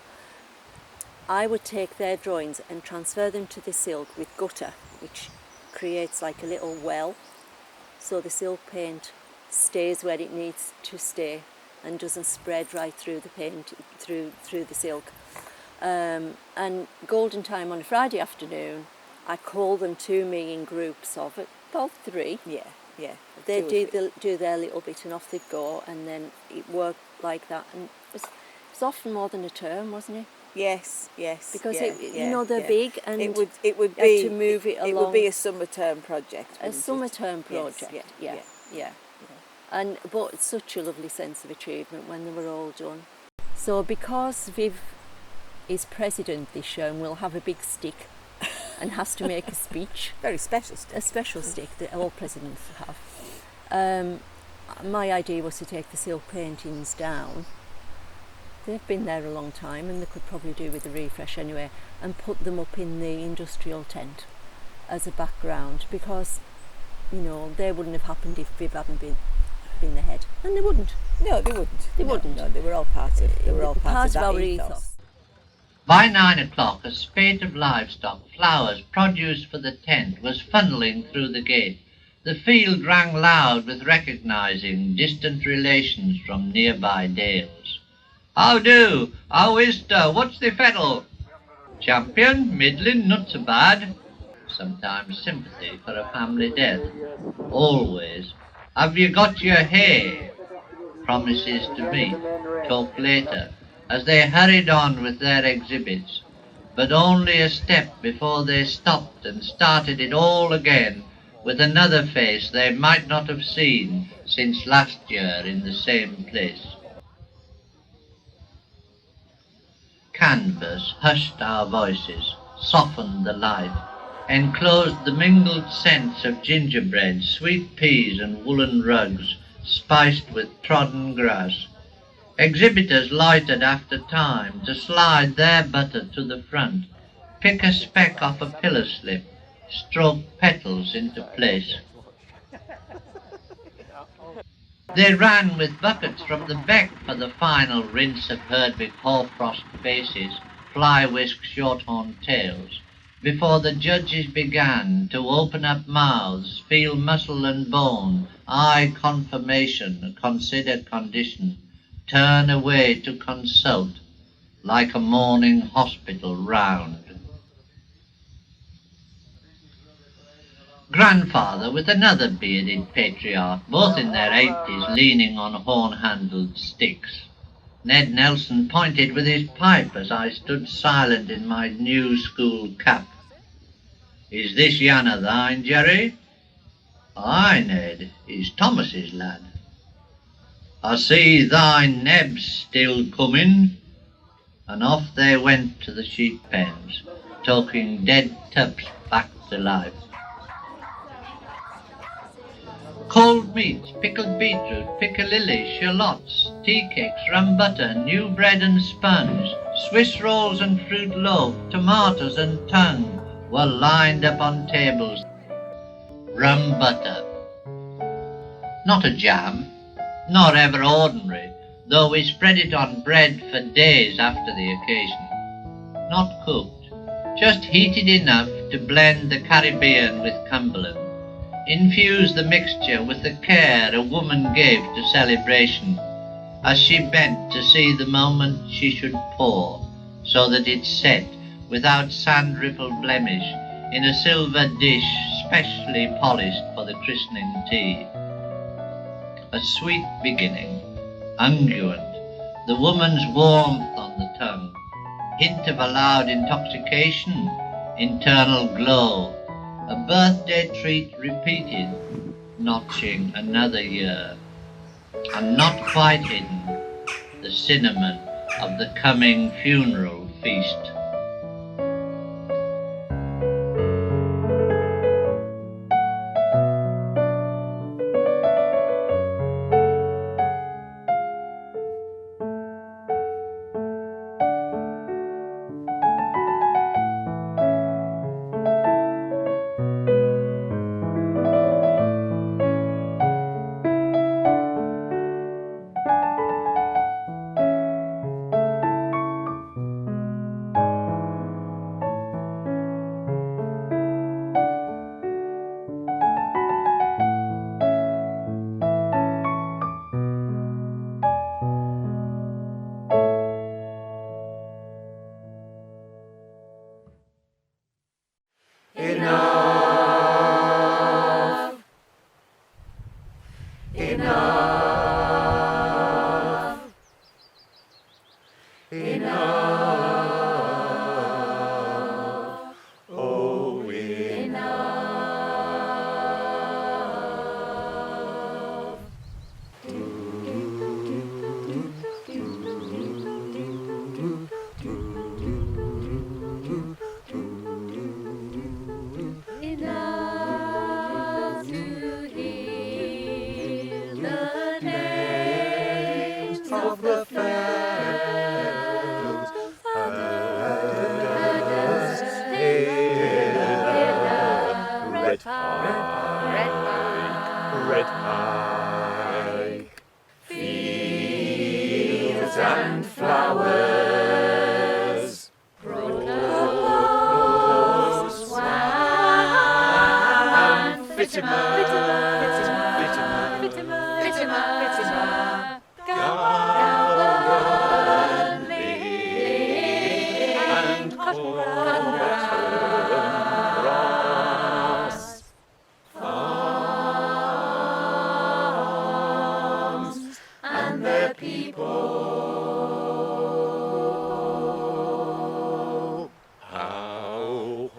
I would take their drawings and transfer them to the silk with gutter, which creates like a little well, so the silk paint stays where it needs to stay and doesn't spread right through the paint, through the silk. And golden time on a Friday afternoon, I call them to me in groups of about 3. Yeah. They do their little bit and off they'd go, and then it worked like that. And it was often more than a term, wasn't it? Yes. Because you know, they're big, and it would be to move it along. It would be a summer term project. A summer term project. Yeah. And but it's such a lovely sense of achievement when they were all done. So because Viv is president this year and will have a big stick and has to make a speech. Very special stick. A special stick that all presidents have. My idea was to take the silk paintings down. They've been there a long time and they could probably do with a refresh anyway, and put them up in the industrial tent as a background, because, you know, they wouldn't have happened if Viv hadn't been the head. And they wouldn't. No, they wouldn't. No, they were all part of our ethos. By 9 o'clock, a spate of livestock, flowers, produce for the tent, was funneling through the gate. The field rang loud with recognising distant relations from nearby dales. How do? How is ter? What's the fettle? Champion, middling, not so bad. Sometimes sympathy for a family death. Always. Have you got your hay? Promises to meet. Talk later. As they hurried on with their exhibits, but only a step before they stopped and started it all again with another face they might not have seen since last year in the same place. Canvas hushed our voices, softened the light, enclosed the mingled scents of gingerbread, sweet peas and woolen rugs, spiced with trodden grass. Exhibitors loitered after time to slide their butter to the front, pick a speck off a pillar slip, stroke petals into place. They ran with buckets from the beck for the final rinse of Herdwick hoarfrost faces, fly-whisk shorthorn tails, before the judges began to open up mouths, feel muscle and bone, eye confirmation, consider condition, turn away to consult, like a morning hospital round. Grandfather with another bearded patriarch, both in their 80s, leaning on horn-handled sticks. Ned Nelson pointed with his pipe as I stood silent in my new school cap. Is this Yanna thine, Jerry? Aye, Ned, he's Thomas's lad. I see thine Neb's still coming. And off they went to the sheep pens, talking dead tups back to life. Cold meats, pickled beetroot, piccalilli, shallots, tea cakes, rum butter, new bread and sponge, Swiss rolls and fruit loaf, tomatoes and tongue were lined up on tables. Rum butter. Not a jam, nor ever ordinary, though we spread it on bread for days after the occasion. Not cooked, just heated enough to blend the Caribbean with Cumberland. Infuse the mixture with the care a woman gave to celebration, as she bent to see the moment she should pour, so that it set, without sand ripple blemish, in a silver dish specially polished for the christening tea. A sweet beginning, unguent, the woman's warmth on the tongue, hint of allowed intoxication, internal glow, a birthday treat repeated, notching another year, and not quite hidden, the cinnamon of the coming funeral feast. Enough. Enough. Enough. Oh, enough. Enough to hear the names of the fellows others red pike, fields and flowers, Provost, Swan, Fittimer, Gallantly and Cross, farms and their people. How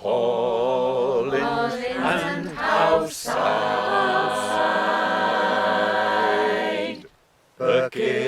Hollins and how Side, Burkitt